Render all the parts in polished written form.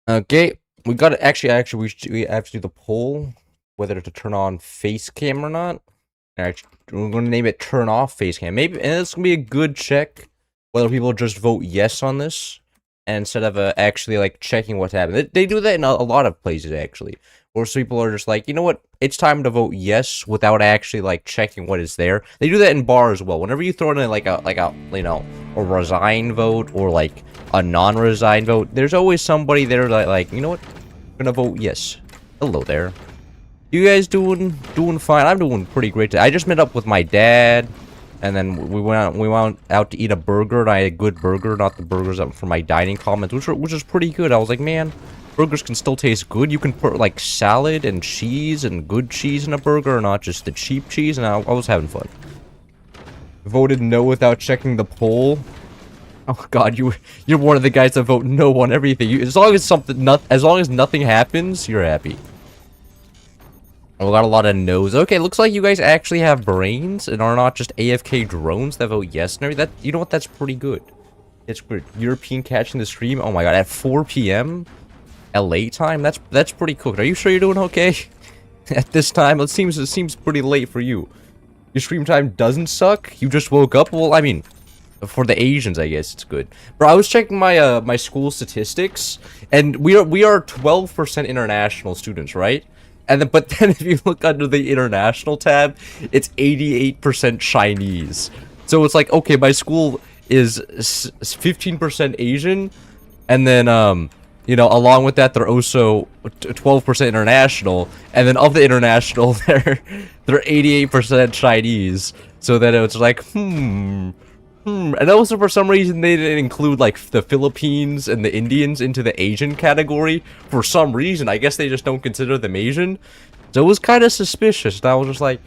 Okay, we got to we have to do the poll whether to turn on face cam or not. Actually, we're going to name it turn off face cam. Maybe, and it's going to be a good check whether people just vote yes on this instead of actually like checking what's happening. They do that in a lot of places actually, where some people are just like, you know what, it's time to vote yes without actually like checking what is there. They do that in bars as well. Whenever you throw in like a a resign vote or like a non-resign vote, there's always somebody there like, you know what, I'm gonna vote yes. Hello there. You guys doing fine? I'm doing pretty great today. I just met up with my dad, and then we went out to eat a burger, and I had a good burger, not the burgers up from my dining comments, which is pretty good. I was like, man, burgers can still taste good. You can put like salad and cheese and good cheese in a burger, not just the cheap cheese, and I was having fun. Voted no without checking the poll. Oh God, you're one of the guys that vote no on everything. As long as nothing happens, you're happy. We got a lot of no's. Okay, looks like you guys actually have brains and are not just AFK drones that vote yes and everything. You know what? That's pretty good. It's good. European catching the stream. Oh my God, at 4 p.m. LA time. That's pretty cool. Are you sure you're doing okay? At this time, it seems pretty late for you. Your stream time doesn't suck. You just woke up. Well, I mean, for the Asians, I guess it's good. Bro, I was checking my my school statistics, and we are 12% international students, right? And then, but then if you look under the international tab, it's 88% Chinese. So it's like, okay, my school is 15% Asian, and then you know, along with that, they're also 12% international, and then of the international, they're 88% Chinese. So that it was like, and also for some reason they didn't include like the Philippines and the Indians into the Asian category. For some reason, I guess they just don't consider them Asian. So it was kind of suspicious. And I was just like,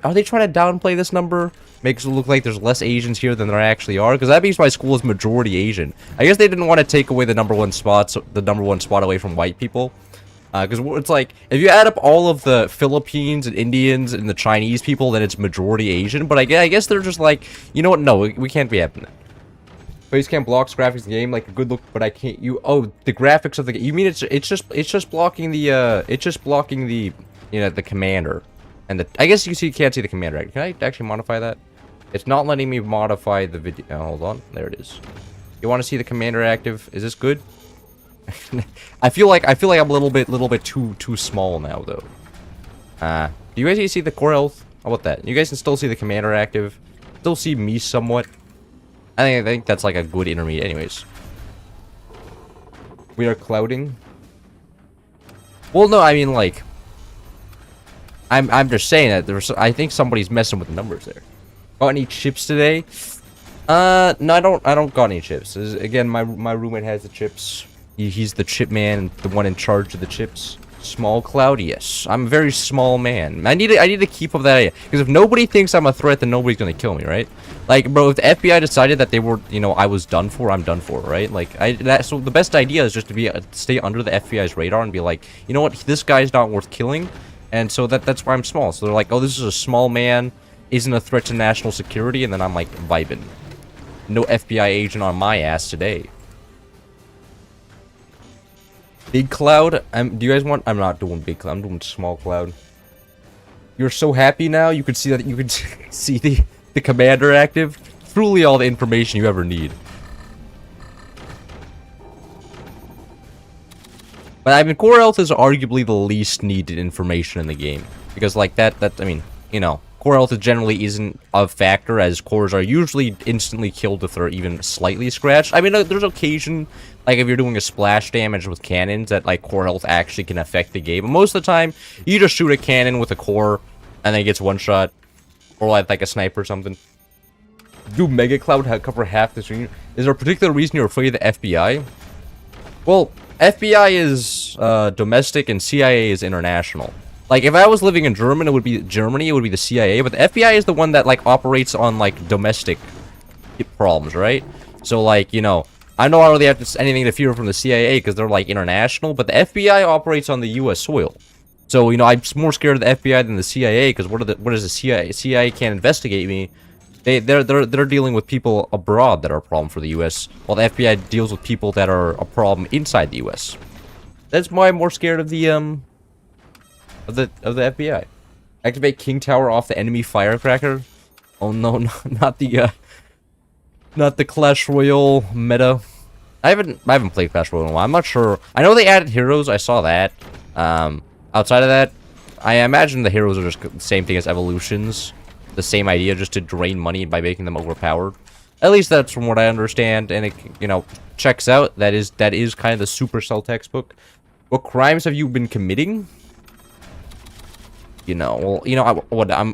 are they trying to downplay this number? Makes it look like there's less Asians here than there actually are, because that means my school is majority Asian. I guess they didn't want to take away the number one spot away from white people. Because it's like, if you add up all of the Philippines and Indians and the Chinese people, then it's majority Asian. But I guess they're just like, you know what? No, we can't be having that. Facecam blocks graphics of the game like a good look, but I can't. Oh, the graphics of the game. You mean it's just blocking the you know, the commander, and I guess you can't see the commander. Right? Can I actually modify that? It's not letting me modify the video. Oh, hold on, there it is. You want to see the commander active? Is this good? I feel like I'm a little bit too small now though. Do you guys see the core health? How about that? You guys can still see the commander active. Still see me somewhat. I think that's like a good intermediate. Anyways, we are clouding. Well, no, I mean like, I'm just saying that I think somebody's messing with the numbers there. Got any chips today? No, I don't got any chips. Again, my roommate has the chips. He's the chip man, the one in charge of the chips. Small cloud, yes. I'm a very small man. I need to keep up that idea, because if nobody thinks I'm a threat, then nobody's gonna kill me, right? Like, bro, if the FBI decided that they were, you know, I was done for, I'm done for, right? Like, so the best idea is just to stay under the FBI's radar and be like, you know what, this guy's not worth killing, and so that's why I'm small. So they're like, oh, this is a small man, isn't a threat to national security, and then I'm like vibing. No FBI agent on my ass today. Big cloud? Do you guys want? I'm not doing big cloud. I'm doing small cloud. You're so happy now. You can see that. You can see the commander active. Truly, all the information you ever need. But I mean, core health is arguably the least needed information in the game, because like that I mean, you know, core health generally isn't a factor, as cores are usually instantly killed if they're even slightly scratched. I mean, there's occasion, like if you're doing a splash damage with cannons, that like core health actually can affect the game. But most of the time, you just shoot a cannon with a core, and then it gets one shot, or like a sniper or something. Do Mega Cloud cover half the screen? Is there a particular reason you're afraid of the FBI? Well, FBI is domestic and CIA is international. Like, if I was living in Germany, it would be the CIA, but the FBI is the one that, like, operates on, like, domestic problems, right? So, like, you know, I don't really have anything to fear from the CIA because they're, like, international, but the FBI operates on the U.S. soil. So, you know, I'm more scared of the FBI than the CIA, because what is the CIA? CIA can't investigate me. They're dealing with people abroad that are a problem for the U.S., while the FBI deals with people that are a problem inside the U.S. That's why I'm more scared of the FBI. Activate King Tower off the enemy firecracker. Oh no, not the Clash Royale meta. I haven't played Clash Royale in a while. I'm not sure. I know they added heroes. I saw that. Outside of that, I imagine the heroes are just the same thing as evolutions. The same idea, just to drain money by making them overpowered. At least that's from what I understand, and it, you know, checks out. That is kind of the Supercell textbook. What crimes have you been committing? You know, well, you know,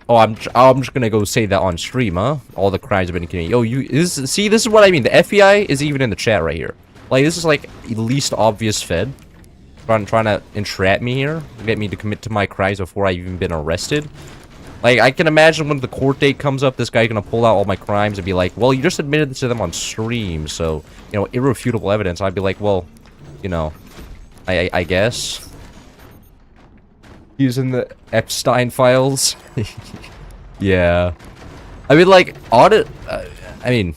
I'm just gonna go say that on stream, huh? All the crimes have been committed. Oh, this is what I mean. The FBI is even in the chat right here. Like, this is like the least obvious Fed trying to entrap me here, get me to commit to my crimes before I've even been arrested. Like, I can imagine when the court date comes up, this guy's gonna pull out all my crimes and be like, well, you just admitted to them on stream, so, you know, irrefutable evidence. I'd be like, well, you know, I guess. Using the Epstein files. Yeah. I mean, like, audit... I mean,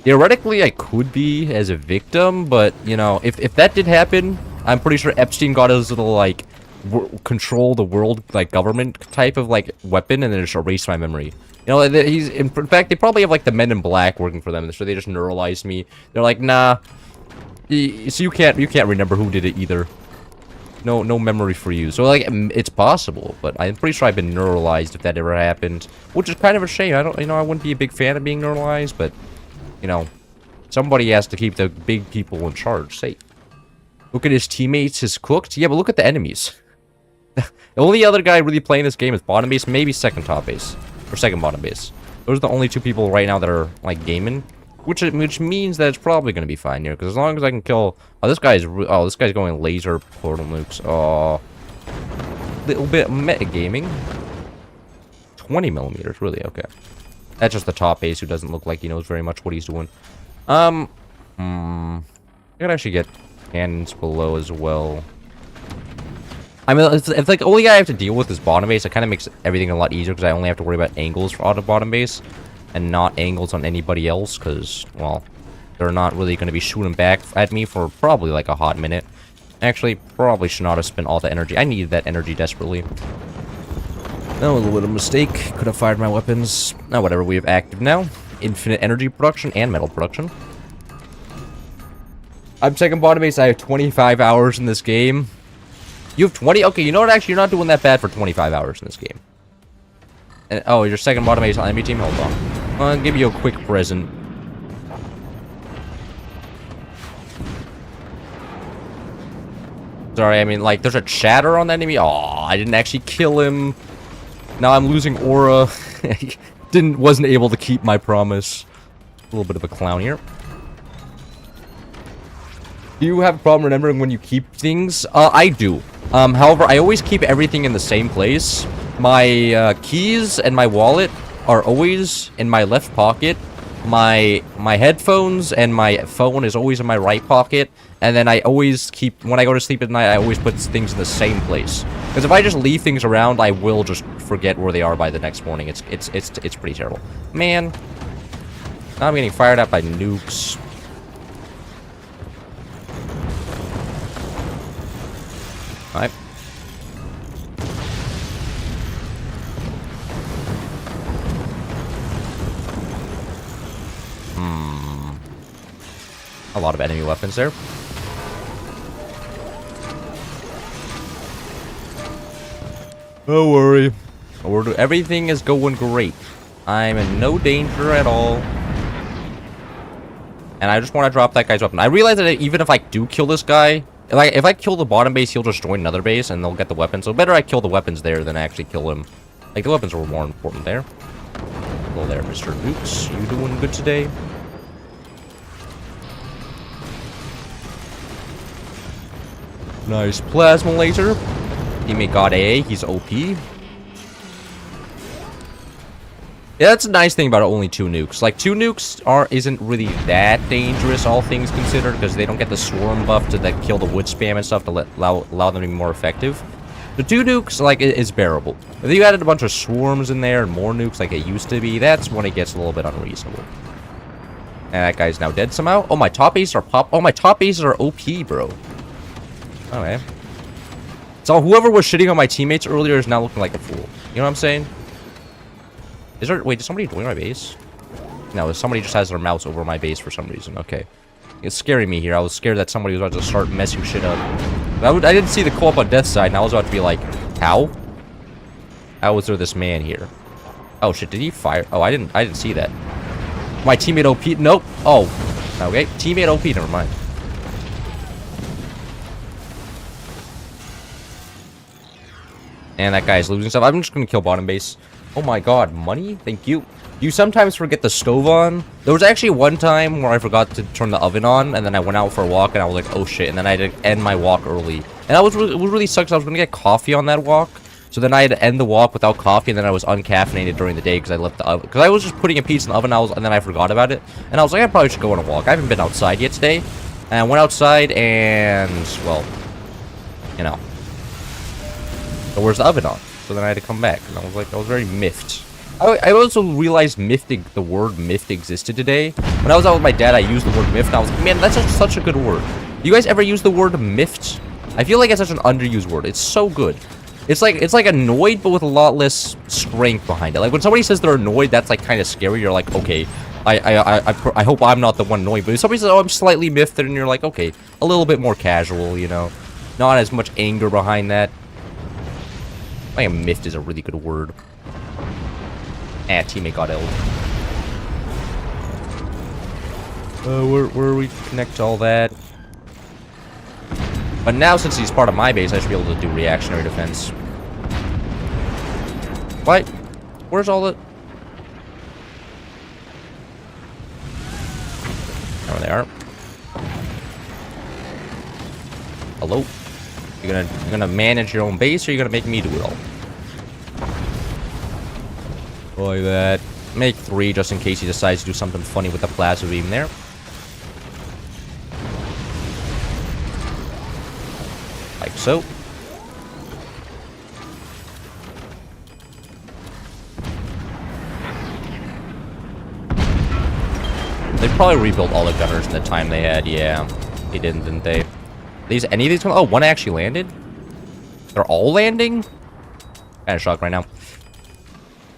theoretically, I could be as a victim, but, you know, if that did happen, I'm pretty sure Epstein got his little, like, control the world, like, government type of, like, weapon, and then just erased my memory. You know, he's... In fact, they probably have, like, the Men in Black working for them, so they just neuralized me. They're like, nah. So you can't remember who did it either. No memory for you. So, like, it's possible, but I'm pretty sure I've been neuralized if that ever happened. Which is kind of a shame. I wouldn't be a big fan of being neuralized, but, you know, somebody has to keep the big people in charge safe. Look at his teammates, his cooked. Yeah, but look at the enemies. The only other guy really playing this game is bottom base, maybe second top base. Or second bottom base. Those are the only two people right now that are, like, gaming. Which means that it's probably going to be fine here, because as long as I can kill... Oh, this guy's going laser portal nukes. Oh. Little bit metagaming. 20 millimeters, really? Okay. That's just the top base who doesn't look like he knows very much what he's doing. I could actually get cannons below as well. I mean, it's like the only guy I have to deal with is bottom base. It kind of makes everything a lot easier, because I only have to worry about angles for out of bottom base. And not angles on anybody else, because, well, they're not really going to be shooting back at me for probably like a hot minute. Actually, probably should not have spent all the energy. I needed that energy desperately. That was a little mistake. Could have fired my weapons. Now, whatever, we have active now. Infinite energy production and metal production. I'm second bottom base. I have 25 hours in this game. You have 20? Okay, you know what? Actually, you're not doing that bad for 25 hours in this game. And, oh, your second bottom base on enemy team? Hold on. I'll give you a quick present. Sorry, I mean, like, there's a chatter on the enemy. Oh, I didn't actually kill him. Now I'm losing aura. Wasn't able to keep my promise. A little bit of a clown here. Do you have a problem remembering when you keep things? I do. However, I always keep everything in the same place. My keys and my wallet are always in my left pocket. My headphones and my phone is always in my right pocket. And then I always keep, when I go to sleep at night, I always put things in the same place. Because if I just leave things around, I will just forget where they are by the next morning. It's pretty terrible. Man. Now I'm getting fired up by nukes. Alright. A lot of enemy weapons there. Don't worry. Everything is going great. I'm in no danger at all. And I just want to drop that guy's weapon. I realize that even if I do kill this guy, if I kill the bottom base, he'll just join another base and they'll get the weapons. So better I kill the weapons there than actually kill him. Like, the weapons are more important there. Hello there, Mr. Nukes. You doing good today? Nice plasma laser. Teammate got A. He's OP. Yeah, that's a nice thing about only 2 nukes. Like, 2 nukes isn't really that dangerous, all things considered, because they don't get the swarm buff to like, kill the wood spam and stuff to allow them to be more effective. The 2 nukes, like, is bearable. If you added a bunch of swarms in there and more nukes like it used to be, that's when it gets a little bit unreasonable. And that guy's now dead somehow. Oh, my top aces are my top aces are OP, bro. Okay. So whoever was shitting on my teammates earlier is now looking like a fool. You know what I'm saying? Is there... Wait, did somebody join my base? No, somebody just has their mouse over my base for some reason. Okay. It's scaring me here. I was scared that somebody was about to start messing shit up. I didn't see the co-op on death side, and I was about to be like, how? How was there this man here? Oh shit, did he fire? Oh, I didn't see that. My teammate OP, nope. Oh, okay. Teammate OP, never mind. And that guy's losing stuff. I'm just gonna kill bottom base. Oh my god, money? Thank you. You sometimes forget the stove on. There was actually one time where I forgot to turn the oven on, and then I went out for a walk, and I was like, oh shit, and then I had to end my walk early. And that was it really sucks. I was gonna get coffee on that walk, so then I had to end the walk without coffee, and then I was uncaffeinated during the day because I left the oven. Because I was just putting a pizza in the oven, and then I forgot about it, and I was like, I probably should go on a walk. I haven't been outside yet today, and I went outside, and well, you know, so where's the oven on? So then I had to come back, and I was like, I was very miffed. I also realized the word miffed existed today. When I was out with my dad, I used the word miffed, and I was like, man, that's such a good word. You guys ever use the word miffed? I feel like it's such an underused word. It's so good. It's like annoyed, but with a lot less strength behind it. Like when somebody says they're annoyed, that's like kind of scary. You're like, okay, I hope I'm not the one annoyed. But if somebody says, oh, I'm slightly miffed, then you're like, okay, a little bit more casual, you know, not as much anger behind that. I think miffed is a really good word. Teammate got L'd. Where we connect to all that? But now, since he's part of my base, I should be able to do reactionary defense. What? Where's all the... There they are. Hello? You're gonna manage your own base, or you're gonna make me do it all? Like that. Make 3 just in case he decides to do something funny with the plasma beam there. Like so. They probably rebuilt all the gunners in the time they had. Yeah, they didn't they? Any of these? Oh, one actually landed. They're all landing. Kind of shocked right now.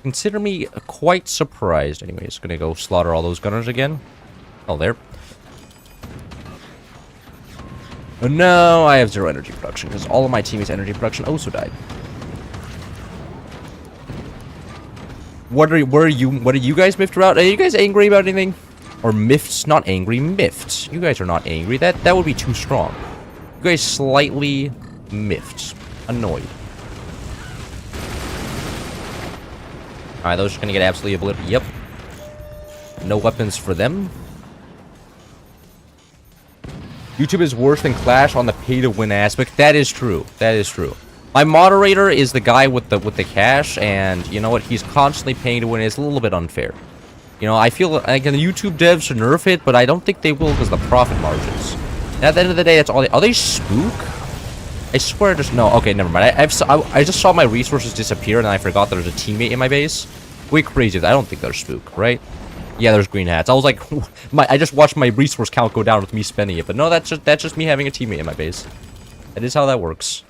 Consider me quite surprised. Anyways, gonna go slaughter all those gunners again. Oh, there. Oh, no, I have 0 energy production because all of my teammates' energy production also died. What are you guys miffed about? Are you guys angry about anything? Or miffed? Not angry, miffed. You guys are not angry. That would be too strong. You guys slightly miffed, annoyed. Alright, those are gonna get absolutely obliterated. Yep. No weapons for them. YouTube is worse than Clash on the pay-to-win aspect. That is true. That is true. My moderator is the guy with the cash, and you know what? He's constantly paying to win. It's a little bit unfair. You know, I feel like the YouTube devs should nerf it, but I don't think they will because of the profit margins. And at the end of the day, that's all they... Are they spook? I swear just... No, okay, never mind. I just saw my resources disappear, and I forgot there was a teammate in my base. Way crazy. I don't think they're spook, right? Yeah, there's green hats. I was like... I just watched my resource count go down with me spending it. But no, that's just me having a teammate in my base. That is how that works.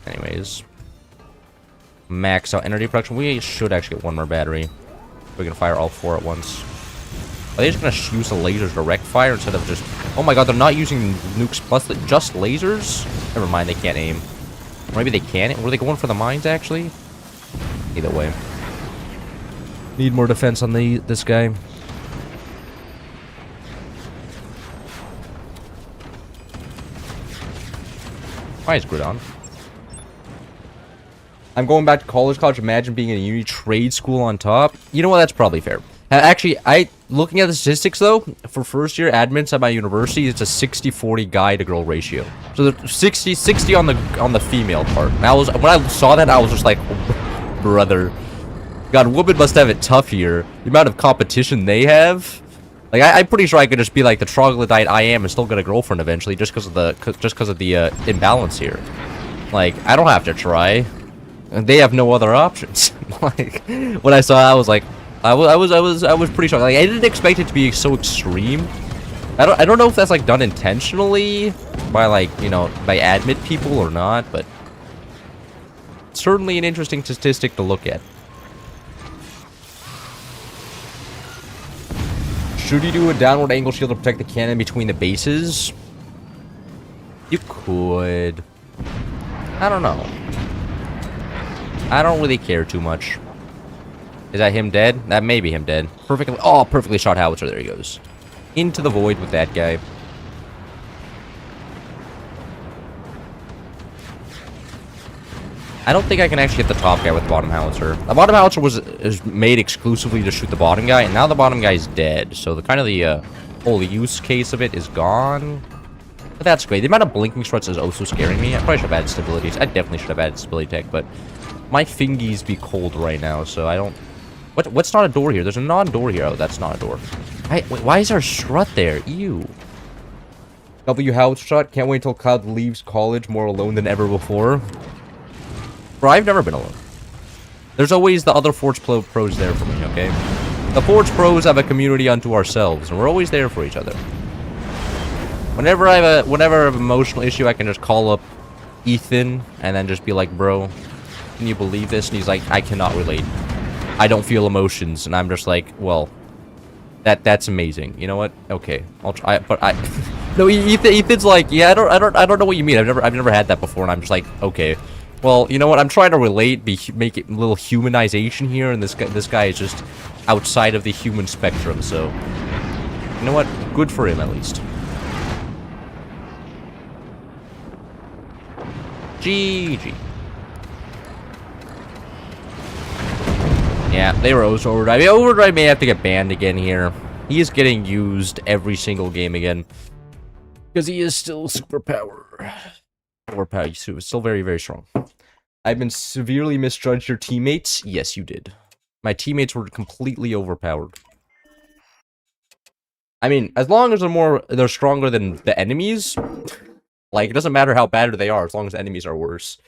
Anyways. Max out energy production. We should actually get one more battery. We can fire all 4 at once. Are they just gonna use the lasers direct fire instead of just... Oh my god, they're not using nukes plus just lasers? Never mind, they can't aim. Or maybe they can. Were they going for the mines, actually? Either way. Need more defense on this guy. Why is Grid on? I'm going back to college. Imagine being in a uni trade school on top. You know what? That's probably fair. Actually, looking at the statistics though, for first year admins at my university, it's a 60-40 guy to girl ratio. So the 60 on the female part. And when I saw that, I was just like, brother, God, women must have it tough here. The amount of competition they have. Like I'm pretty sure I could just be like the troglodyte I am and still get a girlfriend eventually, just because of the imbalance here. Like I don't have to try. They have no other options. Like when I saw it, I was like, I was pretty shocked. Like I didn't expect it to be so extreme, I don't know if that's like done intentionally by like, you know, by admit people or not, but certainly an interesting statistic to look at. Should you do a downward angle shield to protect the cannon between the bases? You could. I don't know. I don't really care too much. Is that him dead? That may be him dead. Perfectly. Oh, perfectly shot howitzer. There he goes. Into the void with that guy. I don't think I can actually hit the top guy with the bottom howitzer. The bottom howitzer is made exclusively to shoot the bottom guy, and now the bottom guy is dead. So the kind of the whole use case of it is gone. But that's great. The amount of blinking struts is also scaring me. I probably should have added stabilities. I definitely should have added stability tech, but my fingies be cold right now, so I don't... What's not a door here? There's a non-door here. Oh, that's not a door. Wait, why is there a strut there? Ew. W Howard strut. Can't wait until Cloud leaves college more alone than ever before. Bro, I've never been alone. There's always the other Forge pros there for me, okay? The Forge pros have a community unto ourselves, and we're always there for each other. Whenever I have an emotional issue, I can just call up Ethan and then just be like, bro, can you believe this? And he's like, I cannot relate. I don't feel emotions. And I'm just like, well, that's amazing. You know what? Okay, I'll try. But I, no, Ethan's like, yeah, I don't know what you mean. I've never had that before, and I'm just like, okay, well, you know what? I'm trying to relate, make it a little humanization here, and this guy is just outside of the human spectrum. So, you know what? Good for him, at least. GG. Yeah, they were also Overdrive. Yeah, Overdrive may have to get banned again here. He is getting used every single game again. Because he is still superpower. Overpowered. He's still very, very strong. I've been severely misjudged your teammates. Yes, you did. My teammates were completely overpowered. I mean, as long as they're stronger than the enemies, like, it doesn't matter how bad they are, as long as the enemies are worse.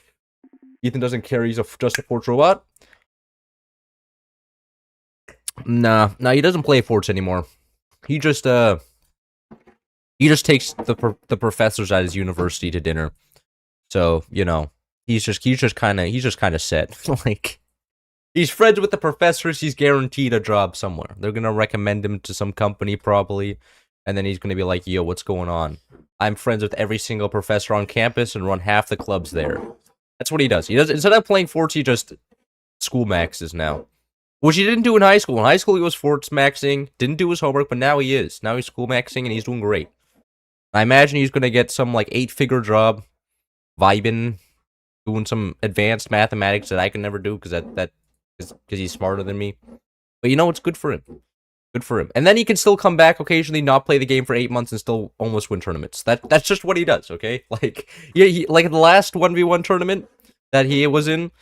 Ethan doesn't care, he's just a Forge robot. Nah, he doesn't play Forge anymore. He just takes the professors at his university to dinner. So, you know, he's just kind of set. Like, he's friends with the professors, he's guaranteed a job somewhere. They're gonna recommend him to some company probably, and then he's gonna be like, yo, what's going on? I'm friends with every single professor on campus and run half the clubs there. That's what he does. Instead of playing Forge, he just school maxes now. Which he didn't do in high school. In high school, he was Forge maxing, didn't do his homework, but now he is. Now he's school maxing, and he's doing great. I imagine he's going to get some, like, 8-figure job, vibing, doing some advanced mathematics that I can never do, because he's smarter than me. But you know, it's good for him. Good for him. And then he can still come back occasionally, not play the game for 8 months, and still almost win tournaments. That's just what he does, okay? Like, yeah, like the last 1v1 tournament that he was in,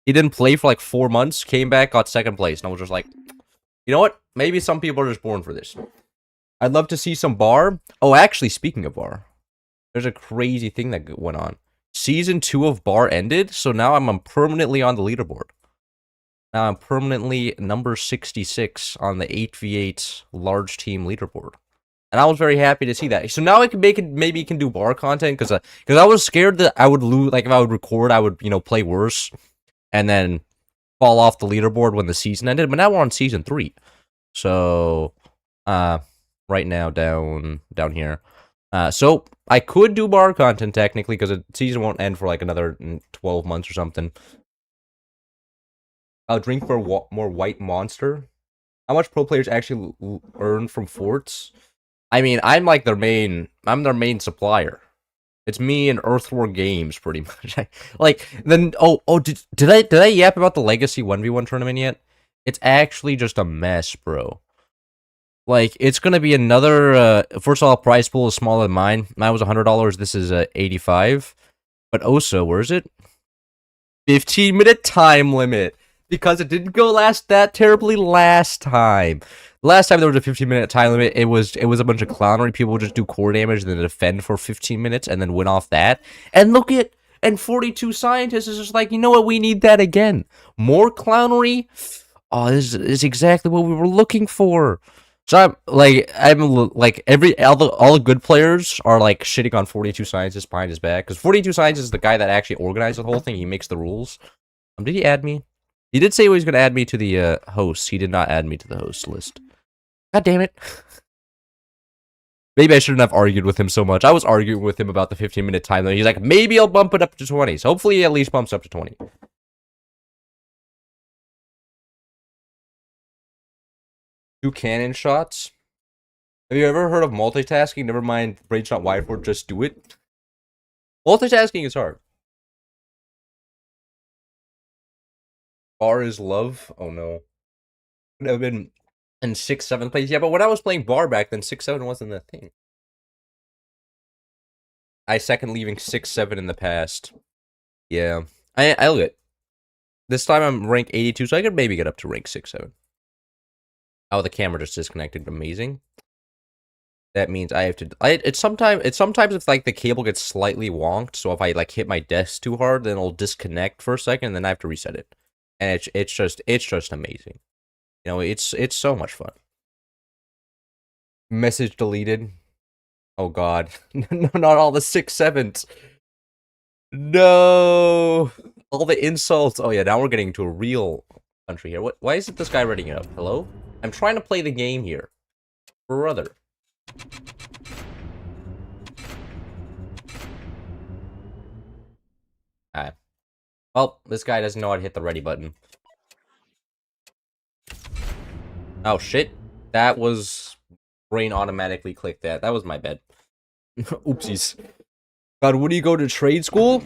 he didn't play for like 4 months, came back, got second place, and I was just like, you know what? Maybe some people are just born for this. I'd love to see some bar. Oh, actually, speaking of bar, there's a crazy thing that went on. Season 2 of bar ended, so now I'm permanently on the leaderboard. Now I'm permanently number 66 on the 8v8 large team leaderboard. And I was very happy to see that. So now I can maybe can do bar content, because I was scared that I would lose, like if I would record, I would, you know, play worse and then fall off the leaderboard when the season ended. But now we're on season 3. So right now down here. So I could do bar content technically, because the season won't end for like another 12 months or something. I'll drink for more White Monster. How much pro players actually earn from forts? I mean, I'm their main supplier. It's me and Earthwar Games, pretty much. Did I yap about the Legacy 1v1 tournament yet? It's actually just a mess, bro. Like, it's gonna be another, first of all, prize pool is smaller than mine. Mine was $100, this is $85. But also, where is it? 15-minute time limit. Because it didn't go that terribly last time. Last time there was a 15-minute time limit, it was a bunch of clownery. People would just do core damage and then defend for 15 minutes and then win off that. And look at, and 42 scientists is just like, you know what, we need that again. More clownery? Oh, this is exactly what we were looking for. So like all the good players are like shitting on 42 Scientist behind his back, because 42 Scientist is the guy that actually organized the whole thing. He makes the rules. Did he add me? He did say he was gonna add me to the hosts. He did not add me to the host list. God damn it. Maybe I shouldn't have argued with him so much. I was arguing with him about the 15-minute time limit. He's like, maybe I'll bump it up to 20. So hopefully he at least bumps up to 20. Two cannon shots. Have you ever heard of multitasking? Never mind, brain's not wired for it, just do it. Multitasking is hard. Bar is love. Oh no. I've been in 6, 7 plays. Yeah, but when I was playing bar back then, 6, 7 wasn't a thing. I second leaving 6, 7 in the past. Yeah. I look it. This time I'm rank 82, so I could maybe get up to rank 6, 7. Oh, the camera just disconnected. Amazing. That means I have to. It's sometimes if like the cable gets slightly wonked, so if I like hit my desk too hard, then it'll disconnect for a second, and then I have to reset it. And it's just amazing. You know, it's so much fun. Message deleted. Oh god, no, not all the 6, 7s. No, all the insults. Oh yeah, now we're getting into a real country here. What? Why isn't this guy reading it up? Hello? I'm trying to play the game here. Brother. Alright. Well, this guy doesn't know how to hit the ready button. Oh shit. That was... Brain automatically clicked that. That was my bad. Oopsies. God, would you go to trade school?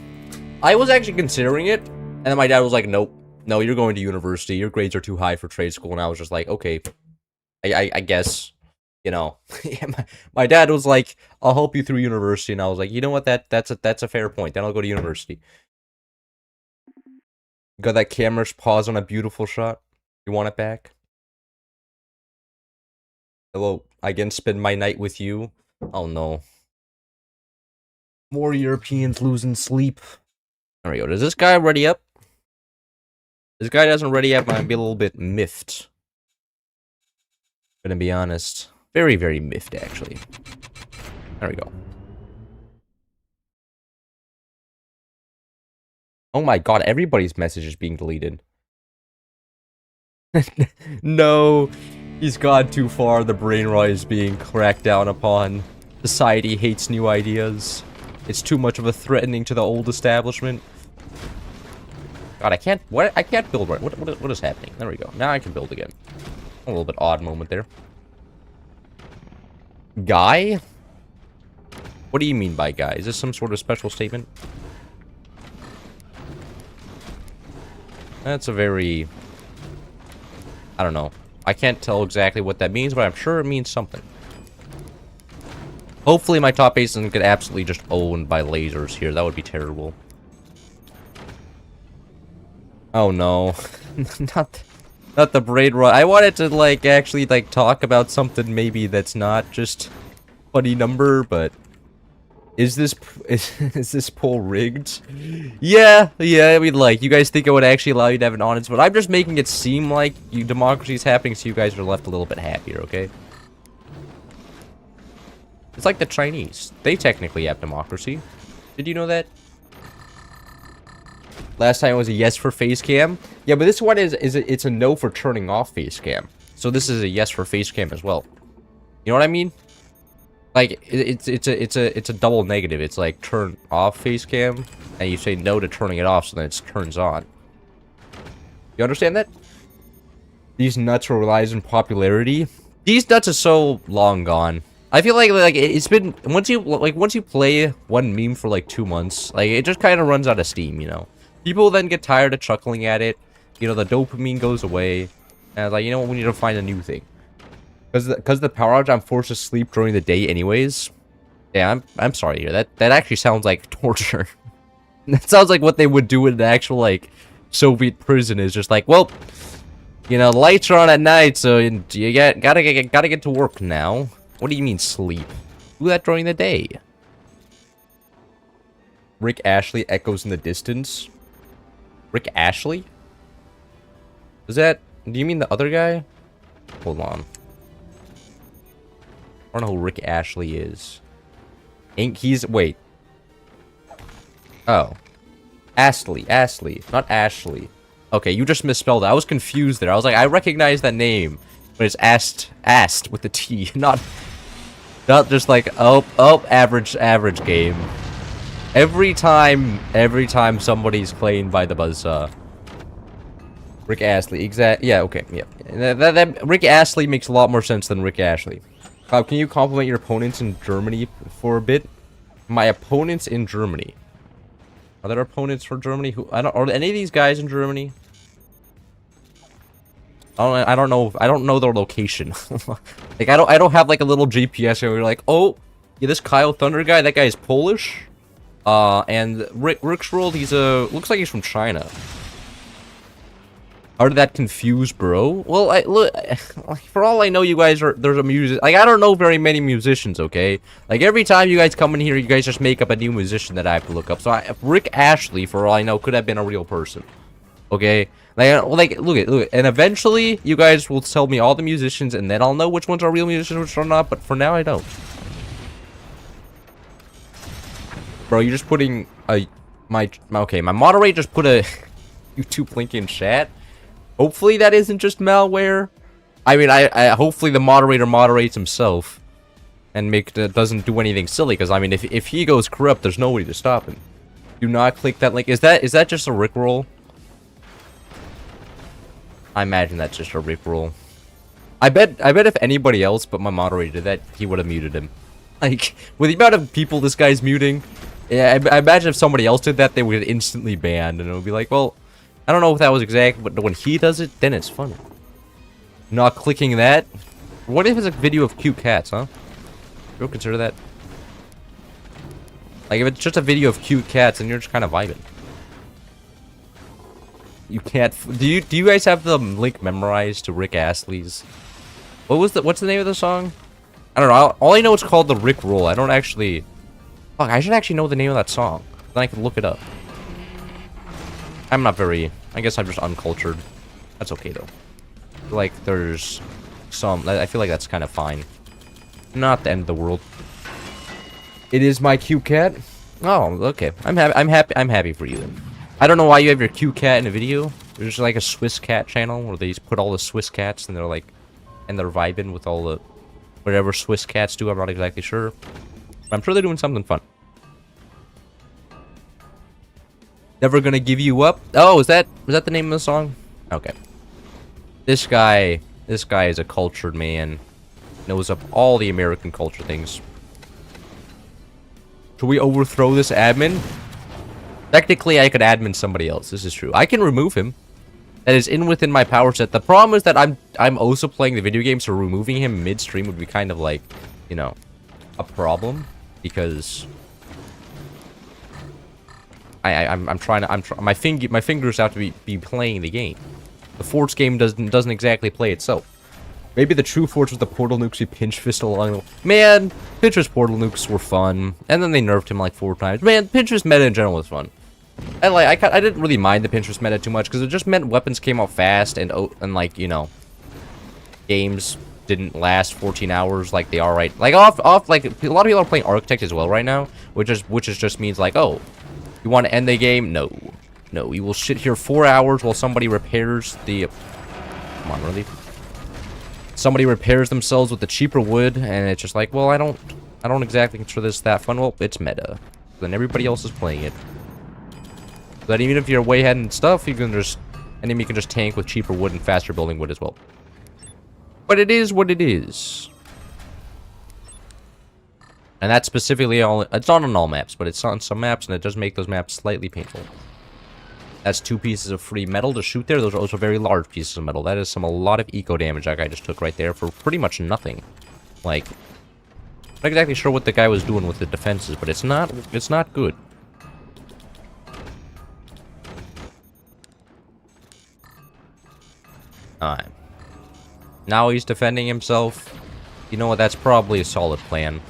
I was actually considering it. And then my dad was like, nope. No, you're going to university. Your grades are too high for trade school. And I was just like, okay. I guess. You know. My dad was like, I'll help you through university. And I was like, you know what? That's a fair point. Then I'll go to university. Got that camera's pause on a beautiful shot. You want it back? Hello, I can spend my night with you. Oh no. More Europeans losing sleep. There we go. Does this guy ready up? This guy doesn't ready up, I'd be a little bit miffed. Gonna be honest. Very, very miffed, actually. There we go. Oh my god, everybody's message is being deleted. No, he's gone too far. The brain rot is being cracked down upon. Society hates new ideas. It's too much of a threatening to the old establishment. God, I can't. What? I can't build right. What is happening? There we go. Now I can build again. A little bit odd moment there. Guy? What do you mean by guy? Is this some sort of special statement? That's a very... I don't know. I can't tell exactly what that means, but I'm sure it means something. Hopefully my top base doesn't get absolutely just owned by lasers here. That would be terrible. Oh no. not the brain rot. I wanted to like actually like talk about something maybe that's not just funny number, but is this poll rigged? Yeah, I mean, like, you guys think it would actually allow you to have an audience, but I'm just making it seem like democracy is happening, so you guys are left a little bit happier, okay? It's like the Chinese. They technically have democracy. Did you know that? Last time it was a yes for face cam. Yeah, but this one it's a no for turning off face cam. So this is a yes for face cam as well. You know what I mean? Like it's a double negative. It's like turn off face cam, and you say no to turning it off, so then it turns on. You understand that? These nuts will rise in popularity. These nuts are so long gone. I feel like it's been once you play one meme for like 2 months, like it just kind of runs out of steam. You know, people then get tired of chuckling at it. You know, the dopamine goes away, and like, you know what, we need to find a new thing. Because the power outage, I'm forced to sleep during the day anyways. Yeah, I'm sorry to hear that. That actually sounds like torture. That sounds like what they would do in an actual, like, Soviet prison, is just like, well, you know, the lights are on at night, so you gotta get to work now. What do you mean sleep? Do that during the day. Rick Ashley echoes in the distance. Rick Ashley? Is that... Do you mean the other guy? Hold on. I don't know who Rick Ashley is. He's... Wait. Oh. Astley, not Ashley. Okay, you just misspelled it. I was confused there. I was like, I recognize that name, but it's Ast with the T, not just like average game. Every time somebody's claimed by the buzzsaw. Rick Astley, yeah, okay, yeah. That Rick Astley makes a lot more sense than Rick Ashley. Can you compliment your opponents in Germany for a bit? My opponents in Germany. Are there opponents for Germany? Are any of these guys in Germany? I don't know their location. Like I don't have like a little GPS where you're like, oh, yeah, this Kyle Thunder guy, that guy is Polish. And Rick's World, looks like he's from China. How did that confuse, bro? Well, look, for all I know, you guys there's a music. Like, I don't know very many musicians, okay? Like, every time you guys come in here, you guys just make up a new musician that I have to look up. So, Rick Ashley, for all I know, could have been a real person. Okay? Like, look at, and eventually, you guys will tell me all the musicians, and then I'll know which ones are real musicians, which are not, but for now, I don't. Bro, you're just putting my moderator just put a YouTube link in chat. Hopefully that isn't just malware. I mean, I hopefully the moderator moderates himself and doesn't do anything silly. Because I mean, if he goes corrupt, there's nobody to stop him. Do not click that link. Is that just a Rickroll? I imagine that's just a Rickroll. I bet if anybody else but my moderator did that, he would have muted him. Like, with the amount of people this guy's muting, yeah, I imagine if somebody else did that, they would instantly banned, and it would be like, well, I don't know if that was exact, but when he does it, then it's funny. Not clicking that. What if it's a video of cute cats, huh? You'll consider that. Like, if it's just a video of cute cats, then you're just kind of vibing. You can't. Do you guys have the link memorized to Rick Astley's? What's the name of the song? I don't know. All I know is called the Rick Roll. I don't actually. Fuck, I should actually know the name of that song. Then I can look it up. I'm not very... I guess I'm just uncultured. That's okay, though. Like, there's some... I feel like that's kind of fine. Not the end of the world. It is my cute cat? Oh, okay. I'm happy for you, then. I don't know why you have your cute cat in a video. There's like a Swiss cat channel where they just put all the Swiss cats and they're like... And they're vibing with all the... Whatever Swiss cats do, I'm not exactly sure. But I'm sure they're doing something fun. Never gonna give you up. Oh, was that the name of the song? Okay. This guy is a cultured man. Knows up all the American culture things. Should we overthrow this admin? Technically, I could admin somebody else. This is true. I can remove him. That is within my power set. The problem is that I'm also playing the video game, so removing him midstream would be kind of like, you know, a problem because. My fingers have to be playing the game. The Forge game doesn't exactly play itself. Maybe the true Forge was the portal nukes we pinch fist along the... Man, Pinterest portal nukes were fun. And then they nerfed him like 4 times. Man, Pinterest meta in general was fun. And like, I didn't really mind the Pinterest meta too much, because it just meant weapons came out fast, and like, you know, games didn't last 14 hours like they are right... Like, like, a lot of people are playing Architect as well right now, which just means like, oh... You want to end the game? No. No, we will sit here 4 hours while somebody repairs the... Come on, really? Somebody repairs themselves with the cheaper wood, and it's just like, well, I don't exactly consider this that fun. Well, it's meta. Then everybody else is playing it. But even if you're way ahead in stuff, you can just... Enemy can just tank with cheaper wood and faster building wood as well. But it is what it is. And that's specifically all... It's not on all maps, but it's on some maps, and it does make those maps slightly painful. That's 2 pieces of free metal to shoot there. Those are also very large pieces of metal. That is a lot of eco damage that guy just took right there for pretty much nothing. Like, not exactly sure what the guy was doing with the defenses, but it's not good. Alright. Now he's defending himself. You know what? That's probably a solid plan.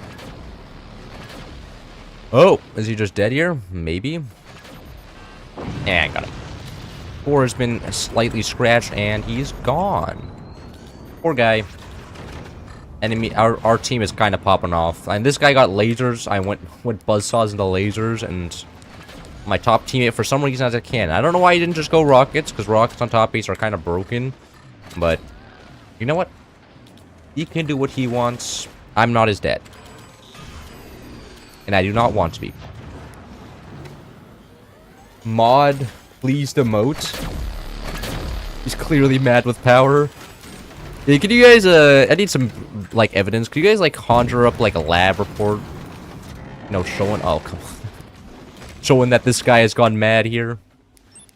Oh, is he just dead here? Maybe. Yeah, I got him. 4 has been slightly scratched, and he's gone. Poor guy. enemy, our team is kind of popping off. And this guy got lasers. I went buzzsaws into lasers, and my top teammate, for some reason, has a cannon. I don't know why he didn't just go rockets, because rockets on top base are kind of broken. But, you know what? He can do what he wants. I'm not his dad. And I do not want to be. Mod, please demote. He's clearly mad with power. Yeah, can you guys, I need some, like, evidence. Could you guys, like, conjure up, like, a lab report? No, showing, oh, come on. Showing that this guy has gone mad here.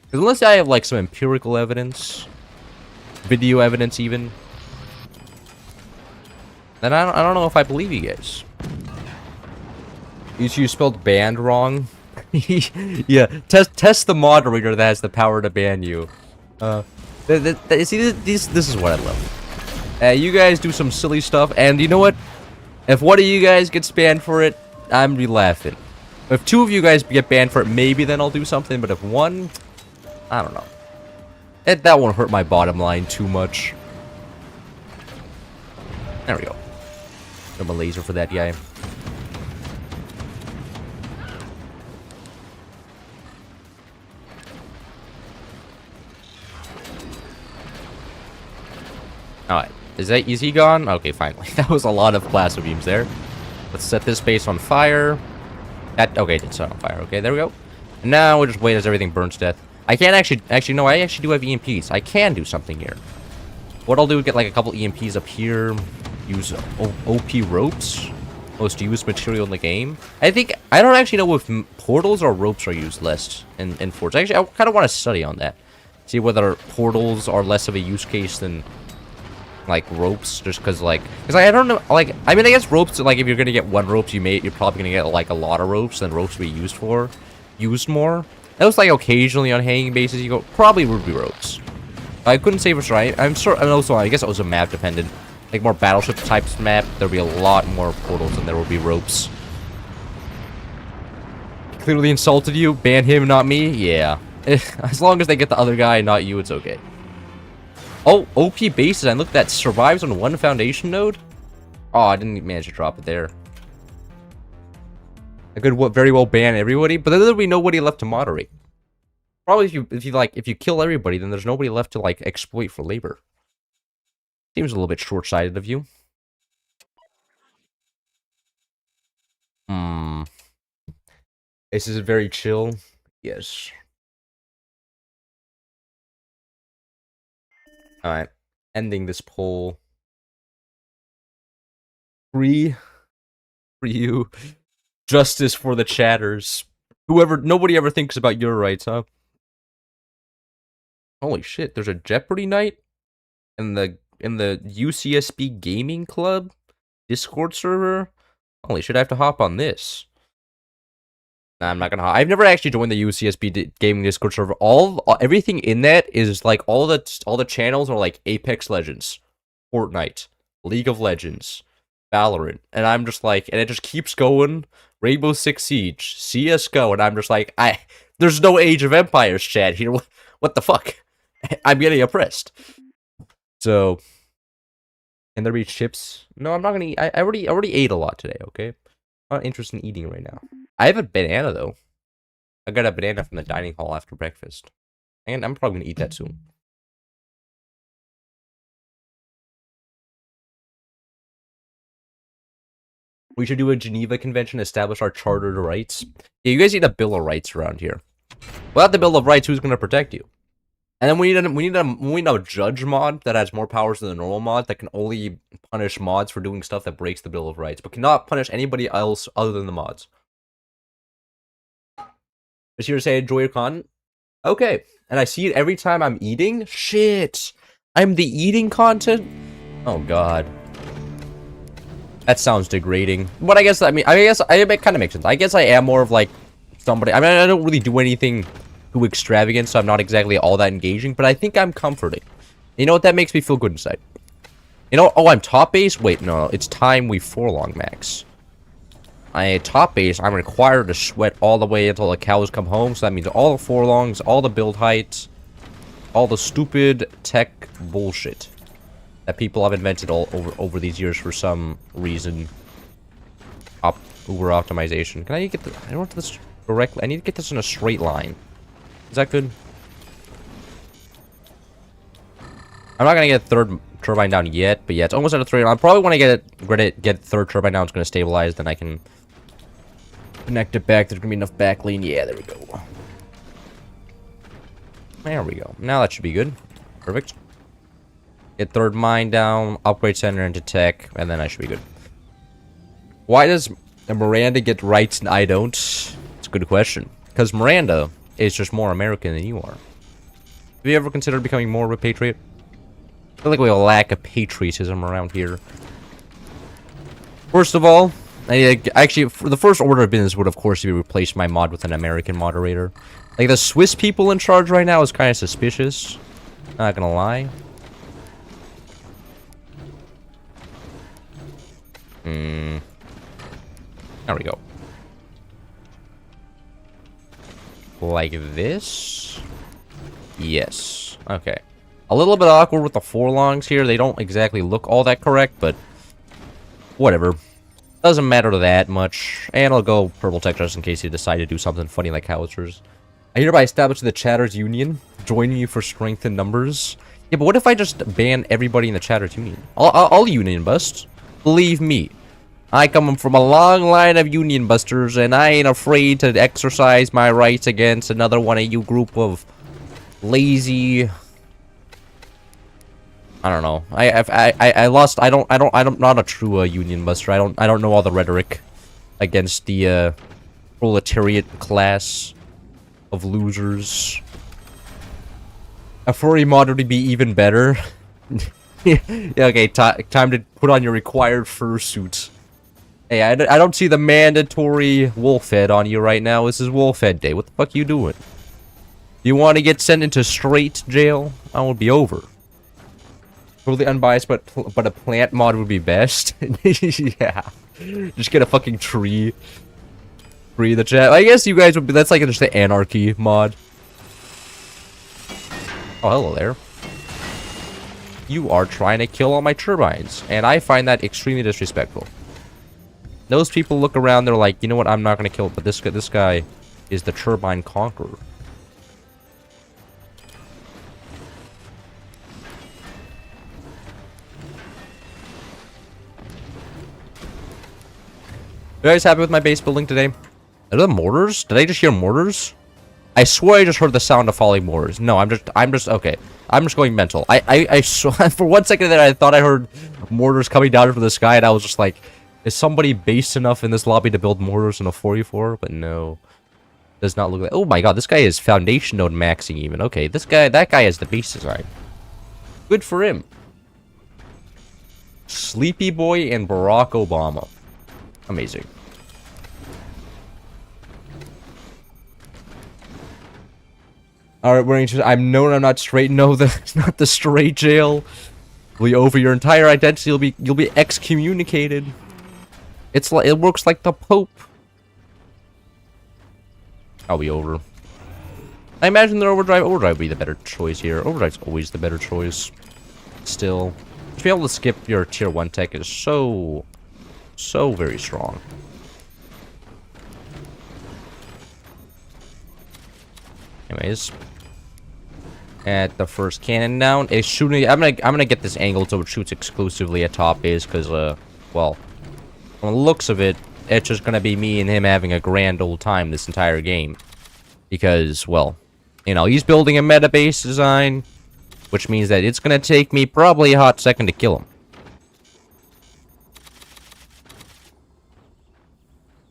Because unless I have, like, some empirical evidence, video evidence even, then I don't know if I believe you guys. You spelled banned wrong. Yeah, test the moderator that has the power to ban you. See, this is what I love. You guys do some silly stuff, and you know what? If one of you guys gets banned for it, I'm be laughing. If two of you guys get banned for it, maybe then I'll do something. But if one, I don't know. That won't hurt my bottom line too much. There we go. I'm a laser for that guy. Alright. Is he gone? Okay, finally. That was a lot of plasma beams there. Let's set this base on fire. Okay, it did set on fire. Okay, there we go. And now we'll just wait as everything burns to death. I can't actually, no, I actually do have EMPs. I can do something here. What I'll do is get like a couple EMPs up here. Use OP ropes. Most used material in the game. I don't actually know if portals or ropes are used less in Forge. Actually, I kind of want to study on that. See whether portals are less of a use case than like ropes, just because I don't know, like, I mean, I guess ropes, like, if you're gonna get one ropes, you're probably gonna get like a lot of ropes, and ropes will be used more. That was like occasionally on hanging bases, you go probably would be ropes. I couldn't say for sure. I'm sure, and also I guess it was a map dependent, like more battleship types map. There'll be a lot more portals than there will be ropes. Clearly insulted you. Ban him, not me. Yeah, as long as they get the other guy, not you, it's okay. Oh, OP bases, and look, that survives on one foundation node? Oh, I didn't manage to drop it there. I could very well ban everybody, but then there'll be nobody left to moderate. Probably if you kill everybody, then there's nobody left to, like, exploit for labor. Seems a little bit short-sighted of you. This is very chill. Yes. Alright, ending this poll. Free for you. Justice for the chatters. Nobody ever thinks about your rights, huh? Holy shit, there's a Jeopardy night in the UCSB Gaming Club Discord server? Holy shit, I have to hop on this. Nah, I'm not gonna. I've never actually joined the UCSB gaming Discord server. Everything in that is like all the channels are like Apex Legends, Fortnite, League of Legends, Valorant, and I'm just like, and it just keeps going. Rainbow Six Siege, CS:GO, and I'm just like, there's no Age of Empires chat here. What the fuck? I'm getting oppressed. So, can there be chips? No, I'm not gonna eat. I already ate a lot today. Okay, I'm not interested in eating right now. I have a banana, though. I got a banana from the dining hall after breakfast. And I'm probably going to eat that soon. We should do a Geneva Convention, establish our chartered rights. Yeah, you guys need a Bill of Rights around here. Without the Bill of Rights, who's going to protect you? And then we need a judge mod that has more powers than the normal mod that can only punish mods for doing stuff that breaks the Bill of Rights, but cannot punish anybody else other than the mods. Just here to say, enjoy your content? Okay. And I see it every time I'm eating? Shit. I'm the eating content? Oh, God. That sounds degrading. But I guess it kind of makes sense. I guess I am more of, like, somebody... I mean, I don't really do anything too extravagant, so I'm not exactly all that engaging, but I think I'm comforting. You know what? That makes me feel good inside. You know, oh, I'm top base? Wait, no. It's time we forlong max. Top base, I'm required to sweat all the way until the cows come home, so that means all the forlongs, all the build heights, all the stupid tech bullshit. that people have invented all over these years for some reason. Uber optimization. Can I get the? I don't want this directly. I need to get this in a straight line. Is that good? I'm not gonna get third turbine down yet, but yeah, it's almost at a 3. I probably want to get third turbine down. It's gonna stabilize, then I can connect it back. There's gonna be enough back lane. Yeah, there we go. There we go. Now that should be good. Perfect. Get third mine down, upgrade center into tech, and then I should be good. Why does Miranda get rights and I don't? It's a good question. Because Miranda is just more American than you are. Have you ever considered becoming more of a patriot? I feel like we have a lack of patriotism around here. First of all, actually, for the first order of business would, of course, be replace my mod with an American moderator. Like, the Swiss people in charge right now is kind of suspicious. Not gonna lie. There we go. Like this? Yes. Okay. A little bit awkward with the forlongs here. They don't exactly look all that correct, but whatever. Doesn't matter that much. And I'll go purple tech just in case you decide to do something funny like howitzers. I hereby establish the Chatters Union, joining you for strength in numbers. Yeah, but what if I just ban everybody in the Chatters Union? I'll union bust. Believe me. I come from a long line of union busters, and I ain't afraid to exercise my rights against another one of you group of lazy. I don't know. I lost. I'm not a true union buster. I don't know all the rhetoric against the proletariat class of losers. A furry mod would be even better. Yeah, okay, time to put on your required fursuit. Hey, I don't see the mandatory wolf head on you right now. This is wolf head day. What the fuck you doing? You want to get sent into straight jail? I will be over. Totally unbiased, but a plant mod would be best. Yeah. Just get a fucking tree. Free the chat. I guess you guys would be. That's like just the anarchy mod. Oh, hello there. You are trying to kill all my turbines, and I find that extremely disrespectful. Those people look around, they're like, you know what, I'm not going to kill it, but this guy is the turbine conqueror. You guys happy with my base building today? Are there mortars? Did I just hear mortars? I swear I just heard the sound of falling mortars. No, I'm just okay. I'm just going mental. I for 1 second there I thought I heard mortars coming down from the sky, and I was just like, is somebody based enough in this lobby to build mortars in a 4v4? But no. Does not look like. Oh my god, this guy is foundation node maxing even. Okay, that guy has the base design. Good for him. Sleepy Boy and Barack Obama. Amazing. Alright, we're interested. I'm not straight. No, that's not the straight jail. Will you over your entire identity? You'll be excommunicated. It's like it works like the Pope. I'll be over. I imagine the overdrive would be the better choice here. Overdrive's always the better choice. Still, to be able to skip your tier 1 tech is so very strong. Anyways, at the first cannon down, it's shooting. I'm gonna get this angle so it shoots exclusively at top base because well, from the looks of it, it's just gonna be me and him having a grand old time this entire game. Because, well, you know, he's building a meta base design, which means that it's gonna take me probably a hot second to kill him.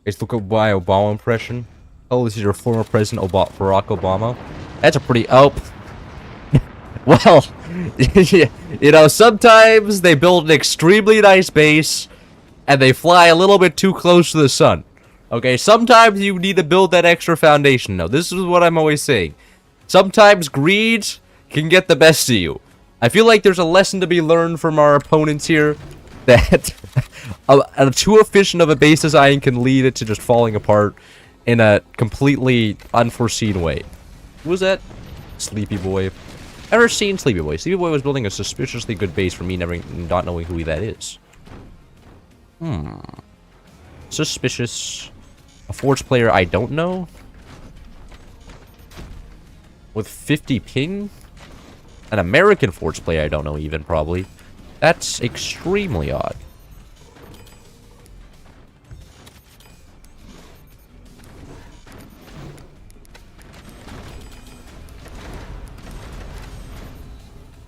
Let's look at my Obama impression. Oh, this is your former president, Barack Obama. That's a pretty... Oh. Well, you know, sometimes they build an extremely nice base, and they fly a little bit too close to the sun. Okay, sometimes you need to build that extra foundation. Now, this is what I'm always saying. Sometimes greed can get the best of you. I feel like there's a lesson to be learned from our opponents here. That a too efficient of a base design can lead it to just falling apart in a completely unforeseen way. Who was that? Sleepy Boy. Ever seen Sleepy Boy? Sleepy Boy was building a suspiciously good base for me never not knowing who that is. Suspicious. A Forge player I don't know? With 50 ping? An American Forge player I don't know even, probably. That's extremely odd.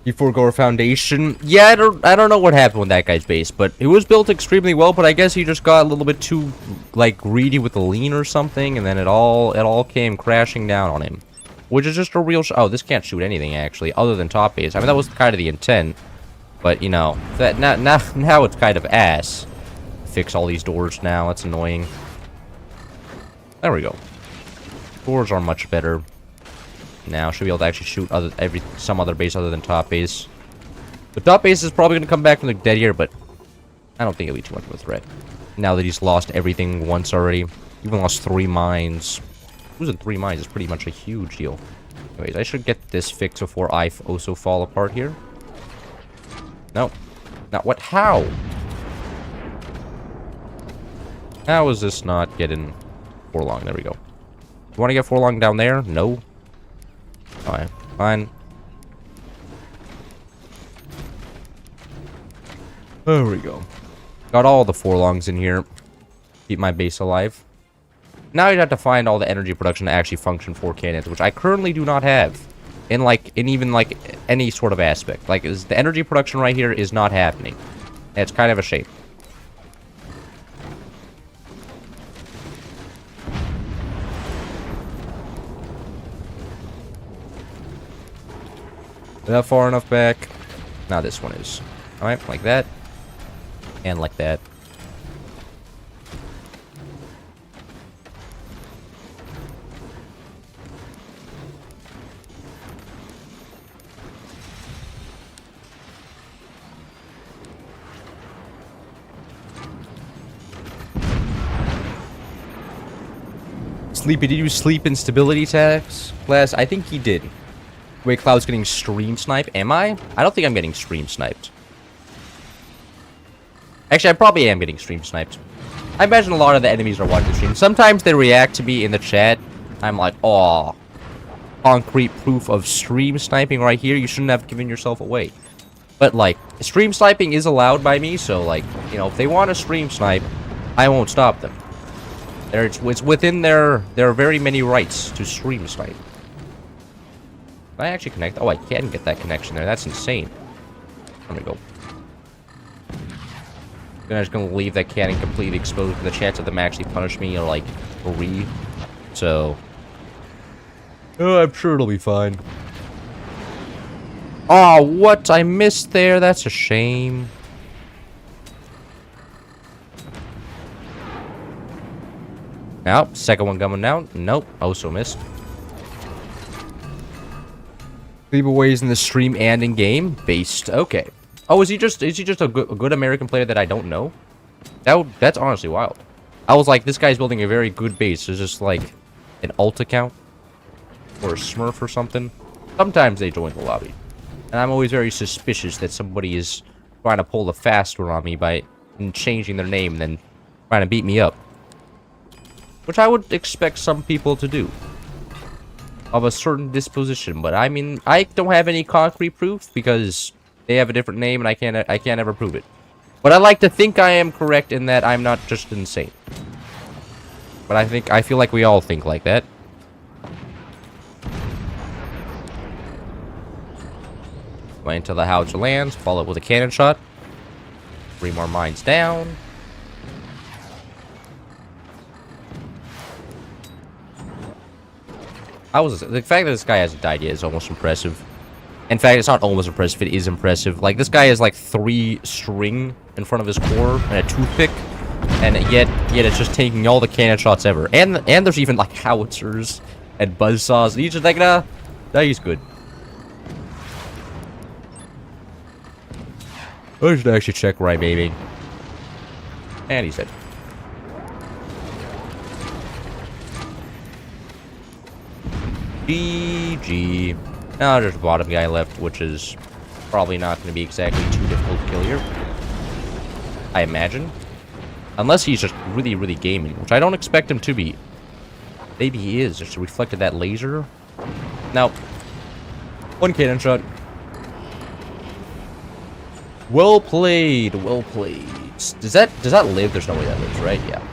Before Gore Foundation. Yeah, I don't know what happened with that guy's base, but it was built extremely well, but I guess he just got a little bit too like greedy with the lean or something, and then it all came crashing down on him. Which is just a real oh, this can't shoot anything actually, other than top base. I mean that was kind of the intent. But you know, that now it's kind of ass. Fix all these doors now, that's annoying. There we go. Doors are much better. Now should be able to actually shoot some other base other than top base. The top base is probably going to come back from the dead here, but I don't think it'll be too much of a threat. Now that he's lost everything once already. Even lost 3 mines. Losing 3 mines is pretty much a huge deal. Anyways, I should get this fixed before I also fall apart here. No. Not what? How? How is this not getting Forlong? There we go. You want to get Forlong down there? No. Alright, fine. There we go. Got all the Forlongs in here. Keep my base alive. Now you'd have to find all the energy production to actually function for cannons, which I currently do not have. In even any sort of aspect. Like, the energy production right here is not happening. And it's kind of a shame. Is that far enough back? Now this one is. Alright, like that. And like that. Sleepy, did you sleep in stability tax class? I think he did. Wait, Cloud's getting stream sniped. Am I? I don't think I'm getting stream sniped. Actually, I probably am getting stream sniped. I imagine a lot of the enemies are watching the stream. Sometimes they react to me in the chat. I'm like, aw. Concrete proof of stream sniping right here. You shouldn't have given yourself away. But, like, stream sniping is allowed by me. So, like, you know, if they want to stream snipe, I won't stop them. It's within their very many rights to stream snipe. Can I actually connect? Oh, I can get that connection there. That's insane. There we go. Then I'm just gonna leave that cannon completely exposed for the chance of them actually punish me or like free. So, oh, I'm sure it'll be fine. Oh, what I missed there? That's a shame. Nope, second one coming down. Nope, also missed. Sleepaways in the stream and in game based. Okay. Oh, is he just a good American player that I don't know? That's honestly wild. I was like, this guy's building a very good base. It's just like an alt account or a Smurf or something. Sometimes they join the lobby, and I'm always very suspicious that somebody is trying to pull a fast one on me by changing their name and then trying to beat me up, which I would expect some people to do. Of a certain disposition, but I mean, I don't have any concrete proof because they have a different name and I can't ever prove it. But I like to think I am correct in that I'm not just insane. But I feel like we all think like that. Wait until the howitzer lands, follow up with a cannon shot. 3 more mines down. The fact that this guy hasn't died yet is almost impressive. In fact, it's not almost impressive, it is impressive. Like, this guy has like 3 string in front of his core and a toothpick. And yet it's just taking all the cannon shots ever. And there's even like howitzers and buzzsaws. And he's just like, nah, he's good. I should actually check where I'm aiming. And he's dead. GG. Now there's a bottom guy left, which is probably not going to be exactly too difficult to kill here. I imagine. Unless he's just really, really gaming, which I don't expect him to be. Maybe he is, just reflected that laser. Now, one cannon shot. Well played, well played. Does that live? There's no way that lives, right? Yeah.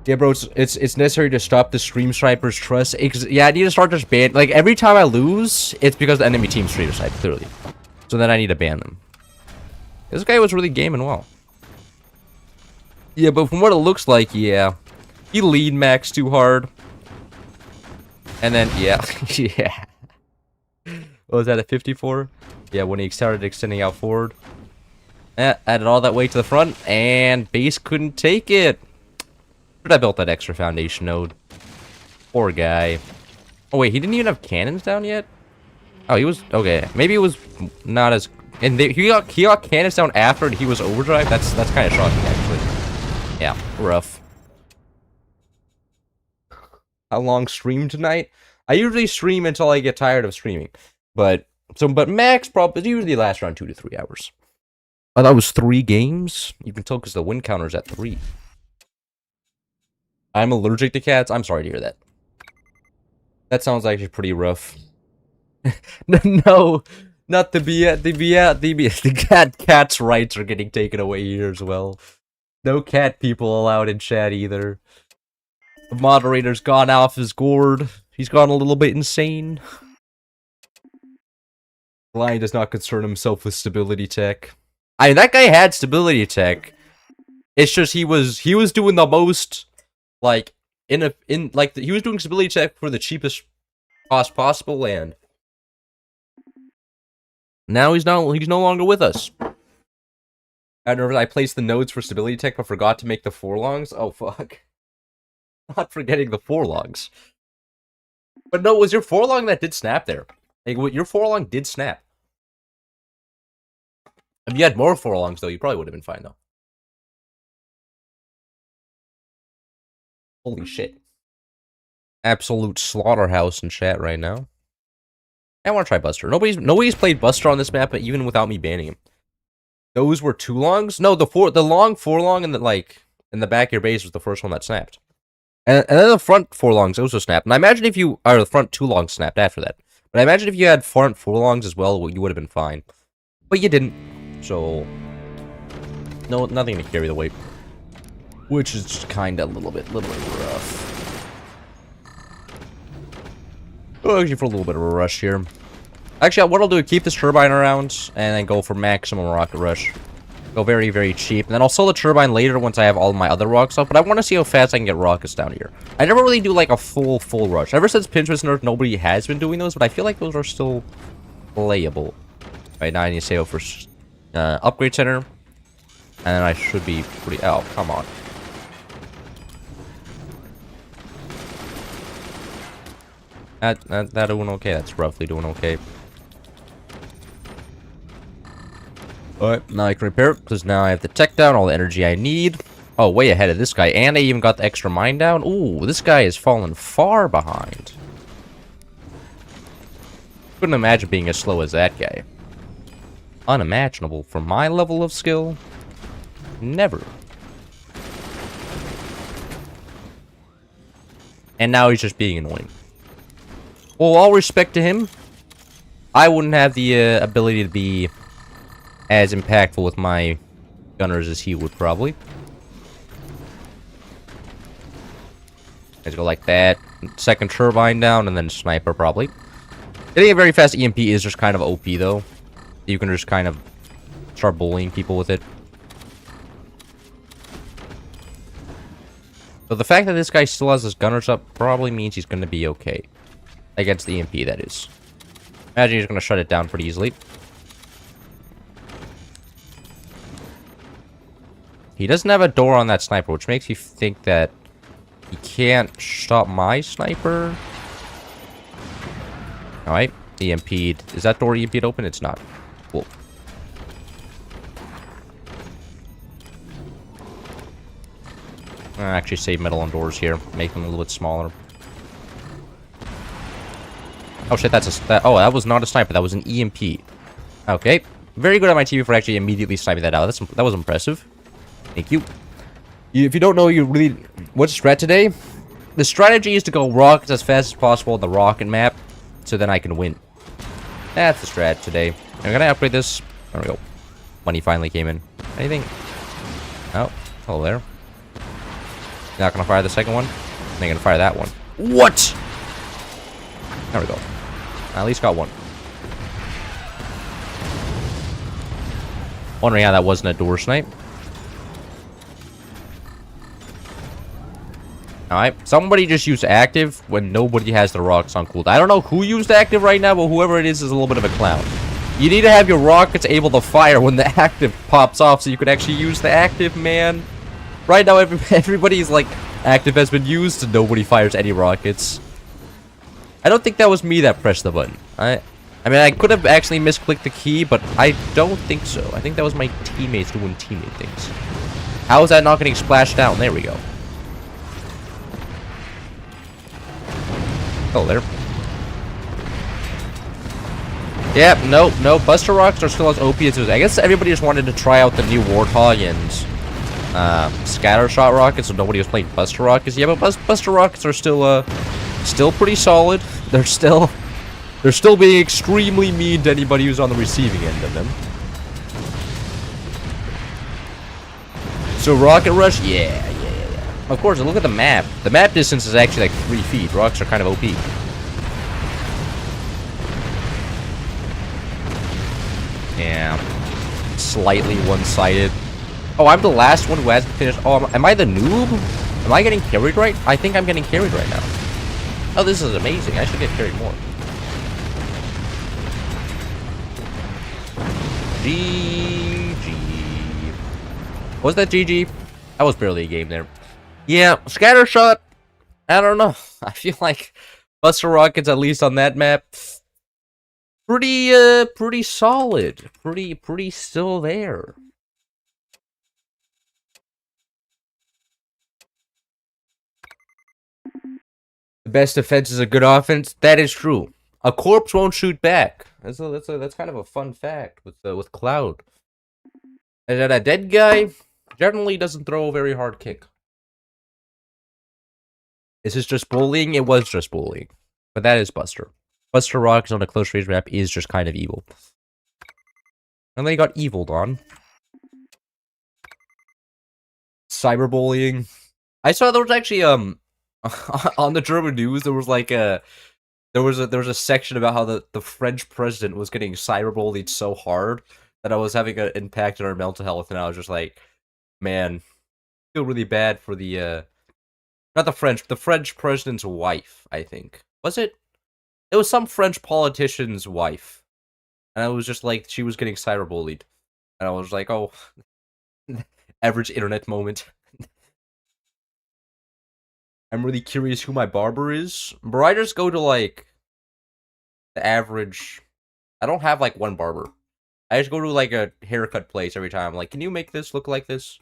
Yeah, bro, it's necessary to stop the Stream Sniper's trust. Yeah, I need to start just ban. Like, every time I lose, it's because the enemy team Stream Sniper, clearly. So then I need to ban them. This guy was really gaming well. Yeah, but from what it looks like, yeah. He lead maxed too hard. And then, yeah. Yeah. What was that, a 54? Yeah, when he started extending out forward. Added all that weight to the front, and base couldn't take it. Should I built that extra foundation node? Poor guy. Oh wait, he didn't even have cannons down yet? Oh, he was... Okay, maybe it was not as... And he got cannons down after he was overdrive? That's kind of shocking, actually. Yeah, rough. How long stream tonight? I usually stream until I get tired of streaming. But max probably usually lasts around 2 to 3 hours. Oh, that was 3 games? You can tell because the win counter's at 3. I'm allergic to cats. I'm sorry to hear that. That sounds actually pretty rough. No, not the cat's rights are getting taken away here as well. No cat people allowed in chat either. The moderator's gone off his gourd. He's gone a little bit insane. Lion does not concern himself with stability tech. I mean, that guy had stability tech. It's just he was doing the most, like, he was doing stability tech for the cheapest cost possible, and now he's no longer with us. I don't know if I placed the nodes for stability tech but forgot to make the forelongs. Oh fuck. Not forgetting the forelongs. But no, it was your forelong that did snap there. Like, your forelong did snap. If you had more forelongs though, you probably would have been fine though. Holy shit. Absolute slaughterhouse in chat right now. I want to try Buster. Nobody's played Buster on this map, even without me banning him. Those were 2 longs? No, the long 4-long in the back of your base was the first one that snapped. And then the front 4-longs also snapped. And I imagine if you the front 2-longs snapped after that. But I imagine if you had front 4-longs as well, you would have been fine. But you didn't. So no, nothing to carry the weight. Which is just kinda a little bit rough. Oh, actually, for a little bit of a rush here. Actually, what I'll do is keep this turbine around, and then go for maximum rocket rush. Go very, very cheap. And then I'll sell the turbine later once I have all my other rockets up, but I want to see how fast I can get rockets down here. I never really do, like, a full rush. Ever since Pinch was nerfed, nobody has been doing those, but I feel like those are still playable. Alright, now I need to save for upgrade center. And then I should be pretty... Oh, come on. That doing okay. That's roughly doing okay. Alright, now I can repair it, because now I have the tech down, all the energy I need. Oh, way ahead of this guy, and I even got the extra mine down. Ooh, this guy is fallen far behind. Couldn't imagine being as slow as that guy. Unimaginable for my level of skill. Never. And now he's just being annoying. Well, all respect to him, I wouldn't have the ability to be as impactful with my gunners as he would, probably. Let's go like that. Second turbine down, and then sniper, probably. Getting a very fast EMP is just kind of OP, though. You can just kind of start bullying people with it. But the fact that this guy still has his gunners up probably means he's going to be okay. Against the EMP, that is. Imagine he's going to shut it down pretty easily. He doesn't have a door on that sniper, which makes you think that he can't stop my sniper. Alright, EMP'd. Is that door EMP'd open? It's not. Cool. I actually save metal on doors here. Make them a little bit smaller. Oh shit, oh, that was not a sniper, that was an EMP. Okay. Very good on my TV for actually immediately sniping that out. That was impressive. Thank you. If you don't know what's strat today, the strategy is to go rockets as fast as possible on the rocket map, so then I can win. That's the strat today. I'm gonna upgrade this. There we go. Money finally came in. Anything? Oh, hello there. Not gonna fire the second one. I'm gonna fire that one. What? There we go. I at least got one. Wondering how that wasn't a door snipe. Alright, somebody just used active when nobody has the rockets on cooldown. I don't know who used active right now, but whoever it is a little bit of a clown. You need to have your rockets able to fire when the active pops off so you could actually use the active, man. Right now, everybody's like, active has been used and nobody fires any rockets. I don't think that was me that pressed the button. I mean, I could have actually misclicked the key, but I don't think so. I think that was my teammates doing teammate things. How is that not getting splashed down? There we go. Oh, there. Yep, no. Buster Rockets are still as OP as it was. I guess everybody just wanted to try out the new Warthog and Scatter Shot Rockets, so nobody was playing Buster Rockets. Yeah, but Buster Rockets are still pretty solid. They're still being extremely mean to anybody who's on the receiving end of them. So Rocket Rush, yeah. Of course, look at the map. The map distance is actually like 3 feet. Rocks are kind of OP. Yeah. Slightly one-sided. Oh, I'm the last one who hasn't finished. Oh, am I the noob? Am I getting carried right? I think I'm getting carried right now. Oh, this is amazing. I should get carried more. GG. Was that GG? That was barely a game there. Yeah, Scatter Shot. I don't know. I feel like Buster Rockets, at least on that map, pretty solid. Pretty still there. The best defense is a good offense. That is true. A corpse won't shoot back. That's kind of a fun fact with Cloud. And then a dead guy generally doesn't throw a very hard kick. Is this just bullying? It was just bullying. But that is Buster. Buster Rockets on a close range map is just kind of evil. And they got eviled on. Cyberbullying. I saw there was actually on the German news there was like there was a section about how the French president was getting cyberbullied so hard that I was having an impact on our mental health, and I was just like, man, I feel really bad for the not the French president's wife, I think. Was it? It was some French politician's wife. And I was just like, she was getting cyberbullied. And I was like, oh, average internet moment. I'm really curious who my barber is. But I just go to like the average. I don't have like one barber. I just go to like a haircut place every time. I'm like, can you make this look like this?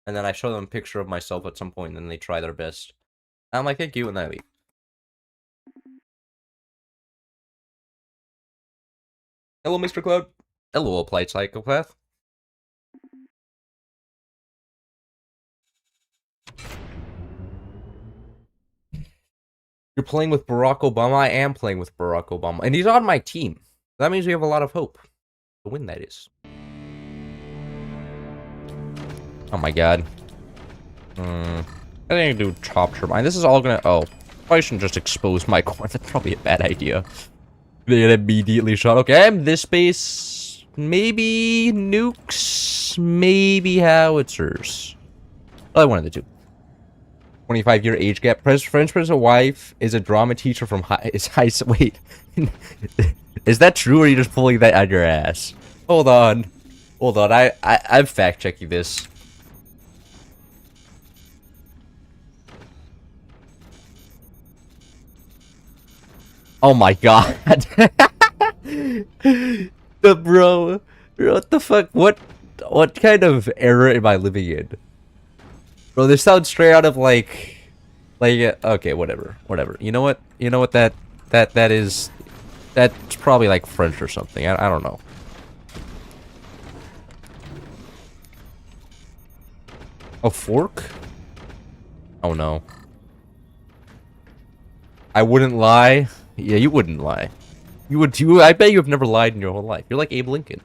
And then I show them a picture of myself at some point, and then they try their best. And I'm like, thank you, and I leave. Hello, Mr. Cloud. Hello, Applied Psychopath. You're playing with Barack Obama? I am playing with Barack Obama. And he's on my team. That means we have a lot of hope. To win, that is. Oh my god. I think I can do Chop Turbine. This is all gonna... Oh. Probably shouldn't just expose my core. That's probably a bad idea. They get immediately shot. Okay, I'm this base. Maybe nukes. Maybe howitzers. Probably one of the two. 25-year age gap. French president's wife is a drama teacher from high... Wait. Is that true, or are you just pulling that on your ass? Hold on. Hold on. I'm fact-checking this. Oh my god. Bro, what the fuck? What kind of era am I living in? Bro, this sounds straight out of like okay, whatever. You know what? That is That's probably like French or something. I don't know. A fork? Oh no. I wouldn't lie. Yeah, you wouldn't lie. I bet you have never lied in your whole life. You're like Abe Lincoln.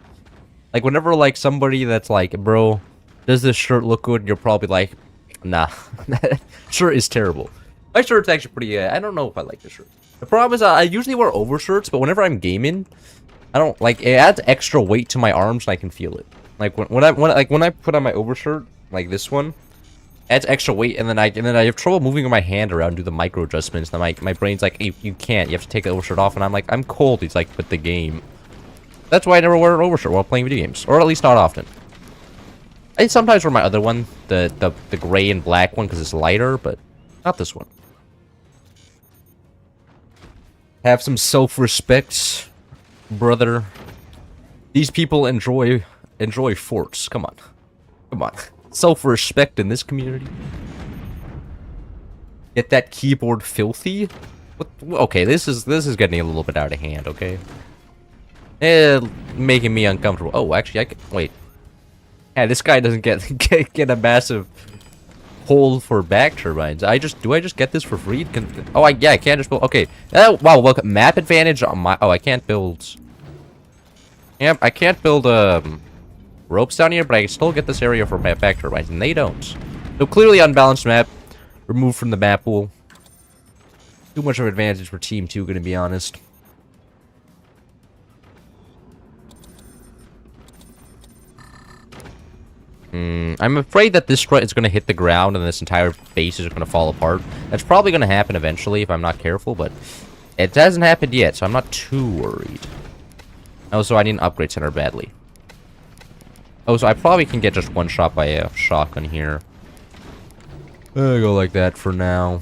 Like, whenever, like, somebody that's like, bro, does this shirt look good? And you're probably like, nah. Shirt is terrible. My shirt's actually pretty, I don't know if I like this shirt. The problem is I usually wear overshirts, but whenever I'm gaming, I don't, like, it adds extra weight to my arms and I can feel it. Like, when I put on my overshirt, like this one, adds extra weight, and then I have trouble moving my hand around, do the micro adjustments, and my brain's like, hey, you can't, you have to take the overshirt off, and I'm like, I'm cold. He's like, but the game. That's why I never wear an overshirt while playing video games, or at least not often. I sometimes wear my other one, the gray and black one, because it's lighter, but not this one. Have some self-respect, brother. These people enjoy forts. Come on, come on. Self-respect in this community. Get that keyboard filthy? What, okay, this is getting a little bit out of hand. Okay, making me uncomfortable. Oh, actually, I can wait. Yeah, this guy doesn't get a massive hole for back turbines. Do I just get this for free? I can't just build. Okay. Wow. Welcome. Map advantage on my. Oh, I can't build. Yep, I can't build ropes down here, but I can still get this area for back turbines, and they don't. So clearly unbalanced map. Removed from the map pool. Too much of an advantage for Team 2, gonna be honest. I'm afraid that this strut is going to hit the ground and this entire base is going to fall apart. That's probably going to happen eventually if I'm not careful, but it hasn't happened yet, so I'm not too worried. Also, I need an upgrade center badly. Oh, so I probably can get just one shot by a shotgun here. I'll go like that for now.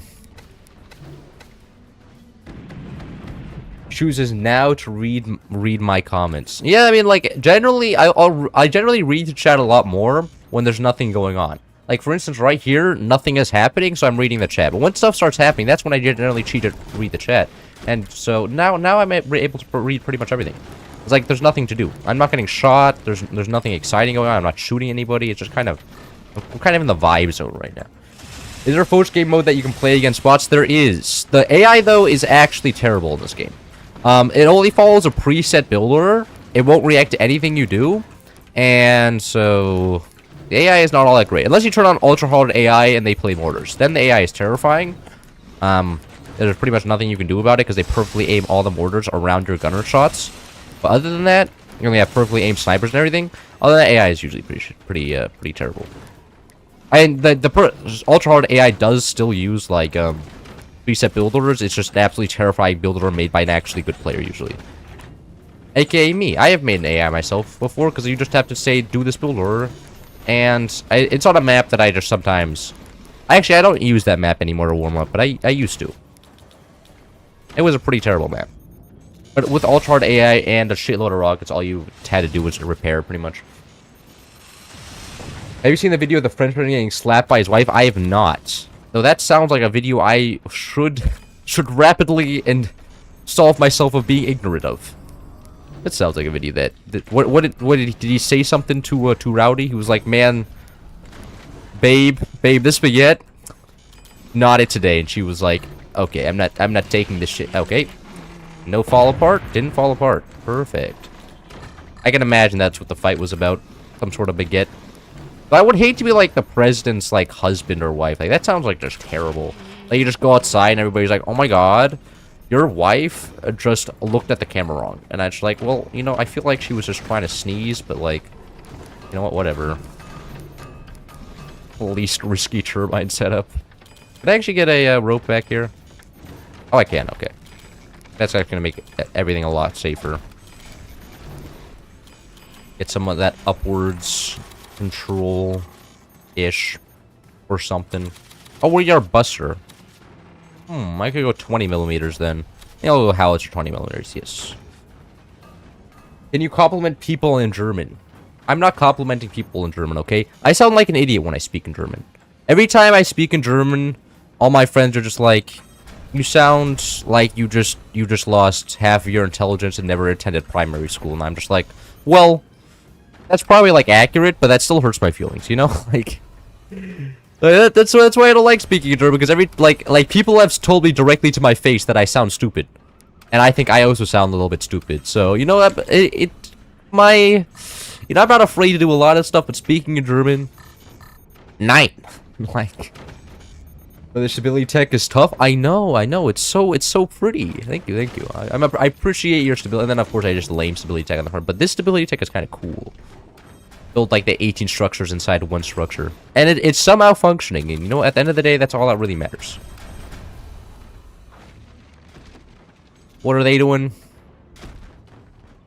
Chooses now to read my comments. Yeah, I mean, like, generally, I generally read the chat a lot more when there's nothing going on. Like, for instance, right here, nothing is happening, so I'm reading the chat. But when stuff starts happening, that's when I generally read the chat. And so now I'm able to read pretty much everything. It's like there's nothing to do. I'm not getting shot. There's nothing exciting going on. I'm not shooting anybody. It's just kind of, I'm kind of in the vibe zone right now. Is there a post game mode that you can play against bots? There is. The AI though is actually terrible in this game. It only follows a preset build order. It won't react to anything you do, and so the AI is not all that great. Unless you turn on ultra hard AI and they play mortars, then the AI is terrifying. There's pretty much nothing you can do about it because they perfectly aim all the mortars around your gunner shots. But other than that, you only have perfectly aimed snipers and everything. Other than that, AI is usually pretty terrible. And the ultra hard AI does still use like preset build orders. It's just an absolutely terrifying build order made by an actually good player usually. AKA me. I have made an AI myself before because you just have to say do this build order, and it's on a map that I just sometimes. Actually, I don't use that map anymore to warm up, but I used to. It was a pretty terrible map. But with ultra hard AI and a shitload of rockets, all you had to do was repair, pretty much. Have you seen the video of the Frenchman getting slapped by his wife? I have not. Though that sounds like a video I should rapidly and solve myself of being ignorant of. That sounds like a video that did he say something to Rowdy? He was like, man, babe, this spaghetti, not it today. And she was like, okay, I'm not taking this shit. Okay. No fall apart? Didn't fall apart. Perfect. I can imagine that's what the fight was about. Some sort of baguette. But I would hate to be like the president's like husband or wife. Like that sounds like just terrible. Like you just go outside and everybody's like, oh my god, your wife just looked at the camera wrong. And I just like, well, you know, I feel like she was just trying to sneeze, but like, you know what, whatever. Least risky turbine setup. Can I actually get a rope back here? Oh, I can, okay. That's actually going to make everything a lot safer. Get some of that upwards control-ish or something. Oh, we are buster. I could go 20 millimeters then. Yeah, I'll go howitzer 20 millimeters, yes. Can you compliment people in German? I'm not complimenting people in German, okay? I sound like an idiot when I speak in German. Every time I speak in German, all my friends are just like, You sound like you just lost half of your intelligence and never attended primary school, and I'm just like, well, that's probably like accurate, but that still hurts my feelings, you know? Like, that's why I don't like speaking in German, because every like people have told me directly to my face that I sound stupid, and I think I also sound a little bit stupid. So you know, I'm not afraid to do a lot of stuff, but speaking in German, 9, like. The stability tech is tough. I know. It's so pretty. Thank you. I appreciate your stability. And then of course I just lame stability tech on the front. But this stability tech is kind of cool. Build like the 18 structures inside one structure, and it's somehow functioning. And you know, at the end of the day, that's all that really matters. What are they doing?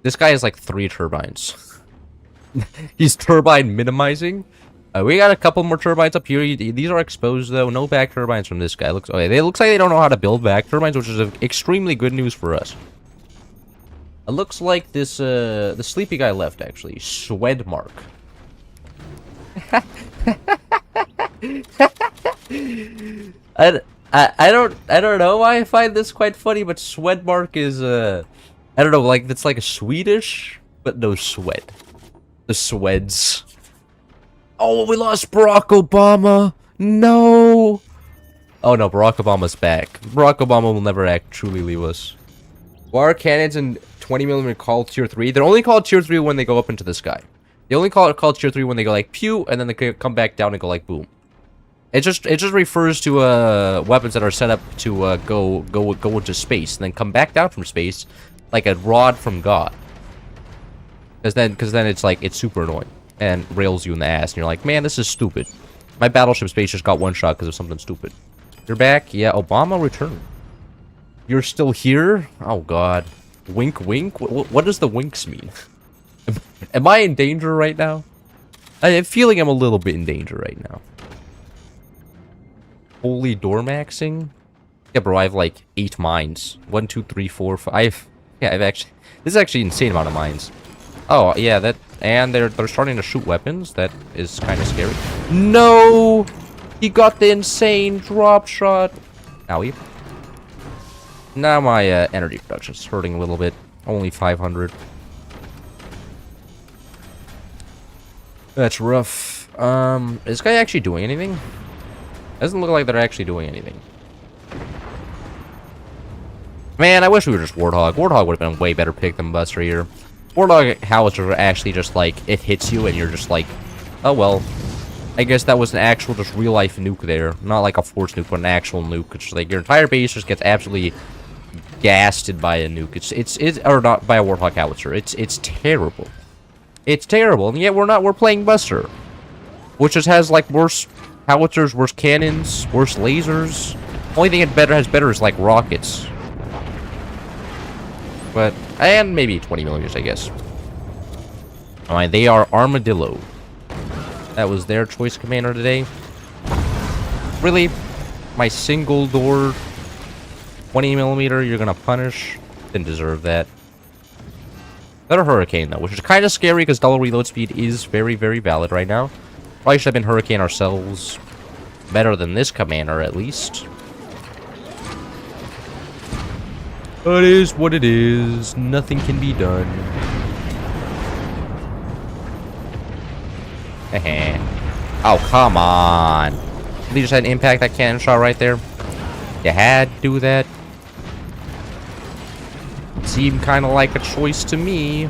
This guy has like 3 turbines. He's turbine minimizing. We got a couple more turbines up here. These are exposed though. No back turbines from this guy. Looks okay. They looks like they don't know how to build back turbines, which is extremely good news for us. It looks like this the sleepy guy left actually. Swedmark. I don't know why I find this quite funny, but Swedmark is I don't know, like it's like a Swedish, but no Swed. The Sweds. Oh, we lost Barack Obama. No. Oh no, Barack Obama's back. Barack Obama will never truly leave us. Why are cannons in 20mm called tier 3? They're only called tier 3 when they go up into the sky. They only called tier 3 when they go like pew, and then they come back down and go like boom. It just refers to weapons that are set up to go into space and then come back down from space like a rod from God. Because then it's like it's super annoying and rails you in the ass, and you're like, man, this is stupid. My battleship space just got one shot because of something stupid. You're back? Yeah, Obama returned. You're still here? Oh god. Wink wink? What does the winks mean? Am I in danger right now? I'm feeling I'm a little bit in danger right now. Holy door maxing? Yeah, bro, I have like 8 mines. 1, 2, 3, 4, 5. Yeah, I've actually... This is actually an insane amount of mines. Oh, yeah, that... And they're starting to shoot weapons. That is kind of scary. No! He got the insane drop shot. Owie. Now my energy production is hurting a little bit. Only 500. That's rough. Is this guy actually doing anything? Doesn't look like they're actually doing anything. Man, I wish we were just Warthog. Warthog would have been a way better pick than Buster here. Warthog howitzers are actually just like, it hits you and you're just like, oh well. I guess that was an actual just real life nuke there. Not like a force nuke, but an actual nuke. It's like your entire base just gets absolutely gassed by a nuke. Or not by a Warthog howitzer. It's terrible. It's terrible, and yet we're playing Buster. Which just has like worse howitzers, worse cannons, worse lasers. Only thing it has better is like rockets. But, and maybe 20mm, I guess. Alright, they are Armadillo. That was their choice commander today. Really? My single door 20mm you're gonna punish? Didn't deserve that. Better Hurricane, though, which is kind of scary because double reload speed is very, very valid right now. Probably should have been Hurricane ourselves. Better than this commander, at least. It is what it is. Nothing can be done. Heh. Oh, come on. They just had an impact that cannon shot right there. You had to do that. Seemed kind of like a choice to me.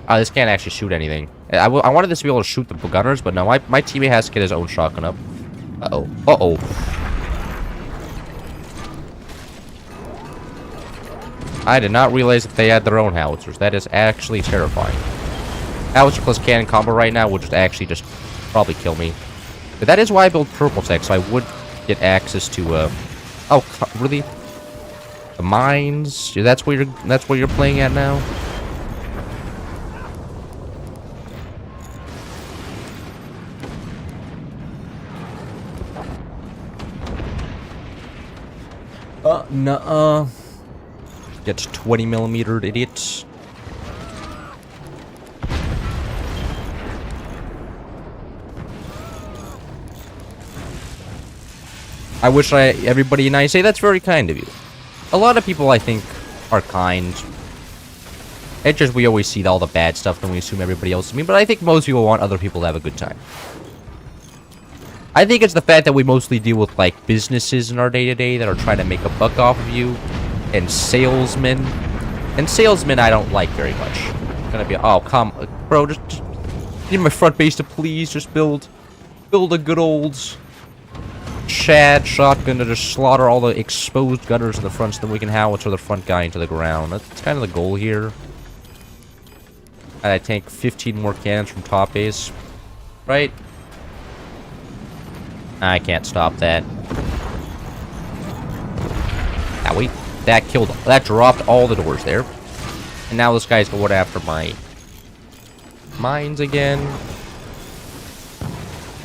Oh, this can't actually shoot anything. I wanted this to be able to shoot the gunners, but no, my teammate has to get his own shotgun up. Uh-oh. Uh-oh. I did not realize that they had their own howitzers. That is actually terrifying. Howitzer plus cannon combo right now would just actually just probably kill me. But that is why I built purple tech, so I would get access to oh, really? The mines? That's where you're playing at now? Nuh-uh. Get 20mm, idiots. I wish everybody and I say that's very kind of you. A lot of people, I think, are kind. It's just we always see all the bad stuff and we assume everybody else is mean, but I think most people want other people to have a good time. I think it's the fact that we mostly deal with, like, businesses in our day-to-day that are trying to make a buck off of you, and salesmen. And salesmen I don't like very much. I'm gonna be, oh, come, bro, just need my front base to please just build a good old Chad shotgun to just slaughter all the exposed gutters in the front so then we can howitzer the front guy into the ground. That's kind of the goal here. And I tank 15 more cannons from top base. Right? I can't stop that. Owie. That dropped all the doors there. And now this guy's going after my mines again.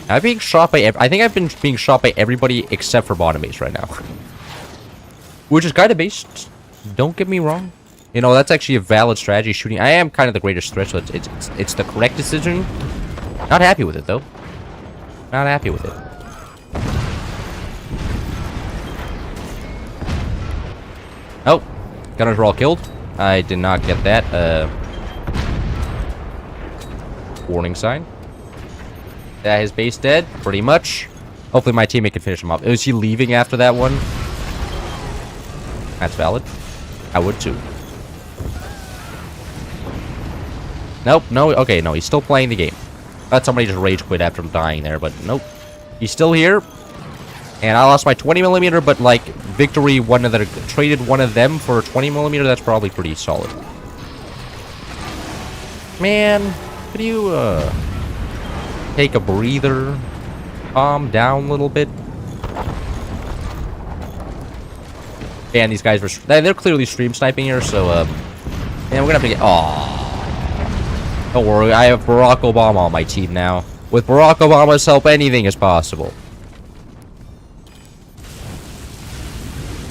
I'm being shot by I think I've been being shot by everybody except for bottom base right now. Which is kind of based. Don't get me wrong. You know, that's actually a valid strategy shooting. I am kind of the greatest threat, so it's the correct decision. Not happy with it though. Not happy with it. Oh, gunners were all killed. I did not get that. Warning sign. That his base dead, pretty much. Hopefully my teammate can finish him off. Is he leaving after that one? That's valid. I would too. Nope, no, okay, no, he's still playing the game. I thought somebody just rage quit after him dying there, but nope. He's still here. And I lost my 20mm, but like, victory, traded one of them for a 20mm, that's probably pretty solid. Man, could you, take a breather? Calm down a little bit? And these guys were, they're clearly stream sniping here, so, yeah, we're gonna have to get, aww. Don't worry, I have Barack Obama on my team now. With Barack Obama's help, anything is possible.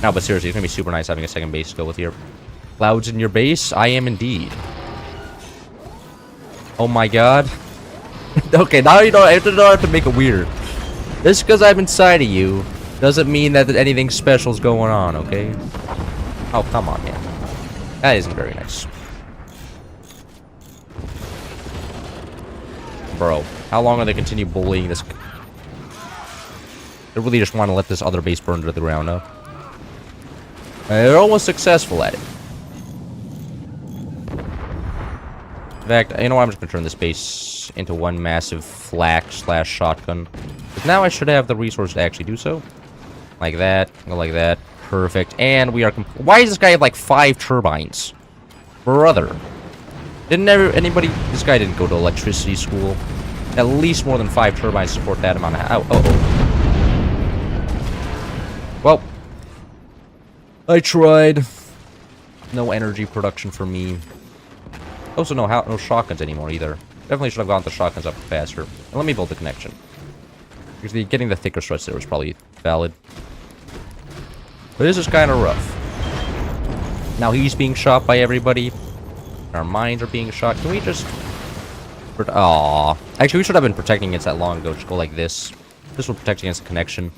No, but seriously, it's gonna be super nice having a second base still with your clouds in your base. I am indeed. Oh my god. Okay, now you don't have to make it weird. Just because I'm inside of you doesn't mean that anything special is going on, okay? Oh, come on, man. That isn't very nice. Bro, how long are they continue bullying this? They really just want to let this other base burn to the ground, huh? They're almost successful at it. In fact, you know what? I'm just going to turn this base into one massive flak/shotgun. Because now I should have the resource to actually do so. Like that. Go like that. Perfect. And we are... Why does this guy have like 5 turbines? Brother. Didn't anybody... This guy didn't go to electricity school. At least more than 5 turbines support that amount of... Oh. Well. I tried. No energy production for me. Also, no shotguns anymore either. Definitely should have gone the shotguns up faster. And let me build the connection. Because getting the thicker struts there was probably valid. But this is kind of rough. Now he's being shot by everybody. Our mines are being shot. Can we just... Aww. Actually, we should have been protecting against that long ago. Just go like this. This will protect against the connection.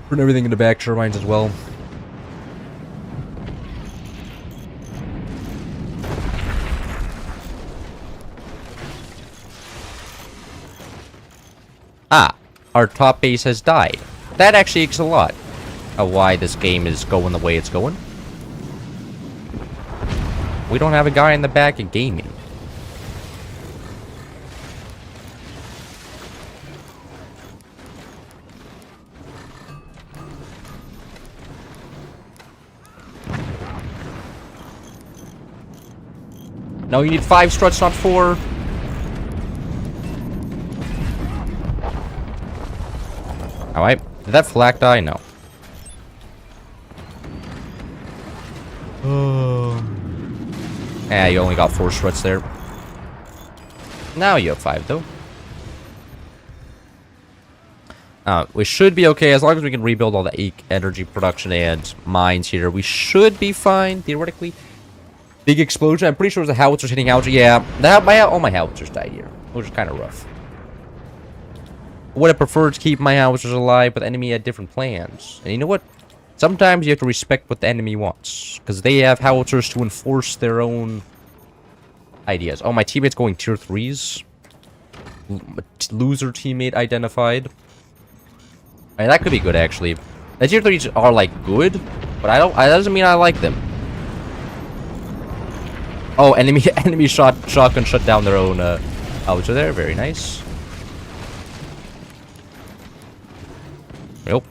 Turn everything into back turbines as well. Ah, our top base has died. That actually makes a lot of why this game is going the way it's going. We don't have a guy in the back of gaming. No, you need 5 struts, not 4. Alright. Did that flak die? No. Yeah, you only got 4 struts there. Now you have 5, though. We should be okay as long as we can rebuild all the energy production and mines here. We should be fine, theoretically. Big explosion. I'm pretty sure it was the howitzers hitting howitzer. Yeah, all my howitzers died here, which is kind of rough. Would have preferred to keep my howitzers alive, but the enemy had different plans. And you know what? Sometimes you have to respect what the enemy wants, because they have howitzers to enforce their own ideas. Oh, my teammate's going tier 3s. Loser teammate identified. I mean, that could be good, actually. The tier 3s are, like, good, but that doesn't mean I like them. Oh, enemy shotgun shut down their own, howitzer there. Very nice. Nope.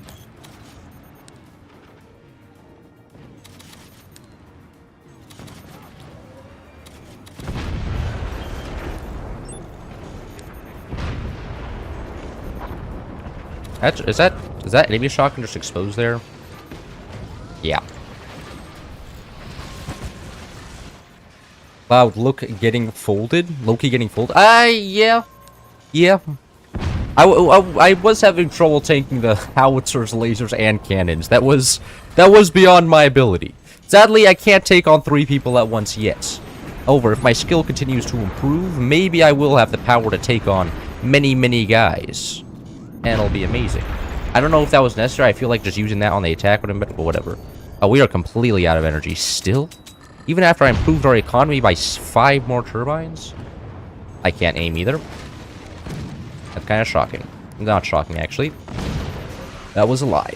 Is that enemy shotgun just exposed there? Yeah. Cloud, look getting folded. Loki getting folded. Yeah. Yeah. I was having trouble tanking the howitzers, lasers, and cannons. That was beyond my ability. Sadly, I can't take on 3 people at once yet. However, if my skill continues to improve, maybe I will have the power to take on many guys. And it'll be amazing. I don't know if that was necessary. I feel like just using that on the attack would have been, but whatever. Oh, we are completely out of energy still? Even after I improved our economy by 5 more turbines? I can't aim either. That's kind of shocking. Not shocking, actually. That was a lie.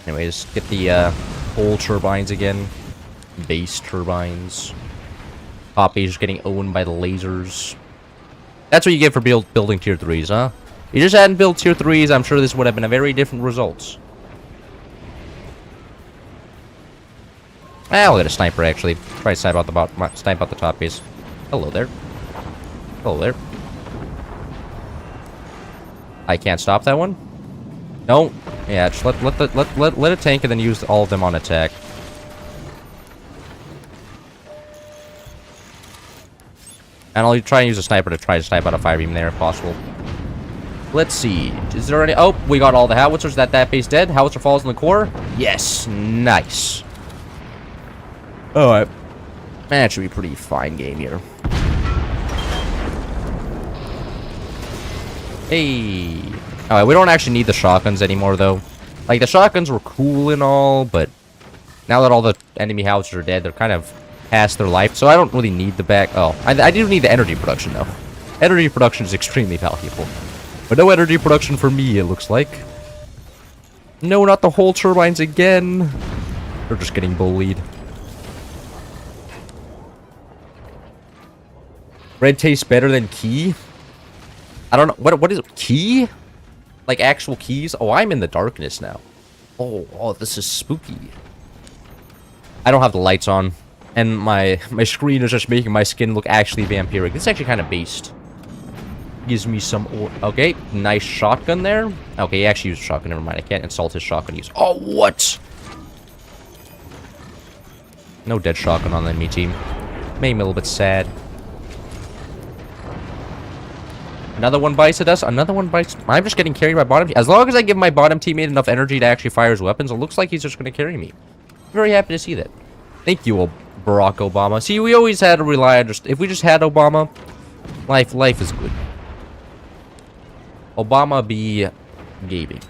Anyways, get the whole turbines again. Base turbines. Top base getting owned by the lasers. That's what you get for building tier 3s, huh? If you just hadn't built tier 3s, I'm sure this would have been a very different result. I'll get a sniper, actually. Try to snipe out the top base. Hello there. Hello there. I can't stop that one? No. Yeah, just let it tank and then use all of them on attack. And I'll try and use a sniper to try to snipe out a fire beam there if possible. Let's see. Is there any... Oh, we got all the howitzers. That base dead. Howitzer falls in the core. Yes. Nice. Alright. That should be a pretty fine game here. Hey. Alright, we don't actually need the shotguns anymore, though. Like, the shotguns were cool and all, but now that all the enemy howitzers are dead, they're kind of past their life, so I don't really need the back... Oh, I do need the energy production, though. Energy production is extremely valuable. But no energy production for me, it looks like. No, not the whole turbines again. They're just getting bullied. Red tastes better than key? I don't know. What is it? Key? Like actual keys? Oh, I'm in the darkness now. Oh, this is spooky. I don't have the lights on. And my screen is just making my skin look actually vampiric. It's actually kind of based. Gives me some... Okay, nice shotgun there. Okay, he actually used a shotgun. Never mind. I can't insult his shotgun use. Oh, what? No dead shotgun on the enemy team. Made me a little bit sad. Another one bites at us. Another one bites... I'm just getting carried by bottom... As long as I give my bottom teammate enough energy to actually fire his weapons, it looks like he's just going to carry me. Very happy to see that. Thank you, Barack Obama. See, we always had to rely on just... If we just had Obama, life is good. Obama be gaming.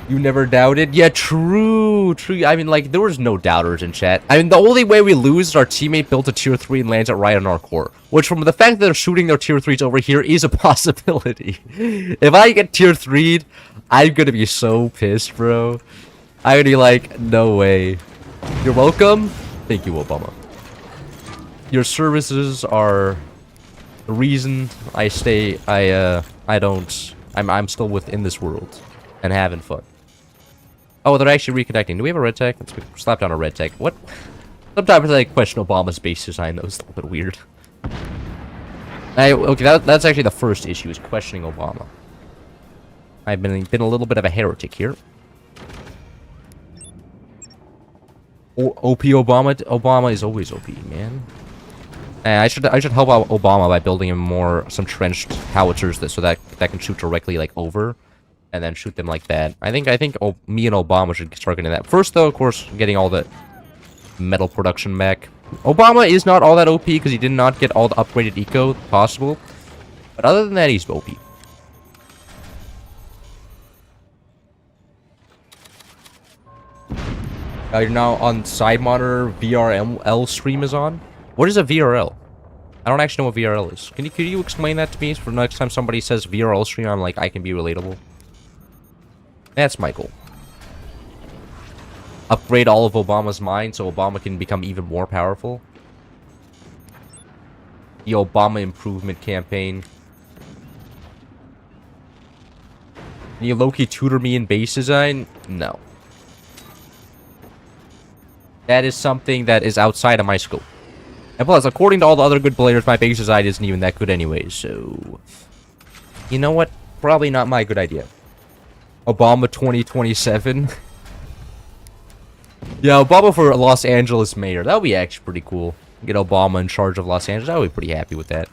You never doubted? Yeah, true. I mean, like, there was no doubters in chat. I mean, the only way we lose is our teammate built a tier 3 and lands it right on our core. Which, from the fact that they're shooting their tier 3s over here, is a possibility. If I get tier 3'd, I'm gonna be so pissed, bro. I'm gonna be like, no way. You're welcome? Thank you, Obama. Your services are the reason I stay, I'm still within this world and having fun. Oh, they're actually reconnecting. Do we have a red tag? Let's slap down a red tag. What? Sometimes I question Obama's base design. That was a little bit weird. Okay, that's actually the first issue, is questioning Obama. I've been a little bit of a heretic here. OP Obama? Obama is always OP, man. I should help out Obama by building him some trenched howitzers so that can shoot directly like over, and then shoot them like that. I think me and Obama should start getting that. First, though, of course, getting all the metal production back. Obama is not all that OP because he did not get all the upgraded eco possible. But other than that, he's OP. You're now on side monitor. VRL stream is on. What is a VRL? I don't actually know what VRL is. Can you explain that to me for next time somebody says VRL stream? I'm like, I can be relatable. That's Michael. Upgrade all of Obama's mind so Obama can become even more powerful. The Obama improvement campaign. Can you low-key tutor me in base design? No. That is something that is outside of my scope. And plus, according to all the other good players, my base design isn't even that good anyway, so... You know what? Probably not my good idea. Obama 2027. Yeah, Obama for Los Angeles mayor. That would be actually pretty cool. Get Obama in charge of Los Angeles. I would be pretty happy with that.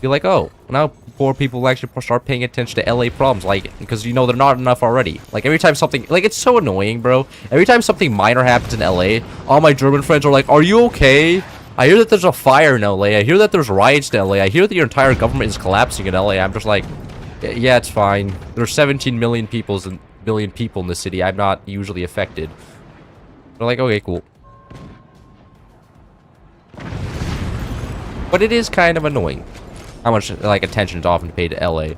Be like, oh, now poor people will actually start paying attention to LA problems, like, because you know they're not enough already. Like, every time something, like, it's so annoying, bro. Every time something minor happens in LA, all my German friends are like, are you okay? I hear that there's a fire in LA. I hear that there's riots in LA. I hear that your entire government is collapsing in LA. I'm just like, yeah, it's fine. There's 17 million people in the city. I'm not usually affected. They're like, okay, cool. But it is kind of annoying how much, like, attention is often paid to LA. Like,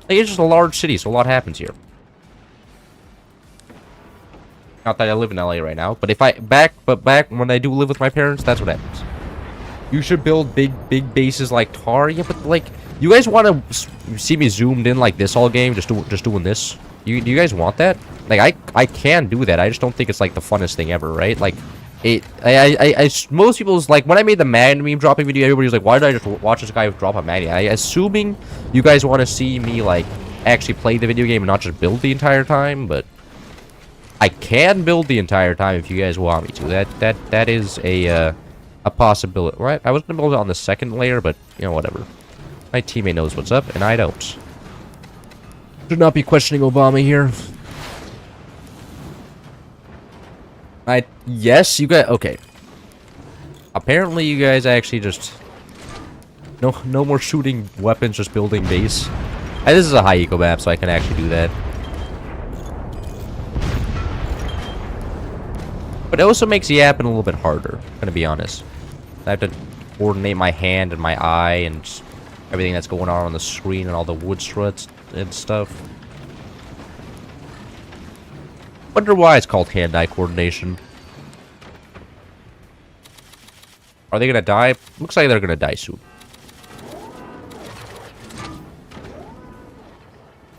it's just a large city, so a lot happens here. Not that I live in LA right now, but back when I do live with my parents, that's what happens. You should build big bases like Tar. Yeah, but, like, you guys want to see me zoomed in like this all game, just doing this? Do you guys want that? Like, I can do that. I just don't think it's, like, the funnest thing ever, right? Like, most people's, like, when I made the Madden meme dropping video, everybody was like, why did I just watch this guy drop a Madden? Assuming you guys want to see me, like, actually play the video game and not just build the entire time, but I can build the entire time if you guys want me to. That is a possibility, right? I was gonna build it on the second layer, but, you know, whatever. My teammate knows what's up, and I don't. Should not be questioning Obama here. Yes, you guys, okay. Apparently you guys actually just, no more shooting weapons, just building base. And this is a high eco map, so I can actually do that. But it also makes yapping a little bit harder, I'm gonna be honest. I have to coordinate my hand and my eye and everything that's going on the screen and all the wood struts and stuff. Wonder why it's called hand-eye coordination. Are they gonna die? Looks like they're gonna die soon.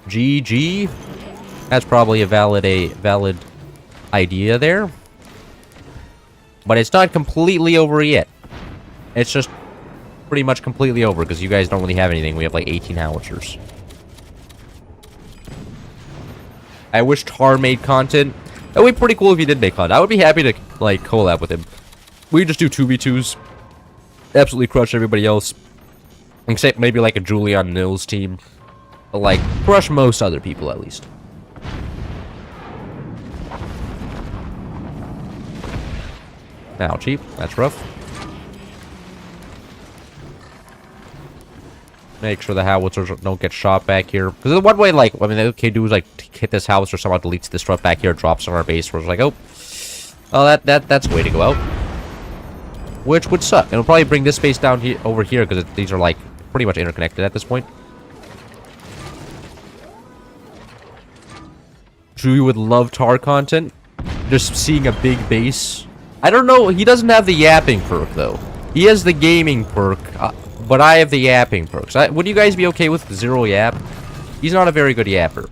GG. That's probably a valid idea there. But it's not completely over yet. It's just pretty much completely over because you guys don't really have anything. We have like 18 howitzers. I wish Tar made content. That would be pretty cool if he did make content. I would be happy to, like, collab with him. We could just do 2v2s. Absolutely crush everybody else. Except maybe, like, a Julian Nils team. But, like, crush most other people, at least. Ouchie. That's rough. Make sure the howitzers don't get shot back here. Because the one way, like, I mean, the okay do is, like, hit this howitzer, somehow deletes this strut back here, drops on our base, where it's like, oh, that's the way to go out. Which would suck. It'll probably bring this base down here, over here, because these are, like, pretty much interconnected at this point. Drew would love Tar content. Just seeing a big base. I don't know, he doesn't have the yapping perk, though. He has the gaming perk. But I have the yapping perks. Would you guys be okay with 0 yap? He's not a very good yapper.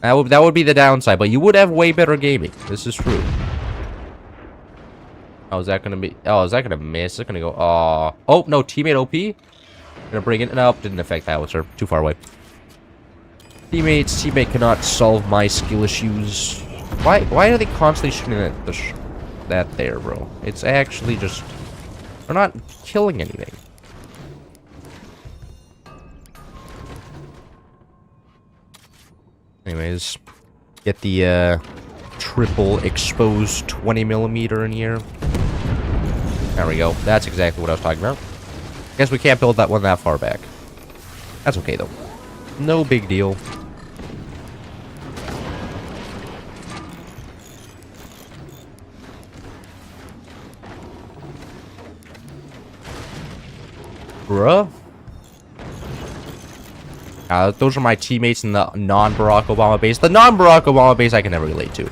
That would be the downside, but you would have way better gaming. This is true. Oh, is that gonna be? Oh, is that gonna miss? It's gonna go. Oh no, teammate OP. Gonna bring it. Nope, didn't affect howitzer. Too far away. Teammate cannot solve my skill issues. Why are they constantly shooting at that there, bro? It's actually just. They're not killing anything. Anyways, get the triple exposed 20mm in here. There we go. That's exactly what I was talking about. Guess we can't build that one that far back. That's okay, though. No big deal. Bruh. Those are my teammates in the non-Barack Obama base. The non-Barack Obama base I can never relate to.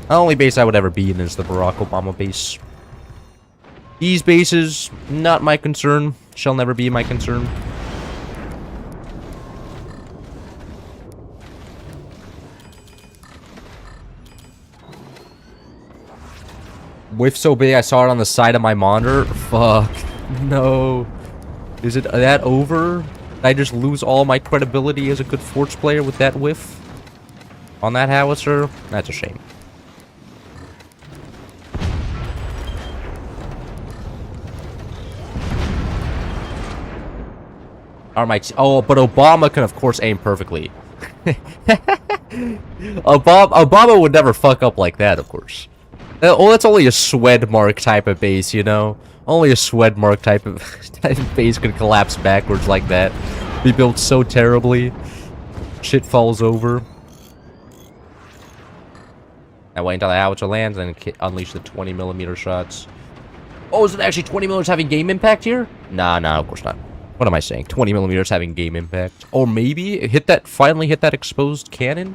The only base I would ever be in is the Barack Obama base. These bases, not my concern. Shall never be my concern. Whiff so big I saw it on the side of my monitor. Fuck. No. Is it that over? Did I just lose all my credibility as a good Forts player with that whiff? On that howitzer? That's a shame. Oh, but Obama can of course aim perfectly. Obama would never fuck up like that, of course. Oh, that's only a Swedmark type of base, you know? Only a Swedmark type of base could collapse backwards like that. Be built so terribly. Shit falls over. I wait until the howitzer lands and unleash the 20mm shots. Oh, is it actually 20mm having game impact here? Nah, of course not. What am I saying? 20mm having game impact. Or maybe finally hit that exposed cannon?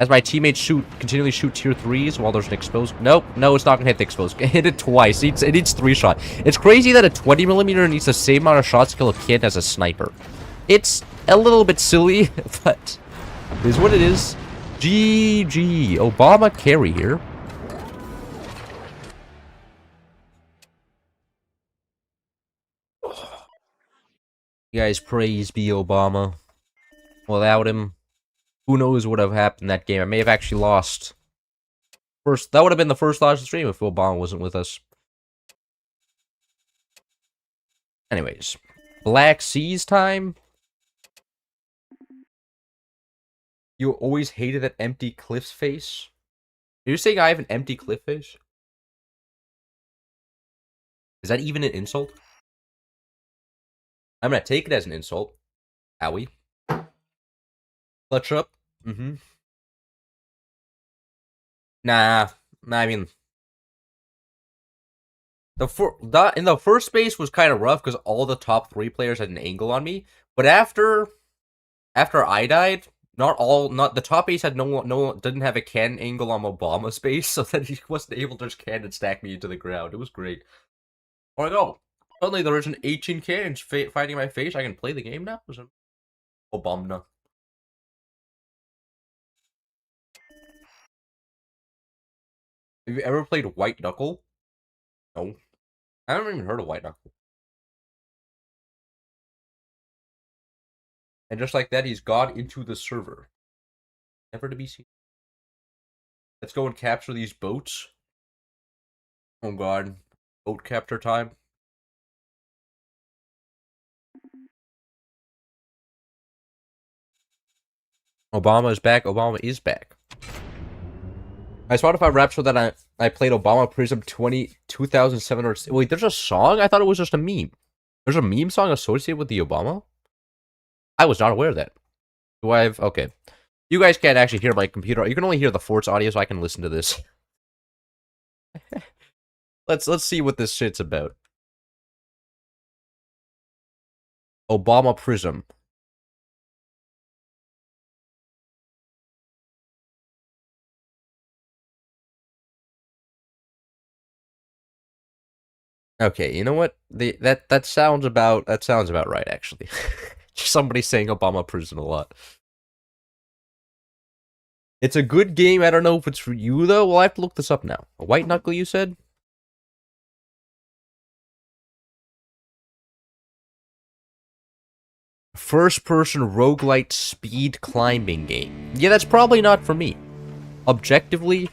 As my teammates continually shoot tier 3s while there's an exposed... Nope, no, it's not gonna hit the exposed. It hit it twice. It needs 3 shot. It's crazy that a 20mm needs the same amount of shots to kill a kid as a sniper. It's a little bit silly, but it is what it is. GG. Obama carry here. You guys, praise be Obama. Without him, who knows what would have happened in that game. I may have actually lost. That would have been the first loss of the stream if Obama wasn't with us. Anyways, Black Seas time. You always hated that empty cliff's face? Are you saying I have an empty cliff face? Is that even an insult? I'm gonna take it as an insult. Owie. Clutch up. Nah, I mean... in the first base was kind of rough because all the top 3 players had an angle on me. But after I died... Not the top ace had didn't have a cannon angle on Obama's base, so that he wasn't able to just cannon stack me into the ground. It was great. Oh my god! Suddenly there is an 18 cannons fighting my face. I can play the game now. Obama. Have you ever played White Knuckle? No, I haven't even heard of White Knuckle. And just like that, he's gone into the server. Never to be seen. Let's go and capture these boats. Oh god. Boat capture time. Obama is back. Obama is back. My Spotify rap show that I played Obama Prism 2007 wait, there's a song? I thought it was just a meme. There's a meme song associated with the Obama? I was not aware of that. Do I have... Okay. You guys can't actually hear my computer. You can only hear the Forts audio, so I can listen to this. Let's see what this shit's about. Obama Prism. Okay, you know what? That sounds about right, actually. Somebody saying Obama Prism a lot. It's a good game. I don't know if it's for you, though. Well, I have to look this up now. A White Knuckle, you said? First-person roguelite speed climbing game. Yeah, that's probably not for me. Objectively,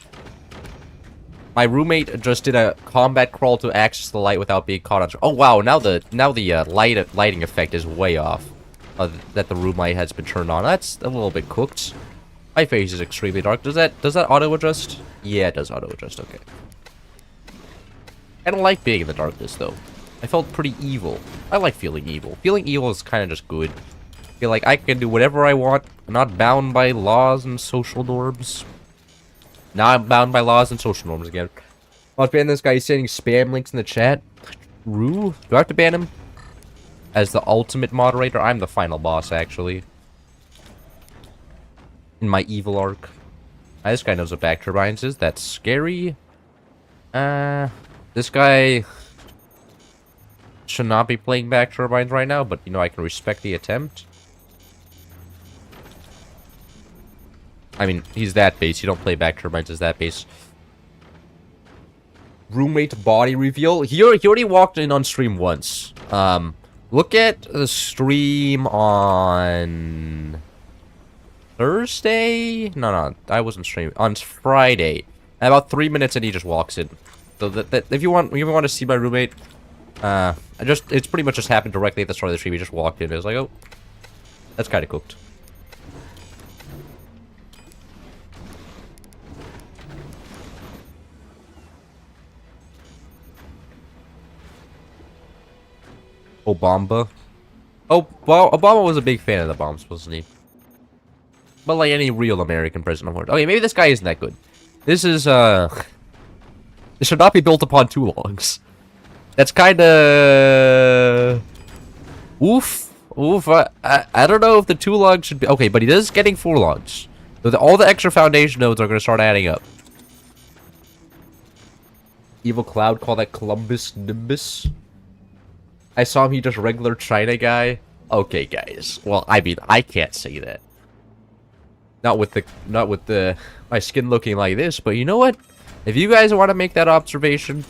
my roommate just did a combat crawl to access the light without being caught on... Oh, wow, now the lighting effect is way off. That the room light has been turned on. That's a little bit cooked. My face is extremely dark. Does that auto adjust? Yeah, it does auto adjust. Okay. I don't like being in the darkness though. I felt pretty evil. I like feeling evil. Feeling evil is kind of just good. I feel like I can do whatever I want. I'm not bound by laws and social norms. Now I'm bound by laws and social norms again. I'll ban this guy. He's sending spam links in the chat. Rue? Do I have to ban him? As the ultimate moderator? I'm the final boss, actually. In my evil arc. This guy knows what back turbines is. That's scary. This guy should not be playing back turbines right now, but, you know, I can respect the attempt. I mean, he's that base. You don't play back turbines as that base. Roommate body reveal. He already walked in on stream once. Look at the stream on Thursday? No, I wasn't streaming. On Friday. About 3 minutes and he just walks in. So that if you want to see my roommate, it's pretty much just happened directly at the start of the stream. He just walked in. It was like, oh, that's kind of cooked. Obama. Oh, well, Obama was a big fan of the bombs, wasn't he? But like any real American president, of course. Okay, maybe this guy isn't that good. This is, this should not be built upon two logs. That's kinda... Oof. I don't know if the 2 logs should be... Okay, but he is getting 4 logs. So all the extra foundation nodes are gonna start adding up. Evil Cloud, call that Columbus Nimbus. I saw him, he just regular China guy. Okay, guys. Well, I mean, I can't say that. Not with the my skin looking like this, but you know what? If you guys want to make that observation,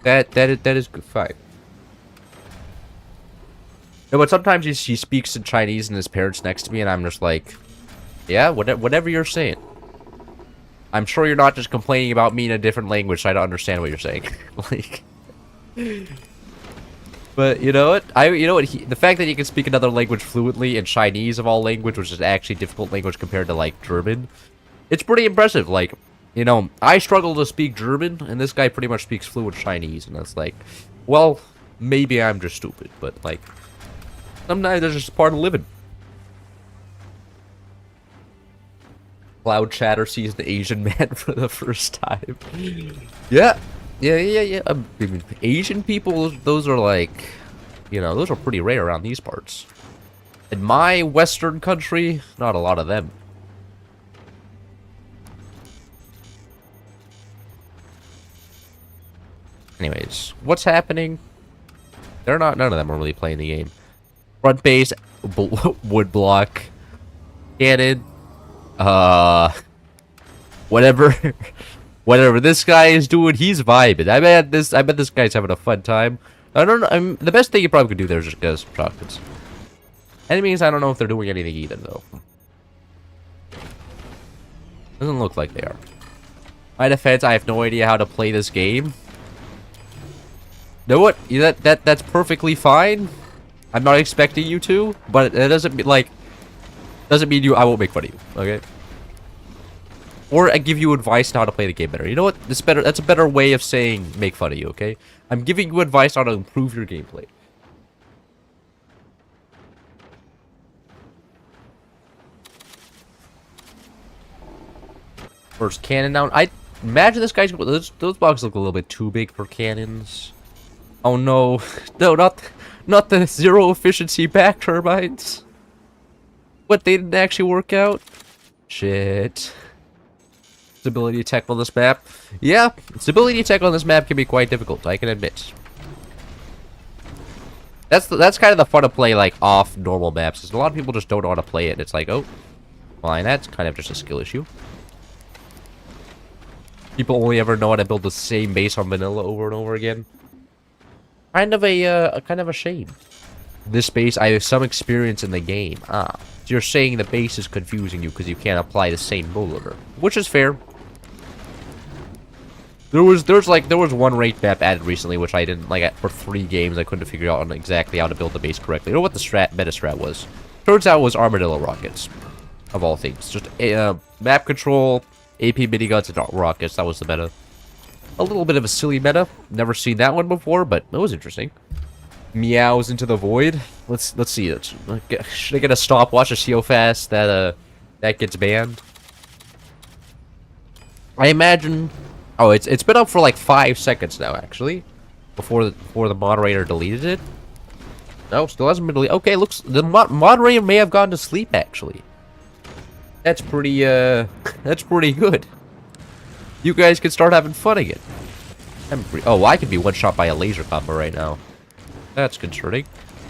that is good, fine. No, but sometimes he speaks in Chinese and his parents next to me, and I'm just like, yeah, whatever you're saying. I'm sure you're not just complaining about me in a different language, so I don't understand what you're saying. Like. But you know what? The fact that you can speak another language fluently in Chinese of all language, which is actually a difficult language compared to like German, it's pretty impressive. Like, you know, I struggle to speak German, and this guy pretty much speaks fluent Chinese, and it's like, well, maybe I'm just stupid, but like, sometimes that's just part of living. Cloud Chatter sees the Asian man for the first time. Yeah. Yeah. I mean, Asian people, those are like, you know, those are pretty rare around these parts. In my Western country, not a lot of them. Anyways, what's happening? None of them are really playing the game. Front base, wood block, cannon, whatever. Whatever this guy is doing, he's vibing. I bet this guy's having a fun time. I don't know. The best thing you probably could do there is just get some chocolates. Enemies, I don't know if they're doing anything either, though. Doesn't look like they are. My defense, I have no idea how to play this game. You know what? That's perfectly fine. I'm not expecting you to, but it doesn't mean I won't make fun of you. Okay. Or I give you advice on how to play the game better. You know what? That's a better way of saying make fun of you, okay? I'm giving you advice on how to improve your gameplay. First cannon down. I imagine this guy's... Those blocks look a little bit too big for cannons. Oh no. No, not the zero efficiency back turbines. What, they didn't actually work out? Shit. Stability tech on this map. Yeah, stability tech on this map can be quite difficult, I can admit. That's kind of the fun of play like off normal maps, because a lot of people just don't know how to play it. It's like, oh, fine, that's kind of just a skill issue. People only ever know how to build the same base on vanilla over and over again. Kind of a shame. This base, I have some experience in the game. So you're saying the base is confusing you because you can't apply the same ruler, which is fair. There was one raid map added recently which I didn't like for 3 games. I couldn't figure out exactly how to build the base correctly. You know what the meta strat was? Turns out it was armadillo rockets. of all things. Just map control, AP miniguns, and rockets. That was the meta. A little bit of a silly meta. Never seen that one before, but it was interesting. Meows into the void. Let's see it. Should I get a stopwatch to see how fast that gets banned? I imagine. Oh, it's been up for like 5 seconds now, actually, before the moderator deleted it. No, still hasn't been deleted. Okay, looks the moderator may have gone to sleep actually. That's pretty good. You guys can start having fun again. Oh, I could be one shot by a laser combo right now. That's concerning.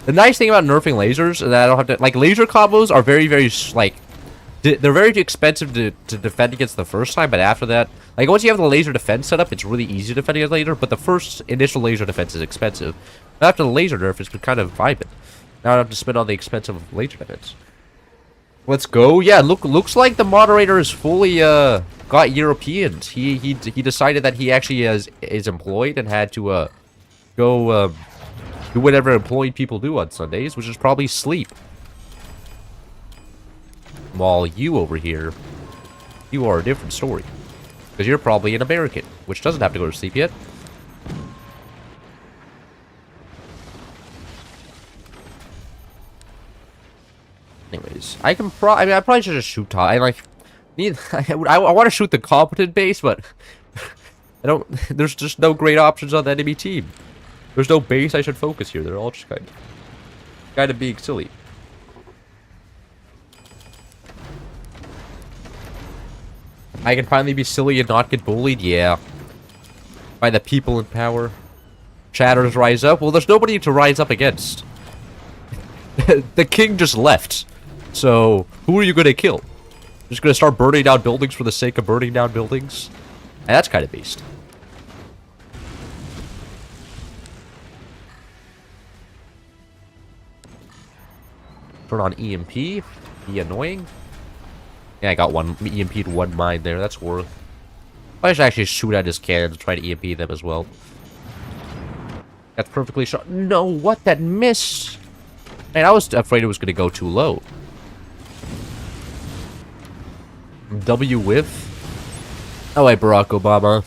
The nice thing about nerfing lasers is that I don't have to, like, laser combos are very, like, they're very expensive to defend against the first time, but after that, like, once you have the laser defense set up, it's really easy to defend against laser, but the first initial laser defense is expensive. After the laser nerf, it's been kind of vibing. Now I don't have to spend all the expensive laser defense. Let's go. Yeah, looks like the moderator is fully, got Europeans. He decided that he actually is employed and had to, go, do whatever employed people do on Sundays, which is probably sleep. While you over here, you are a different story. Because you're probably an American, which doesn't have to go to sleep yet. Anyways, I probably should just shoot top. I want to shoot the competent base, but there's just no great options on the enemy team. There's no base I should focus here. They're all just kind of being silly. I can finally be silly and not get bullied? Yeah. By the people in power. Chatters rise up? Well, there's nobody to rise up against. The king just left. So, who are you going to kill? Just going to start burning down buildings for the sake of burning down buildings? And that's kind of based. Turn on EMP. Be annoying. Yeah, I got one EMP'd one mine there. That's worth. I should actually shoot at his cannon to try to EMP them as well. That's perfectly shot. No, what? That missed. Man, I was afraid it was going to go too low. W whiff. Oh, wait, Barack Obama.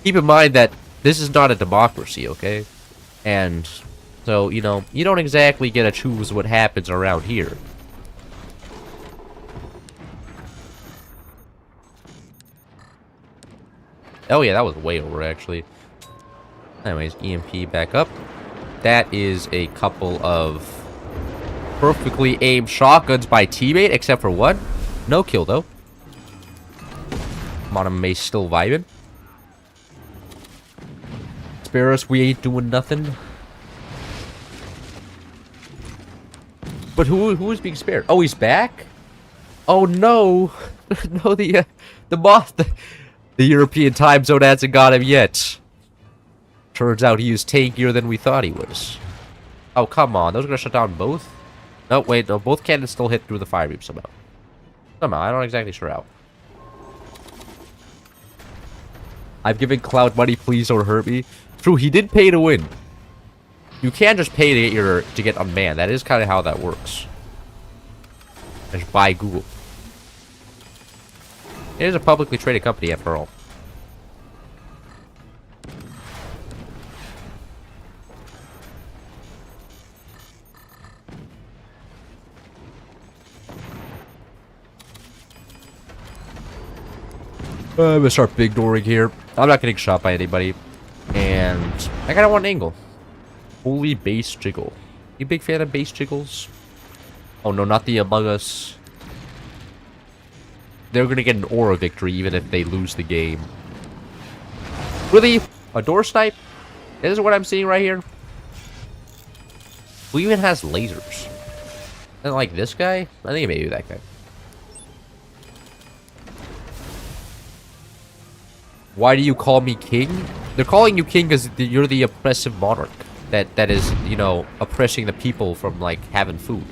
Keep in mind that this is not a democracy, okay? And so, you know, you don't exactly get to choose what happens around here. Oh yeah, that was way over, actually. Anyways, EMP back up. That is a couple of perfectly aimed shotguns by teammate, except for one. No kill, though. Modern Mace still vibing. Spare us, we ain't doing nothing. But who is being spared? Oh, he's back? Oh no! No, the European time zone hasn't got him yet. Turns out he is tankier than we thought he was. Oh, come on. Those are gonna shut down both? No, wait, no, both cannons still hit through the fire beam somehow. Somehow, I'm not exactly sure how. I've given Cloud money, please don't hurt me. True, he did pay to win. You can't just pay to get unmanned. That is kind of how that works. Just buy Google. It is a publicly traded company after all. I'm gonna start big dooring here. I'm not getting shot by anybody. And I kinda want an angle. Holy base jiggle. You big fan of base jiggles? Oh no, not the Among Us. They're gonna get an aura victory even if they lose the game. Really? A door snipe? This is what I'm seeing right here? Who even has lasers? And like this guy? I think maybe that guy. Why do you call me king? They're calling you king because you're the oppressive monarch that is, you know, oppressing the people from, like, having food.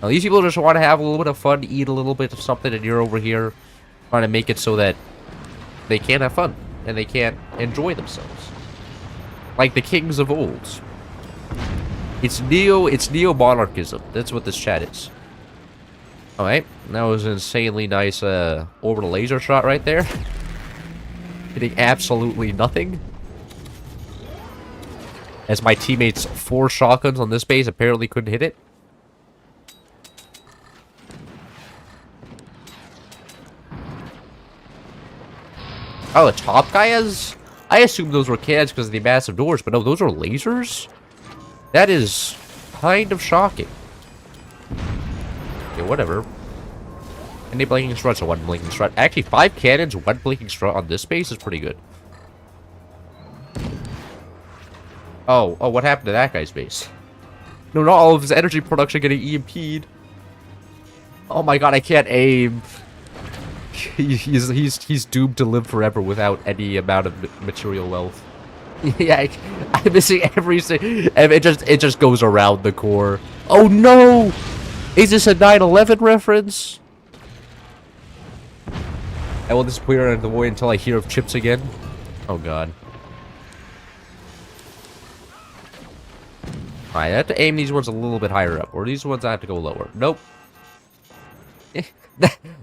Now, these people just want to have a little bit of fun, eat a little bit of something, and you're over here trying to make it so that they can't have fun and they can't enjoy themselves. Like the kings of old. It's neo-monarchism. That's what this chat is. Alright, that was an insanely nice orbital laser shot right there. Hitting absolutely nothing. As my teammates' 4 shotguns on this base apparently couldn't hit it. Oh, the top guy has... I assumed those were cannons because of the massive doors, but no, those are lasers? That is kind of shocking. Okay, whatever. Any blinking struts or 1 blinking strut. Actually, 5 cannons, 1 blinking strut on this base is pretty good. Oh, what happened to that guy's base? No, not all of his energy production getting EMP'd. Oh my god, I can't aim. He's doomed to live forever without any amount of material wealth. Yeah, I'm missing every it just goes around the core. Oh no! Is this a 9/11 reference? I will disappear into the void until I hear of chips again. Oh god. Alright, I have to aim these ones a little bit higher up, or these ones I have to go lower. Nope.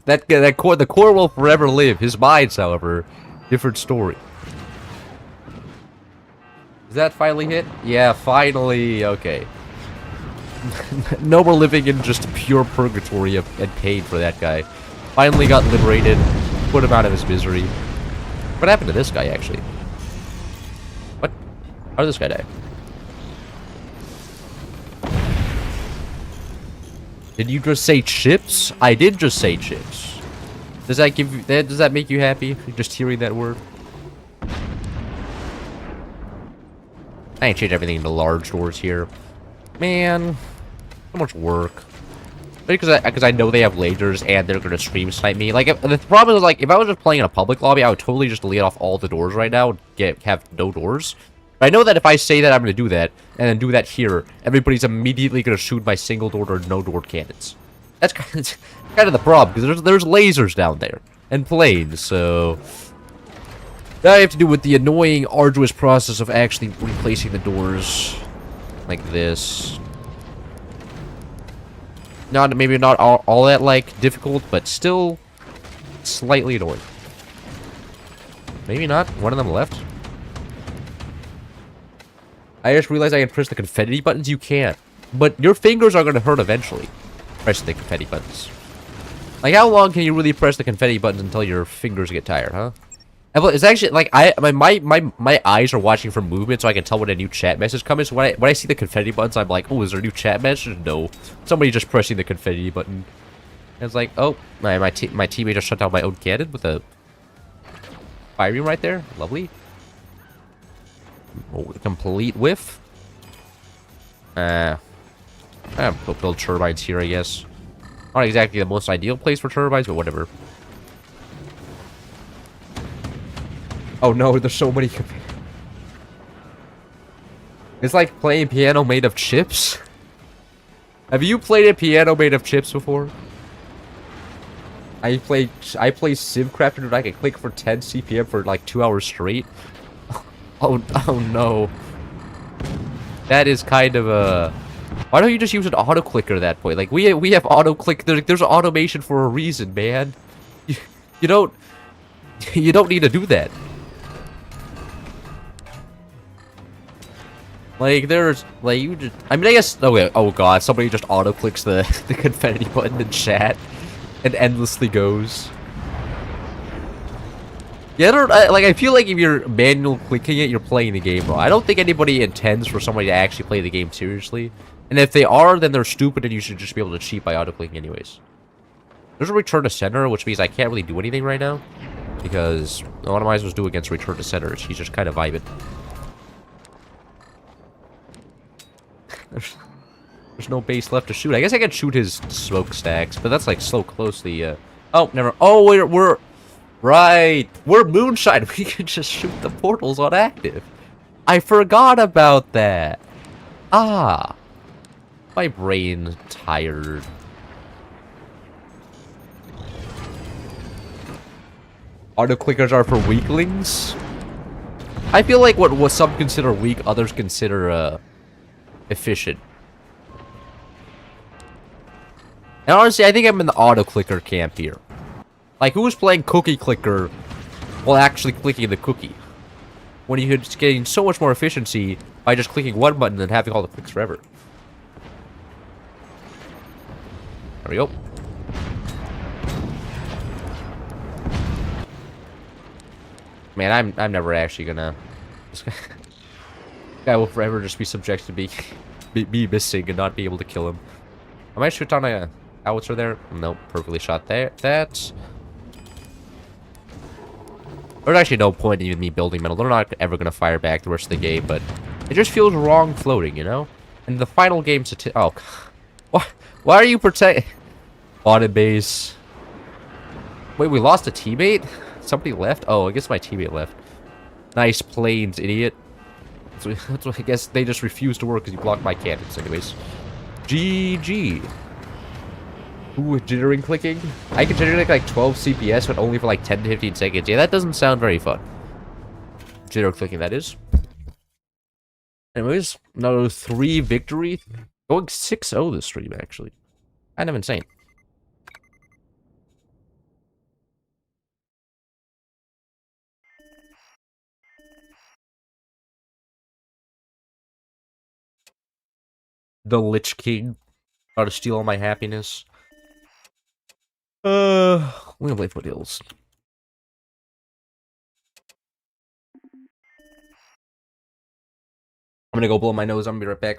the core will forever live. His minds, however, different story. Is that finally hit? Yeah, finally. Okay. No more living in just pure purgatory and pain for that guy. Finally got liberated. Put him out of his misery. What happened to this guy, actually? What? How did this guy die? Did you just say chips? I did just say chips. Does that give you... Does that make you happy? Just hearing that word? I ain't changed everything into large doors here. Man. So much work. Because I know they have lasers and they're gonna stream snipe me. Like, the problem is, like, if I was just playing in a public lobby, I would totally just delete off all the doors right now and have no doors. But I know that if I say that I'm gonna do that, and then do that here, everybody's immediately gonna shoot my single door or no door cannons. That's kind of the problem, because there's lasers down there. And planes, so... Now I have to do with the annoying, arduous process of actually replacing the doors. Like this. Maybe not all that, like, difficult, but still slightly annoying. Maybe not. One of them left. I just realized I can press the confetti buttons. You can't. But your fingers are going to hurt eventually. Press the confetti buttons. Like, how long can you really press the confetti buttons until your fingers get tired, huh? It's actually, like, my eyes are watching for movement, so I can tell when a new chat message comes. So when I see the confetti buttons, I'm like, oh, is there a new chat message? No. Somebody just pressing the confetti button. And it's like, oh, my teammate just shut down my own cannon with a firing right there. Lovely. Oh, complete whiff. I'll build turbines here, I guess. Not exactly the most ideal place for turbines, but whatever. Oh no, there's so many. It's like playing piano made of chips. Have you played a piano made of chips before? I play Simcraft, and I can click for 10 CPM for like 2 hours straight. Oh no. That is kind of a... Why don't you just use an auto clicker at that point? Like we have auto click. There's automation for a reason, man. You don't need to do that. Like, there's, like, you just, I mean, I guess, oh god, somebody just auto-clicks the confetti button in chat, and endlessly goes. Yeah, I feel like if you're manual clicking it, you're playing the game wrong. I don't think anybody intends for somebody to actually play the game seriously. And if they are, then they're stupid, and you should just be able to cheat by auto-clicking anyways. There's a return to center, which means I can't really do anything right now. Because what am I supposed to do against return to center? She's just kind of vibing. There's no base left to shoot. I guess I could shoot his smokestacks, but that's like so closely. Oh, never. Oh, we're right. We're moonshine. We can just shoot the portals on active. I forgot about that. Ah, my brain tired. Auto clickers are for weaklings. I feel like what some consider weak, others consider efficient. And honestly, I think I'm in the auto clicker camp here. Like, who's playing cookie clicker while actually clicking the cookie? When you're just getting so much more efficiency by just clicking one button than having all the clicks forever. There we go. Man, I'm never actually gonna. This guy will forever just be subject to be missing and not be able to kill him. I might shoot on a howitzer there. Nope, perfectly shot there. That. There's actually no point in even me building metal. They're not ever gonna fire back the rest of the game, but it just feels wrong floating, you know. And the final game oh, why are you protect? Audit base. Wait, we lost a teammate? Somebody left? Oh, I guess my teammate left. Nice planes, idiot. That's what I guess they just refused to work because you blocked my cannons. Anyways. GG. Ooh, jittering clicking. I can generate like 12 CPS, but only for like 10 to 15 seconds. Yeah, that doesn't sound very fun. Jitter clicking, that is. Anyways, another 3 victory. Going 6-0 this stream, actually. Kind of insane. The Lich King. Try to steal all my happiness. We're gonna play Foothills. I'm gonna go blow my nose. I'm gonna be right back.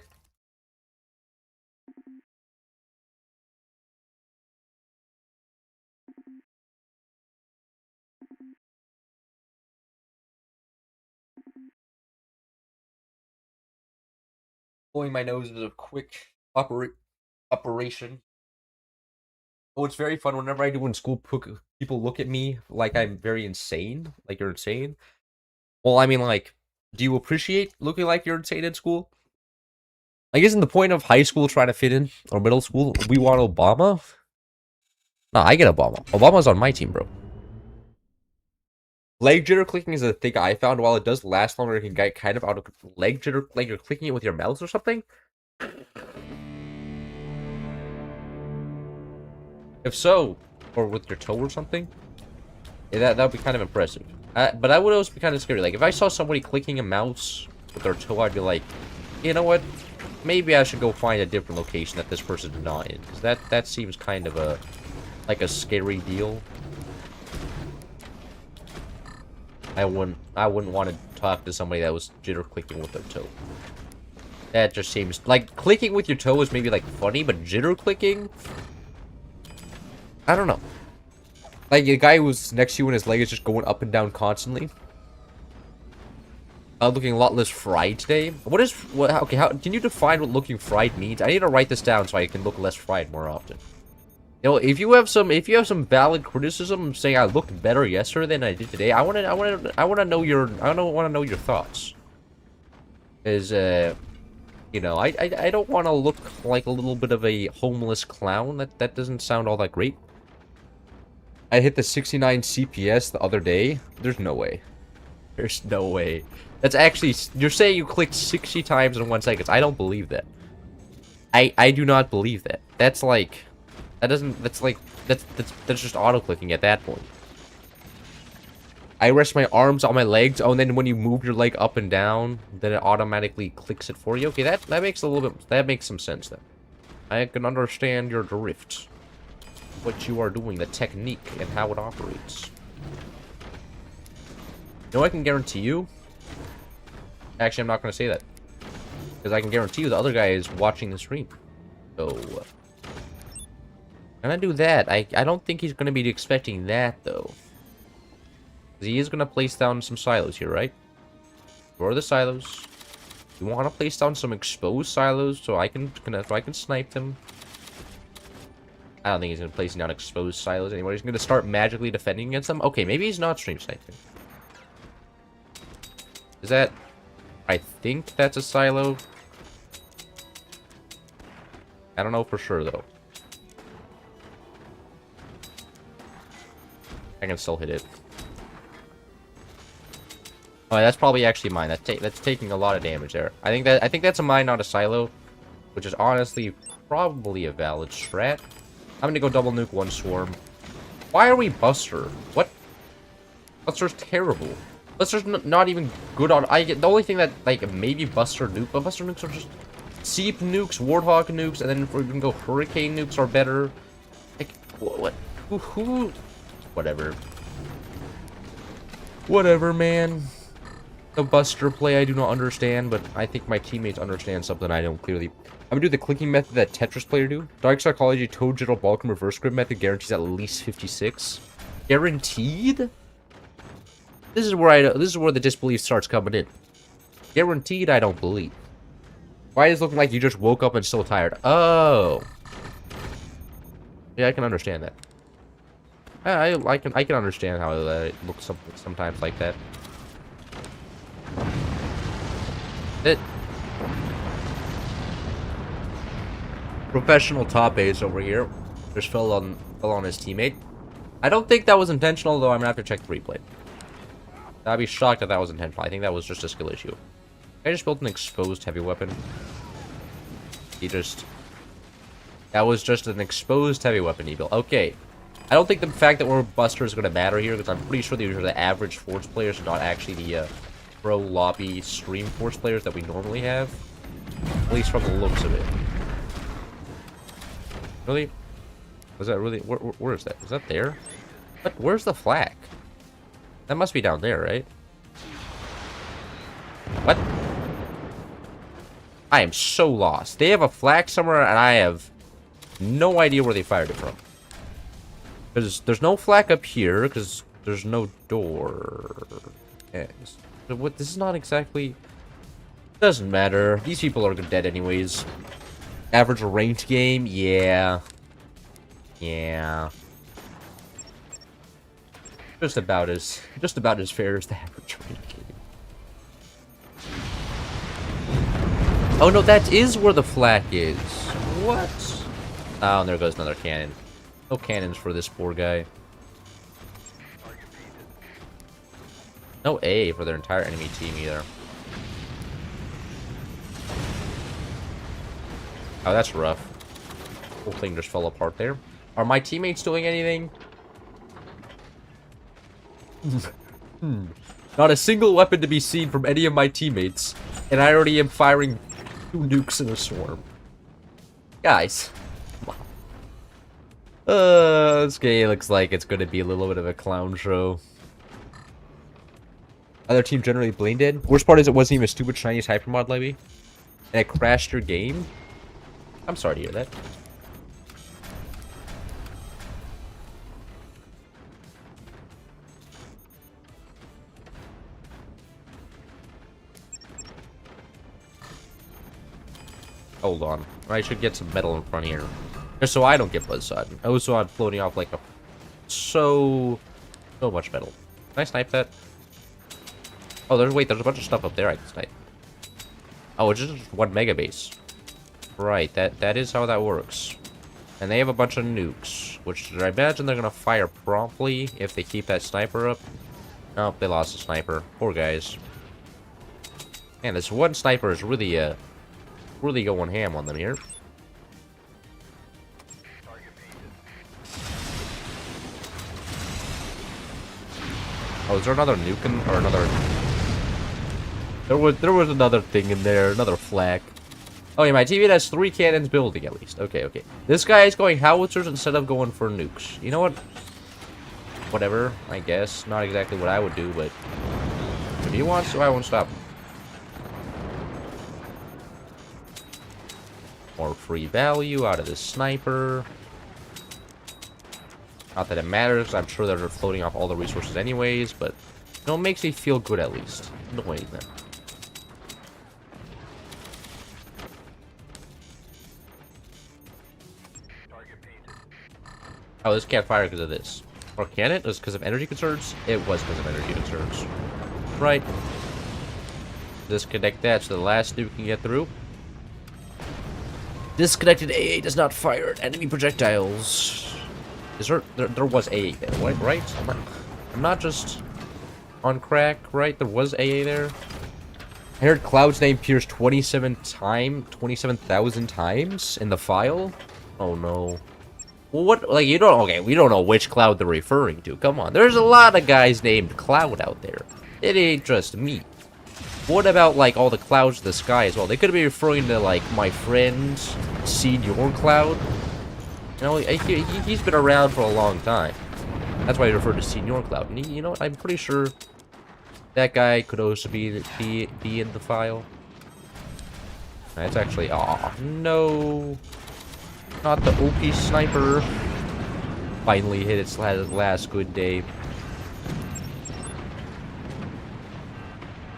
Blowing my nose is a quick operation. Oh, it's very fun. Whenever I do in school, people look at me like I'm very insane. Like you're insane. Well, I mean, like, do you appreciate looking like you're insane in school? Like, isn't the point of high school trying to fit in? Or middle school? We want Obama? Nah, I get Obama. Obama's on my team, bro. Leg jitter clicking is a thing I found. While it does last longer, it can get kind of out of leg jitter, like you're clicking it with your mouse or something. If so, or with your toe or something, yeah, that would be kind of impressive. But I would also be kind of scary. Like, if I saw somebody clicking a mouse with their toe, I'd be like, you know what? Maybe I should go find a different location that this person is not in. Because that seems kind of like a scary deal. I wouldn't want to talk to somebody that was jitter clicking with their toe. That just seems like clicking with your toe is maybe like funny, but jitter clicking, I don't know. Like a guy who's next to you and his leg is just going up and down constantly. Looking a lot less fried today. Okay, how can you define what looking fried means? I need to write this down so I can look less fried more often. You know, if you have some valid criticism saying I looked better yesterday than I did today, I want to know your thoughts. Is you know, I don't want to look like a little bit of a homeless clown. That doesn't sound all that great. I hit the 69 CPS the other day. There's no way. There's no way. That's actually, you're saying you clicked 60 times in 1 second. I don't believe that. I do not believe that. That's like, that's just auto-clicking at that point. I rest my arms on my legs. Oh, and then when you move your leg up and down, then it automatically clicks it for you. Okay, that makes a little bit, that makes some sense then. I can understand your drift. What you are doing, the technique, and how it operates. You know, I can guarantee you. Actually, I'm not going to say that. Because I can guarantee you the other guy is watching the stream. So, can I do that? I don't think he's going to be expecting that, though. Because he is going to place down some silos here, right? Where are the silos? You want to place down some exposed silos so I can snipe them. I don't think he's going to place down exposed silos anymore. He's going to start magically defending against them. Okay, maybe he's not stream sniping. Is that... I think that's a silo. I don't know for sure, though. I can still hit it. Oh, that's probably actually mine. That's taking a lot of damage there. I think that's a mine, not a silo. Which is honestly probably a valid strat. I'm gonna go double nuke one swarm. Why are we Buster? What? Buster's terrible. Buster's not even good on... the only thing that, like, maybe Buster nuke, but Buster nukes are just... Seep nukes, Warthog nukes, and then if we can go Hurricane nukes are better. Like, what? Who? Whatever. Whatever, man. The Buster play I do not understand, but I think my teammates understand something I don't clearly. I'm gonna do the clicking method that Tetris players do. Dark Psychology, Toad, Jitter, Balkan, Reverse Grip method guarantees at least 56. Guaranteed? This is where the disbelief starts coming in. Guaranteed, I don't believe. Why is it looking like you just woke up and still tired? Oh. Yeah, I can understand that. I can understand how it looks sometimes like that. Professional top ace over here. Just fell on his teammate. I don't think that was intentional, though. I'm gonna have to check the replay. I'd be shocked if that was intentional. I think that was just a skill issue. I just built an exposed heavy weapon. That was just an exposed heavy weapon he built. Okay. I don't think the fact that we're Buster is going to matter here, because I'm pretty sure these are the average Force players, not actually the pro lobby stream Force players that we normally have. At least from the looks of it. Really? Was that really? Where is that? Is that there? What? Where's the flag? That must be down there, right? What? I am so lost. They have a flag somewhere, and I have no idea where they fired it from. Because there's no flag up here, because there's no door. Yes. So what? This is not exactly... Doesn't matter. These people are dead anyways. Average ranked game? Yeah. Yeah. Just about as fair as the average ranked game. Oh no, that is where the flak is. What? Oh, and there goes another cannon. No cannons for this poor guy. No A for their entire enemy team either. Oh, that's rough. Whole thing just fell apart there. Are my teammates doing anything? Not a single weapon to be seen from any of my teammates. And I already am firing 2 nukes in a swarm. Guys. Come on. This game looks like it's going to be a little bit of a clown show. Other team generally blamed it. Worst part is it wasn't even a stupid Chinese hypermod levy. And it crashed your game. I'm sorry to hear that. Hold on. I should get some metal in front here. Just so I don't get buzzsawed. Oh, so I'm floating off like a... So much metal. Can I snipe that? Oh, there's a bunch of stuff up there I can snipe. Oh, it's just 1 mega base. Right, that is how that works. And they have a bunch of nukes, which I imagine they're gonna fire promptly if they keep that sniper up. Oh, they lost a sniper. Poor guys. Man, this one sniper is really going ham on them here. Oh, is there another nuke in, or another? There was another thing in there, another flak. Oh yeah, my TV has 3 cannons building at least. Okay, okay. This guy is going howitzers instead of going for nukes. You know what? Whatever, I guess. Not exactly what I would do, but if he wants to, I won't stop him. More free value out of this sniper. Not that it matters. I'm sure they're floating off all the resources anyways, but you know, it makes me feel good at least. Knowing that. Oh, this can't fire because of this. Or can it? Was it because of energy concerns? It was because of energy concerns. Right. Disconnect that so the last nuke can get through. Disconnected AA does not fire at enemy projectiles. Is there was AA there, right? I'm not just on crack, right? There was AA there. I heard Cloud's name appears 27,000 times in the file. Oh no. What? Like, you don't... Okay, we don't know which Cloud they're referring to. Come on. There's a lot of guys named Cloud out there. It ain't just me. What about, like, all the clouds in the sky as well? They could be referring to, like, my friend, Senior Cloud. You know, he's been around for a long time. That's why he referred to Senior Cloud. And you know what? I'm pretty sure that guy could also be in the file. That's actually... Aw, no. Not the OP sniper. Finally hit its last good day.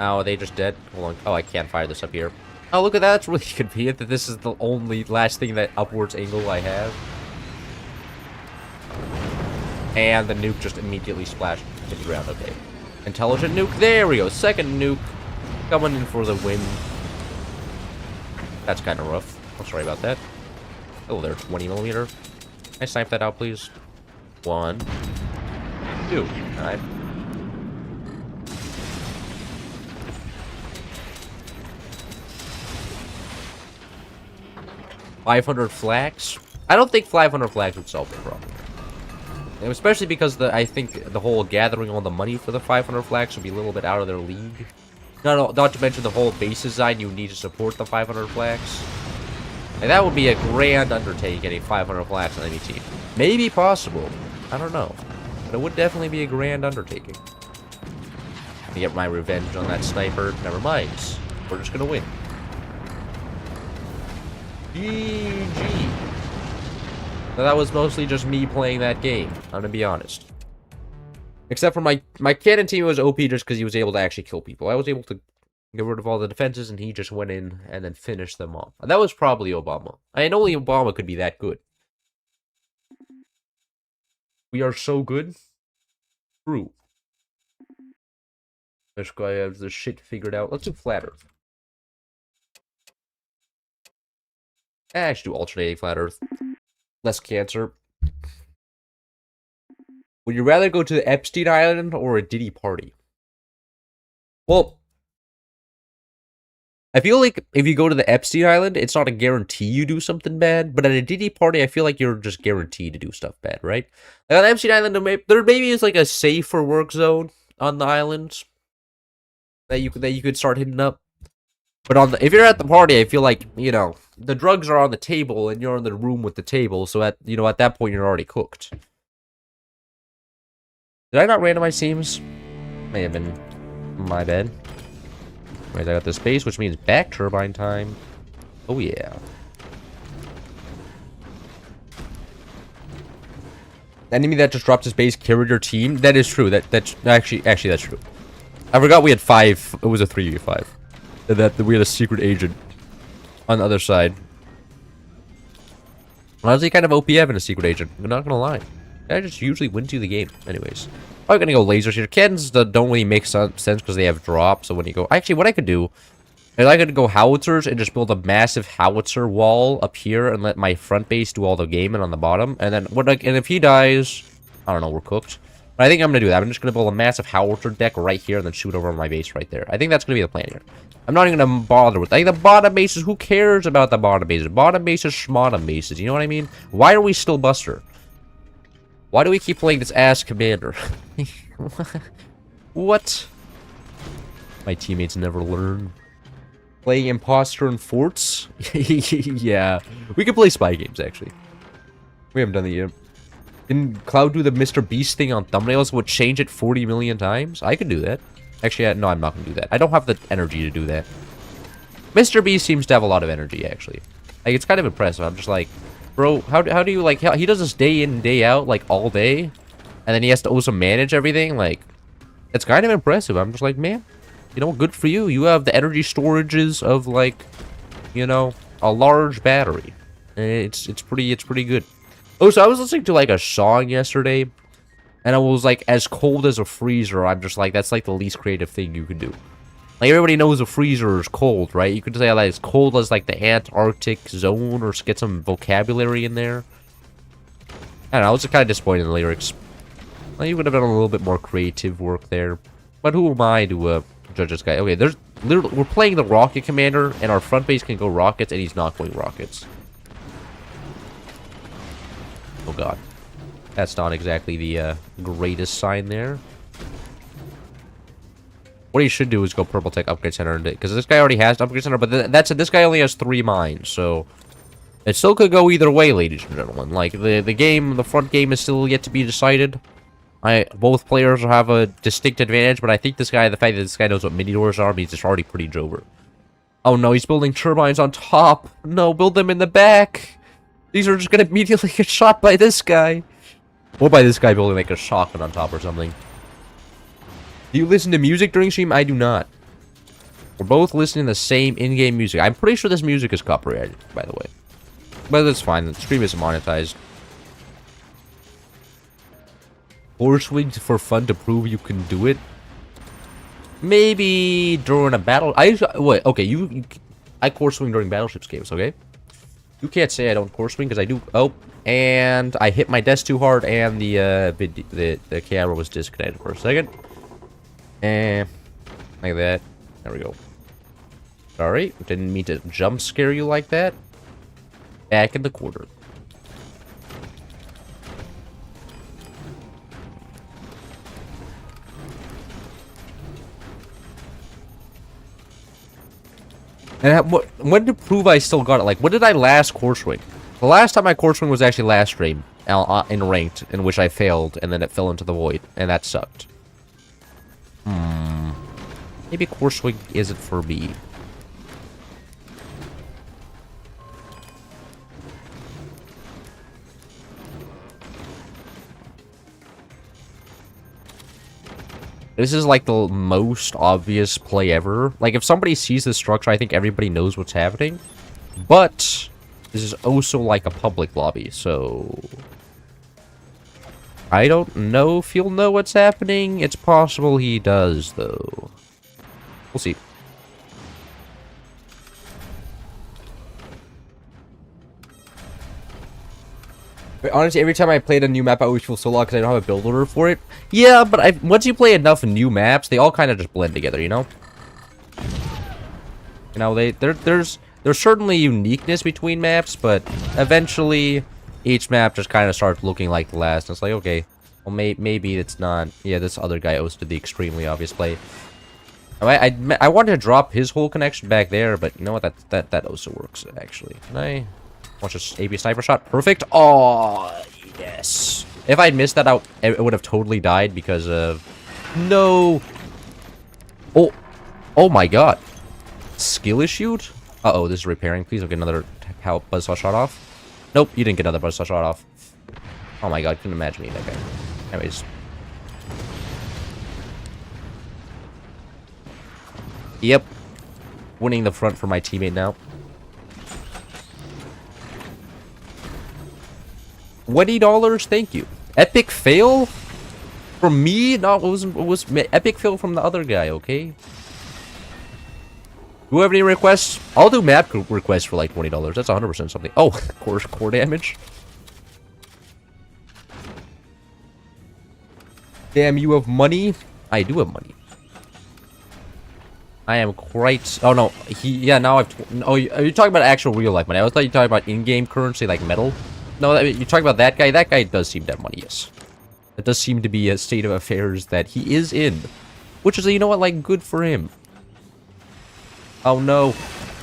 Oh, are they just dead? Hold on. Oh, I can't fire this up here. Oh, look at that. That's really convenient that this is the only last thing that upwards angle I have. And the nuke just immediately splashed to the ground. Okay. Intelligent nuke. There we go. Second nuke. Coming in for the win. That's kind of rough. I'm sorry about that. Oh, there's 20mm. Can I snipe that out, please? 1, 2. Alright. $500 flags? I don't think 500 flags would solve the problem. Especially because I think the whole gathering all the money for the 500 flags would be a little bit out of their league. Not to mention the whole base design you need to support the 500 flags. And that would be a grand undertaking, getting 500 flags on any team. Maybe possible. I don't know. But it would definitely be a grand undertaking. To get my revenge on that sniper. Never mind. We're just gonna win. GG. So that was mostly just me playing that game. I'm gonna be honest. Except for my cannon team was OP just because he was able to actually kill people. I was able to get rid of all the defenses, and he just went in and then finished them off. And that was probably Obama. And only Obama could be that good. We are so good. True. This guy has the shit figured out. Let's do Flat Earth. I should do alternating Flat Earth. Less cancer. Would you rather go to the Epstein Island or a Diddy party? Well, I feel like if you go to the Epstein Island, it's not a guarantee you do something bad. But at a Diddy party, I feel like you're just guaranteed to do stuff bad, right? Like on the Epstein Island, there maybe is like a safe for work zone on the island that you could start hitting up. But if you're at the party, I feel like, you know, the drugs are on the table and you're in the room with the table. So at that point, you're already cooked. Did I not randomize teams? May have been my bad. Right, I got the space, which means back turbine time. Oh yeah. Enemy that just dropped his base carried your team. That is true. That's actually that's true. I forgot we had 5. It was a 3v5. That we had a secret agent on the other side. Honestly, kind of OP having a secret agent. I'm not gonna lie. That just usually wins you the game. Anyways, I'm gonna go lasers here. Cannons don't really make sense because they have drop. So when you go, actually, what I could do is I could go howitzers and just build a massive howitzer wall up here and let my front base do all the gaming on the bottom. And then and if he dies, I don't know, we're cooked. But I think I'm gonna do that. I'm just gonna build a massive howitzer deck right here and then shoot over my base right there. I think that's gonna be the plan here. I'm not even gonna bother with the bottom bases. Who cares about the bottom bases? Bottom bases, schmottom bases. You know what I mean? Why are we still Buster? Why do we keep playing this ass commander? What? My teammates never learn. Playing imposter and forts? Yeah. We could play spy games, actually. We haven't done that yet. Didn't Cloud do the Mr. Beast thing on thumbnails? Would change it 40 million times? I could do that. Actually, no, I'm not going to do that. I don't have the energy to do that. Mr. Beast seems to have a lot of energy, actually. Like, it's kind of impressive. I'm just like, bro, how do you, like, he does this day in, day out, like, all day. And then he has to also manage everything. Like, it's kind of impressive. I'm just like, man, you know, good for you. You have the energy storages of, like, you know, a large battery. It's pretty good. Oh, so I was listening to, like, a song yesterday. And it was, like, as cold as a freezer. I'm just like, that's, like, the least creative thing you could do. Like, everybody knows a freezer is cold, right? You could say that it's cold as, like, the Antarctic zone, or get some vocabulary in there. I don't know, I was kind of disappointed in the lyrics. Well, you would have done a little bit more creative work there. But who am I to judge this guy? Okay, there's literally, we're playing the Rocket Commander, and our front base can go rockets, and he's not going rockets. Oh god. That's not exactly the greatest sign there. What he should do is go Purple Tech Upgrade Center, because this guy already has Upgrade Center, but that's it. This guy only has 3 mines, so it still could go either way, ladies and gentlemen. Like, the front game is still yet to be decided. Both players have a distinct advantage, but I think the fact that this guy knows what mini doors are means it's already pretty Jover. Oh no, he's building turbines on top. No, build them in the back. These are just gonna immediately get shot by this guy. Or by this guy building like a shotgun on top or something. Do you listen to music during stream? I do not. We're both listening to the same in-game music. I'm pretty sure this music is copyrighted, by the way. But that's fine. The stream isn't monetized. Horse wings for fun to prove you can do it. Maybe during a battle. Wait. Okay, I course swing during battleships games. Okay. You can't say I don't course swing because I do. Oh, and I hit my desk too hard, and the camera was disconnected for a second. And like that. There we go. Sorry, didn't mean to jump scare you like that. Back in the quarter. And when to prove I still got it? Like, when did I last course swing? The last time I course swing was actually last stream in ranked, in which I failed, and then it fell into the void, and that sucked. Maybe course swing isn't for me. This is like the most obvious play ever. Like, if somebody sees this structure, I think everybody knows what's happening. But this is also like a public lobby, so I don't know if he'll know what's happening. It's possible he does, though. We'll see. But honestly, every time I played a new map, I always feel so lost because I don't have a build order for it. Yeah, but once you play enough new maps, they all kind of just blend together, you know? You know, there's certainly uniqueness between maps, but eventually each map just kind of starts looking like the last. And it's like, okay, well, maybe it's not. Yeah, this other guy hosted the extremely obvious play. I wanted to drop his whole connection back there, but you know what? That also works, actually. Can I watch this AB sniper shot? Perfect. Oh, yes. If I'd missed that out, it would have totally died because of... No. Oh my god. Skill issued? Uh-oh, this is repairing. Please don't get another buzzsaw shot off. Nope, you didn't get another buzzsaw shot off. Oh my god, couldn't imagine me that guy. Anyways. Yep. Winning the front for my teammate now. $20, thank you. Epic fail? From me? No, it was epic fail from the other guy, okay? Do you have any requests? I'll do map requests for like $20. That's 100% something. Oh, core damage. Damn, you have money? I do have money. I am quite... Oh, no. Yeah, now I've... Oh, you're talking about actual real-life money. I thought you were talking about in-game currency, like metal. No, you're talking about that guy? That guy does seem to have money, yes. That does seem to be a state of affairs that he is in. Which is, you know what, like, good for him. Oh, no.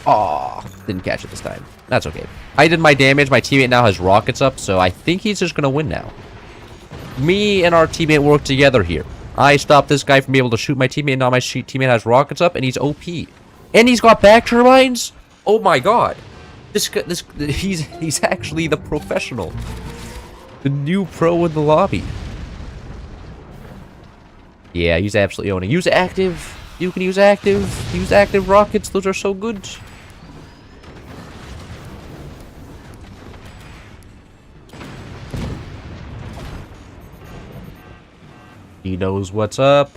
Aw, didn't catch it this time. That's okay. I did my damage. My teammate now has rockets up, so I think he's just gonna win now. Me and our teammate work together here. I stopped this guy from being able to shoot my teammate, and now my teammate has rockets up, and he's OP. And he's got back turbines? Oh my god. He's actually the professional. The new pro in the lobby. Yeah, he's absolutely owning. Use active. You can use active. Use active rockets. Those are so good. He knows what's up.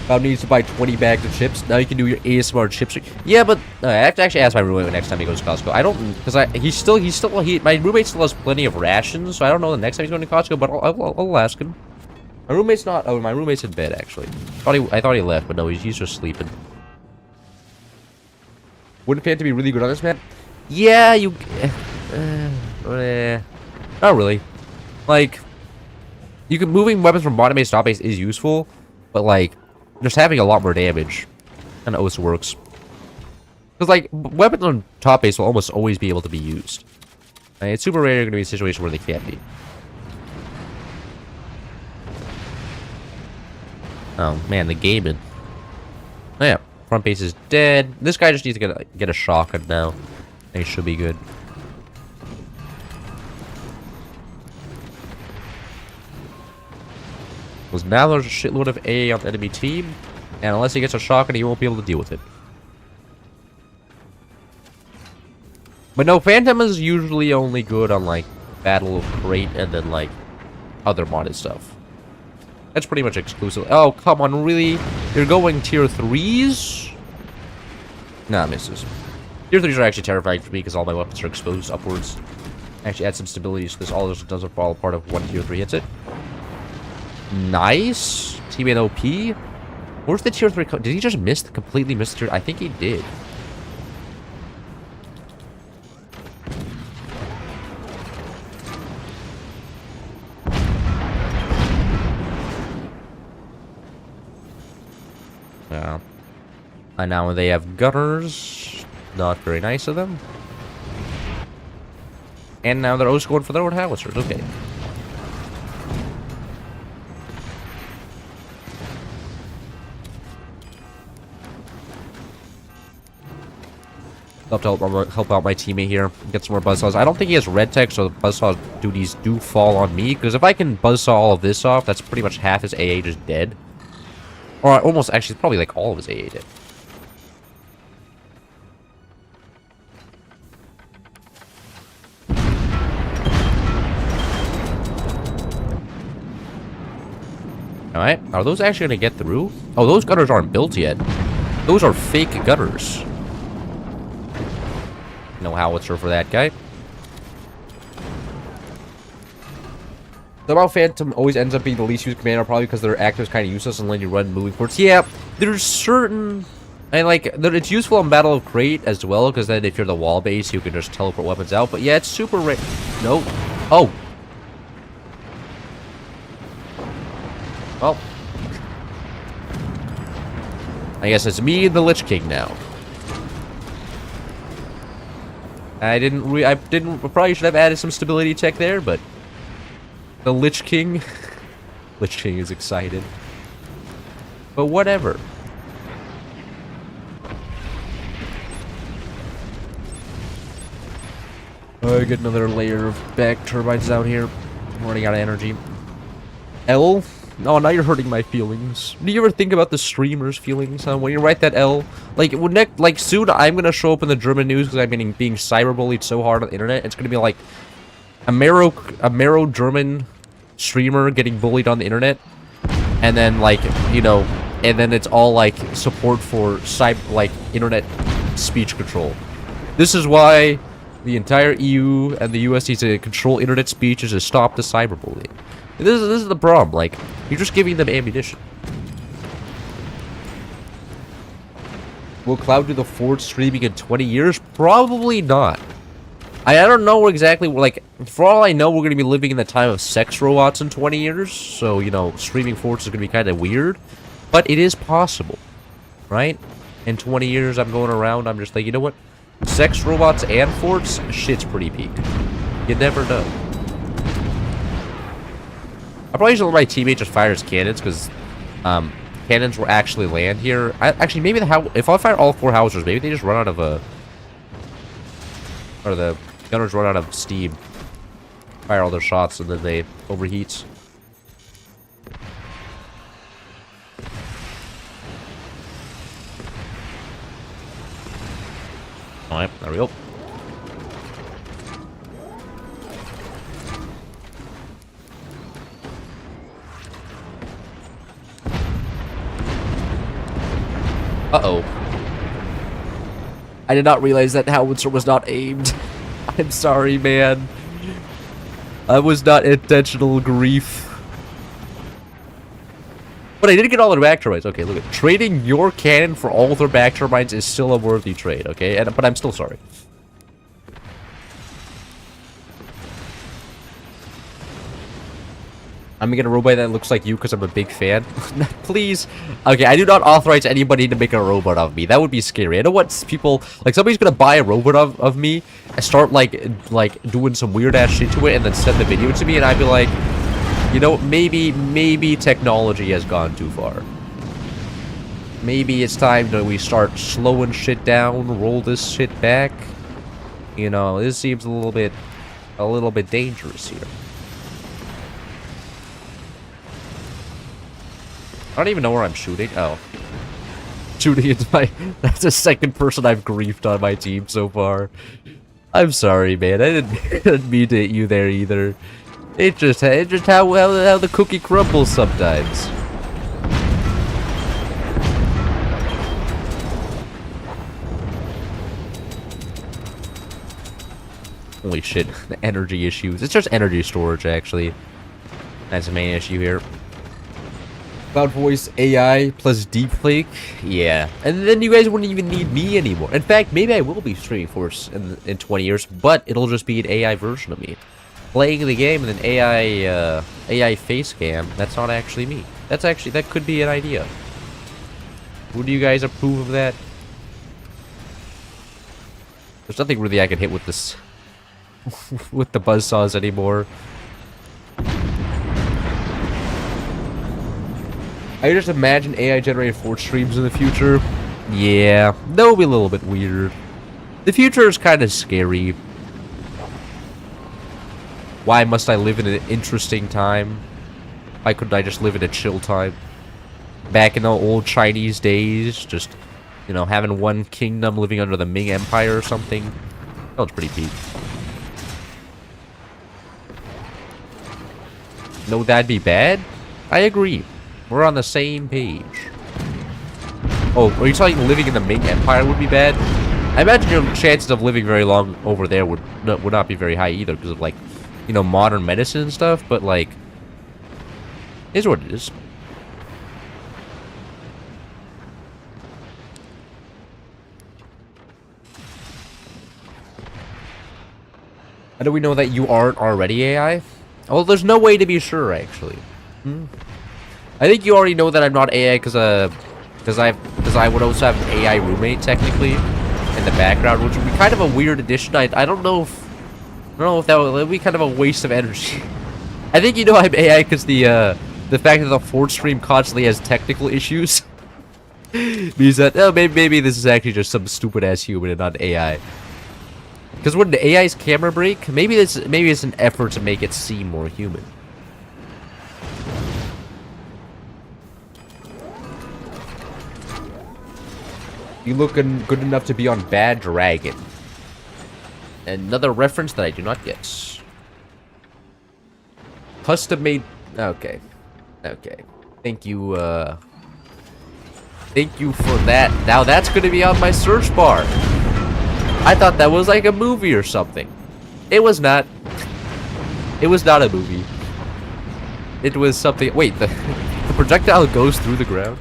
About needs to buy 20 bags of chips. Now you can do your ASMR chips. Yeah, but I have to actually ask my roommate next time he goes to Costco. I don't, because my roommate still has plenty of rations, so I don't know the next time he's going to Costco, but I'll ask him. My roommate's not. Oh, my roommate's in bed actually. I thought he left, but no, he's just sleeping. Wouldn't pay to be really good on this map. Yeah, Not really. Like, moving weapons from bottom base to top base is useful, but like, just having a lot more damage kind of also works. Because like, weapons on top base will almost always be able to be used. It's super rare you're going to be in a situation where they can't be. Oh man, the gaming. Oh yeah, front base is dead. This guy just needs to get a shotgun now. And he should be good. Because now there's a shitload of AA on the enemy team, and unless he gets a shotgun, he won't be able to deal with it. But no, Phantom is usually only good on, like, Battle of Crate and then, like, other modded stuff. That's pretty much exclusive. Oh, come on, really? You're going tier 3s? Nah, misses. Tier 3s are actually terrifying for me because all my weapons are exposed upwards. Actually add some stability so this all just doesn't fall apart if one tier 3 hits it. Nice. Teammate OP. Where's the tier 3? Did he just completely miss tier? I think he did. Yeah. And now they have gunners. Not very nice of them. And now they're also going for their own howitzers. Okay. Love to help out my teammate here. Get some more buzzsaws. I don't think he has red tech, so the buzzsaw duties do fall on me. Because if I can buzzsaw all of this off, that's pretty much half his AA just dead. Or almost, actually, probably like all of his AA dead. Alright, are those actually going to get through? Oh, those gutters aren't built yet. Those are fake gutters. No howitzer for that guy. Somehow Phantom always ends up being the least used commander, probably because their active is kind of useless and letting you run moving forwards. Yeah, there's certain... And, like, it's useful in Battle of Crate as well, because then if you're the wall base, you can just teleport weapons out. But yeah, it's super rare. No. Oh. Well. I guess it's me and the Lich King now. I probably should have added some stability tech there, but the Lich King, Lich King is excited. But whatever. I get another layer of back turbines down here. I'm running out of energy. L? Oh, now you're hurting my feelings. Do you ever think about the streamer's feelings, huh? When you write that L, like soon I'm gonna show up in the German news because I've been being cyberbullied so hard on the internet. It's gonna be like a Mero German streamer getting bullied on the internet, and then like and then it's all like support for internet speech control. This is why the entire EU and the US needs to control internet speech is to stop the cyberbullying. This is the problem. Like, you're just giving them ammunition. Will Cloud do the Forge streaming in 20 years? Probably not. I don't know exactly. Like, for all I know, we're going to be living in the time of sex robots in 20 years. So, streaming Forge is going to be kind of weird. But it is possible. Right? In 20 years, I'm going around. I'm just like, you know what? Sex robots and Forge? Shit's pretty peak. You never know. I probably should let my teammate just fire his cannons, because cannons will actually land here. Actually, maybe if I fire all 4 howitzers, maybe they just run out of or the gunners run out of steam. Fire all their shots and then they overheat. Alright, there we go. Uh-oh. I did not realize that howitzer was not aimed. I'm sorry, man. I was not intentional grief. But I did get all their back turbines. Okay, look at trading your cannon for all their back turbines is still a worthy trade, okay? But I'm still sorry. I'm gonna get a robot that looks like you because I'm a big fan. Please. Okay, I do not authorize anybody to make a robot of me. That would be scary. I don't want people, like, somebody's gonna buy a robot of me and start, like doing some weird-ass shit to it and then send the video to me, and I'd be like, you know, maybe technology has gone too far. Maybe it's time that we start slowing shit down, roll this shit back. You know, this seems a little bit dangerous here. I don't even know where I'm shooting. Oh. Shooting into my... That's the second person I've griefed on my team so far. I'm sorry, man. I didn't mean to hit you there either. It's just how the cookie crumbles sometimes. Holy shit. The energy issues. It's just energy storage, actually. That's the main issue here. Cloud Voice AI plus Deepfake, yeah. And then you guys wouldn't even need me anymore. In fact, maybe I will be streaming Force in 20 years, but it'll just be an AI version of me. Playing the game and an AI face cam, that's not actually me. That could be an idea. Would you guys approve of that? There's nothing really I can hit with this, with the buzzsaws anymore. I just imagine AI-generated Forge streams in the future. Yeah, that will be a little bit weird. The future is kind of scary. Why must I live in an interesting time? Why couldn't I just live in a chill time? Back in the old Chinese days, just, you know, having one kingdom living under the Ming Empire or something. That was pretty peak. No, that'd be bad? I agree. We're on the same page. Oh, are you talking living in the Ming Empire would be bad? I imagine your chances of living very long over there would not be very high either because of, like, you know, modern medicine and stuff, but, like, it is what it is. How do we know that you aren't already AI? Well, there's no way to be sure, actually. I think you already know that I'm not AI because I would also have an AI roommate technically in the background, which would be kind of a weird addition. I don't know if that would be kind of a waste of energy. I think you know I'm AI because the fact that the Forge stream constantly has technical issues means that maybe this is actually just some stupid ass human and not AI. Because when the AI's camera break, maybe it's an effort to make it seem more human. You looking good enough to be on Bad Dragon. Another reference that I do not get. Custom made. Okay. Thank you for that. Now that's gonna be on my search bar. I thought that was like a movie or something. It was not. It was not a movie. It was something. Wait, the projectile goes through the ground?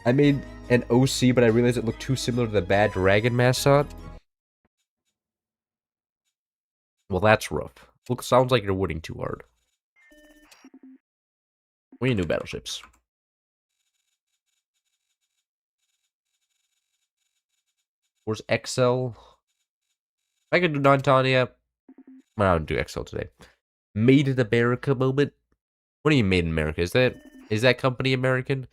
I made an OC, but I realized it looked too similar to the Bad Dragon mascot. Well, that's rough. Look, sounds like you're winning too hard. We need new battleships. Where's XL? I can do non-Tanya. Well, I don't do XL today. Made in America moment. What do you mean made in America? Is that company American?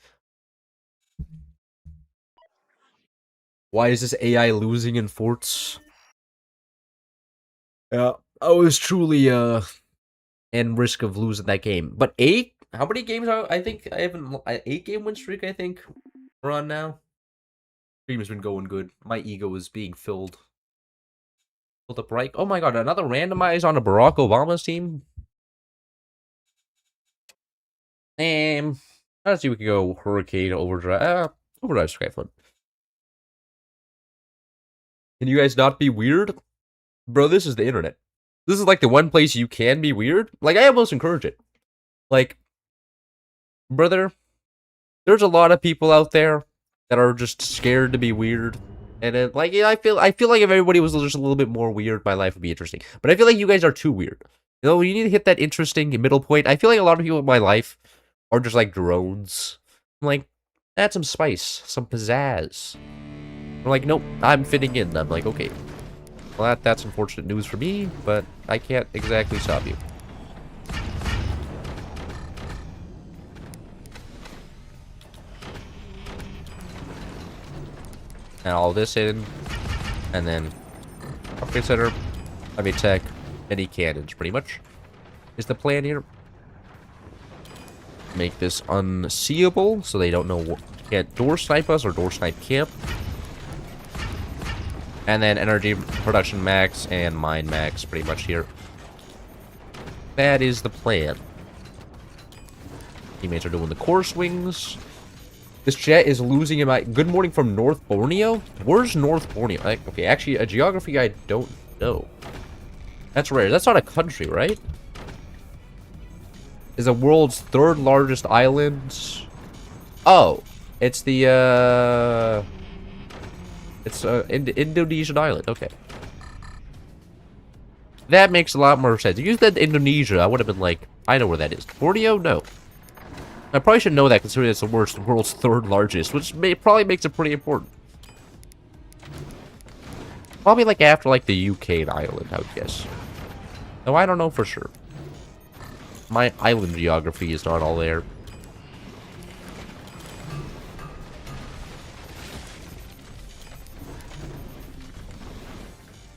Why is this AI losing in forts? Yeah, I was truly in risk of losing that game. But 8? How many games are I think I haven't 8-game win streak, I think we're on now. Stream has been going good. My ego is being filled. Filled up right. Oh my god, another randomize on a Barack Obama's team? Let's see if we can go Hurricane Overdrive. Overdrive's quite fun. Can you guys not be weird? Bro, this is the internet. This is like the one place you can be weird. Like, I almost encourage it. Like, brother, there's a lot of people out there that are just scared to be weird. And it, like, yeah, I feel like if everybody was just a little bit more weird, my life would be interesting. But I feel like you guys are too weird. You know, you need to hit that interesting middle point. I feel like a lot of people in my life are just like drones. I'm like, add some spice, some pizzazz. I'm like, nope, I'm fitting in. I'm like, okay. Well, that's unfortunate news for me, but I can't exactly stop you. And all this in, and then upgrade center, heavy tech, mini cannons, pretty much, is the plan here. Make this unseeable, so they don't know, can't door snipe us or door snipe camp. And then energy production max and mine max, pretty much here. That is the plan. Teammates are doing the core swings. This jet is losing in my... Good morning from North Borneo? Where's North Borneo? Okay, actually, a geography I don't know. That's rare. That's not a country, right? Is the world's third largest island. Oh, it's the, It's an Indonesian island. Okay. That makes a lot more sense. If you said Indonesia, I would have been like, I know where that is. Borneo? No. I probably should know that considering it's the world's third largest, which probably makes it pretty important. Probably like after like the UK and Ireland, I would guess. Though I don't know for sure. My island geography is not all there.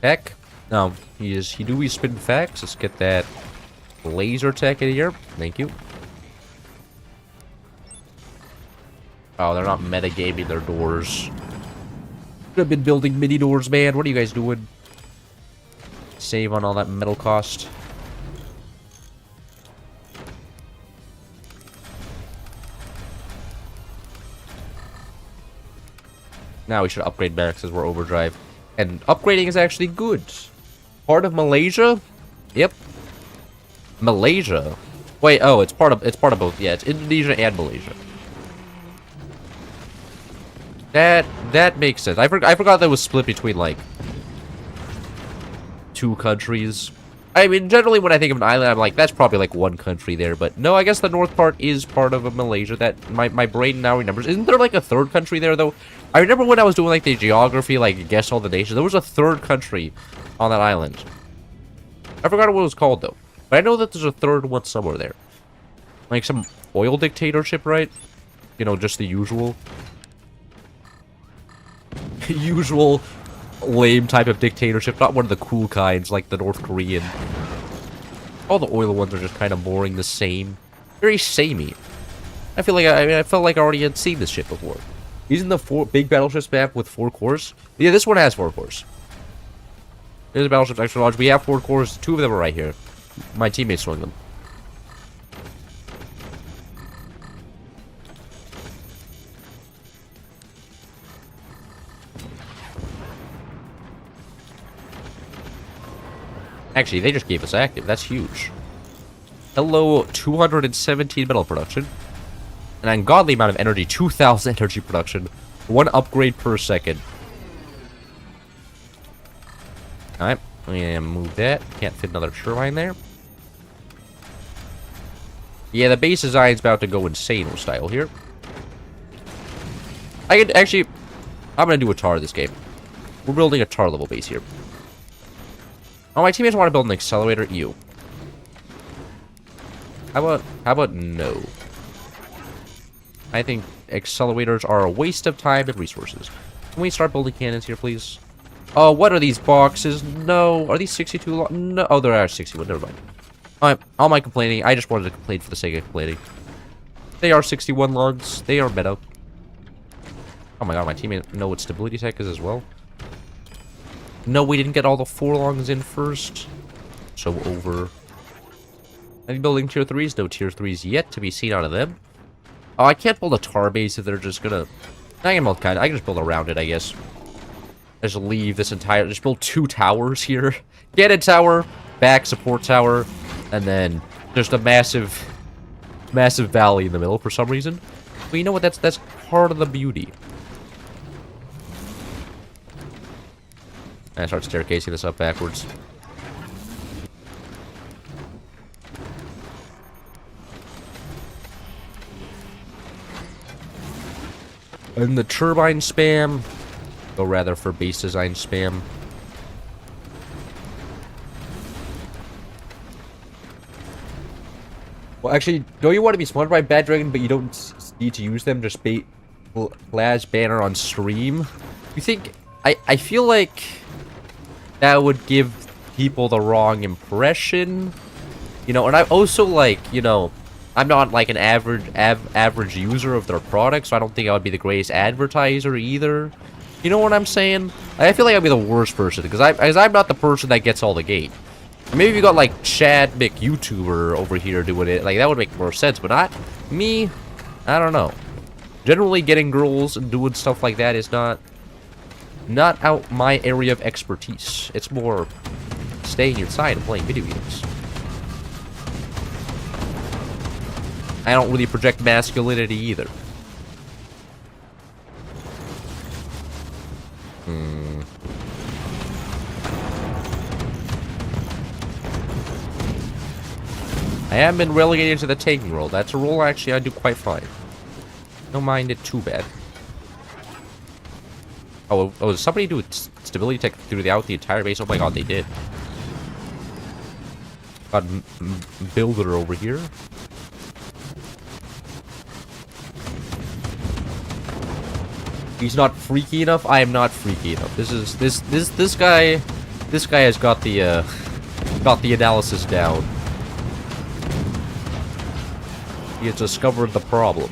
Heck. No, he do we spin facts? Let's get that laser tech in here. Thank you. Oh, they're not metagaming their doors. Should have been building mini doors, man. What are you guys doing? Save on all that metal cost. Now we should upgrade barracks as we're overdrive. And upgrading is actually good. Part of Malaysia? Yep. Malaysia. Wait, oh, it's part of both. Yeah, it's Indonesia and Malaysia. That makes sense. I forgot that was split between like two countries. I mean, generally when I think of an island, I'm like, that's probably like one country there. But no, I guess the north part is part of Malaysia. That my brain now remembers. Isn't there like a third country there though? I remember when I was doing like the geography, like guess all the nations. There was a third country on that island. I forgot what it was called though. But I know that there's a third one somewhere there. Like some oil dictatorship, right? You know, just the usual. Usual lame type of dictatorship, not one of the cool kinds like the North Korean. All the oil ones are just kind of boring the same. Very samey. I feel like I felt like I already had seen this shit before. Using the big battleships map with 4 cores. Yeah, this one has 4 cores. There's battleships extra large. We have 4 cores. 2 of them are right here. My teammates swung them. Actually, they just gave us active. That's huge. Hello, 217 metal production. An ungodly amount of energy. 2,000 energy production. 1 upgrade per second. Alright. I'm gonna move that. Can't fit another turbine there. Yeah, the base design's about to go insane style here. I could actually... I'm gonna do a tar this game. We're building a tar level base here. Oh, my teammates want to build an accelerator. Ew. How about no? I think accelerators are a waste of time and resources. Can we start building cannons here, please? Oh, what are these boxes? No. Are these 62 long? No. Oh, there are 61. Never mind. Alright, all my complaining. I just wanted to complain for the sake of complaining. They are 61 longs. They are meta. Oh my god, my teammate know what stability tech is as well. No, we didn't get all the 4 longs in first. So over. Any building tier 3s? No tier 3s yet to be seen out of them. Oh, I can't build a tar base if they're just gonna... I can build kind of... I can just build around it, I guess. Just leave this entire... Just build 2 towers here. Cannon tower, back support tower, and then just a massive valley in the middle for some reason. But you know what? That's part of the beauty. And I start staircasing this up backwards. And the turbine spam, go rather for base design spam. Well, actually, don't you want to be sponsored by Bad Dragon, but you don't need to use them? Just bait Flash banner on stream. You think? I feel like that would give people the wrong impression, you know. And I also like, you know, I'm not like an average user of their product, so I don't think I would be the greatest advertiser either. You know what I'm saying? I feel like I'd be the worst person because I'm not the person that gets all the gate. Maybe if you got like Chad McYouTuber over here doing it, like that would make more sense, but not me. I don't know. Generally, getting girls and doing stuff like that is not out my area of expertise. It's more staying inside and playing video games. I don't really project masculinity either. I have been relegated to the tanking role. That's a role actually I do quite fine. Don't mind it too bad. Oh, did somebody do stability tech throughout the entire base? Oh my god, they did. Got Builder over here. He's not freaky enough. I am not freaky enough. This guy has got the analysis down. He has discovered the problem.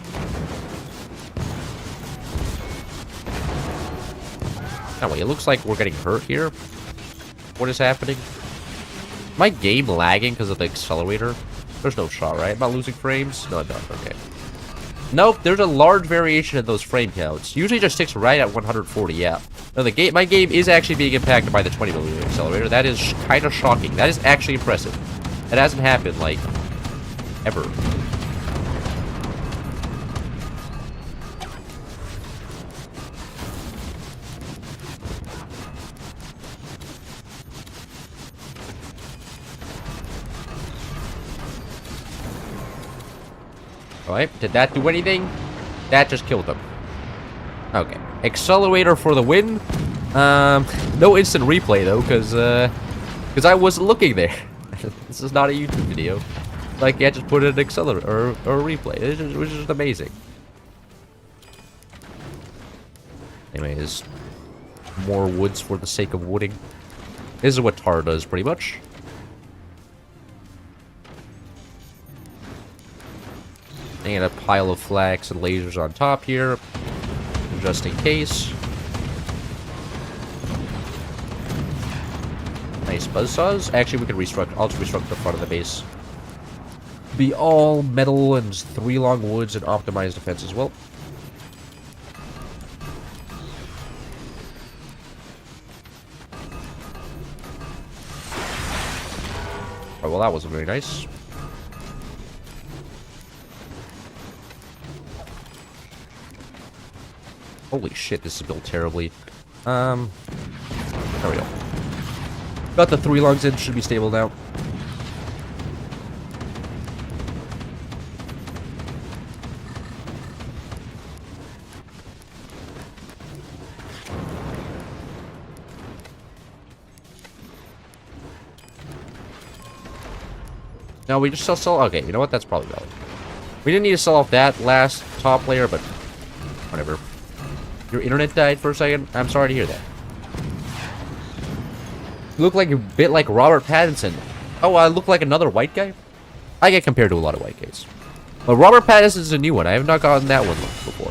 Anyway, it looks like we're getting hurt here. What is happening? My game lagging because of the accelerator? There's no shot, right? Am I losing frames? No, I'm not. Okay. Nope, there's a large variation in those frame counts. Usually it just sticks right at 140, yeah. No, my game is actually being impacted by the 20mm accelerator. That is kind of shocking. That is actually impressive. That hasn't happened, like, ever. Alright, did that do anything? That just killed them. Okay. Accelerator for the win. No instant replay though, because I wasn't looking there. This is not a YouTube video. Like, yeah, just put an accelerator or a replay, which is amazing. Anyways, more woods for the sake of wooding. This is what tar does, pretty much. And a pile of flags and lasers on top here, just in case. Nice buzzsaws. Actually, we can restruct. I'll just restruct the front of the base. Be all metal and 3 long woods and optimized defense as well. Oh, well, that wasn't very nice. Holy shit, this is built terribly. There we go. Got the 3 lugs in, should be stable now. No, we just sell. Okay, you know what? That's probably valid. We didn't need to sell off that last top layer, but whatever. Your internet died for a second? I'm sorry to hear that. You look like a bit like Robert Pattinson. Oh, I look like another white guy? I get compared to a lot of white guys. But Robert Pattinson's a new one. I have not gotten that one before.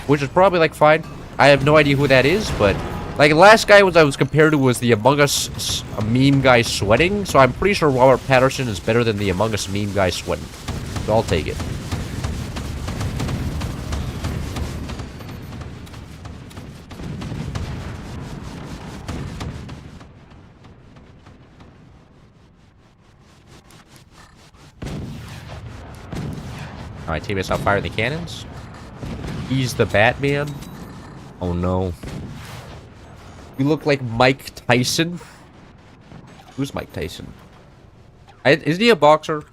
Which is probably, like, fine. I have no idea who that is, but... Like, the last guy I was compared to was the Among Us meme guy sweating, so I'm pretty sure Robert Pattinson is better than the Among Us meme guy sweating. So I'll take it. Alright, teammates out firing the cannons. He's the Batman. Oh no. You look like Mike Tyson. Who's Mike Tyson? Isn't he a boxer?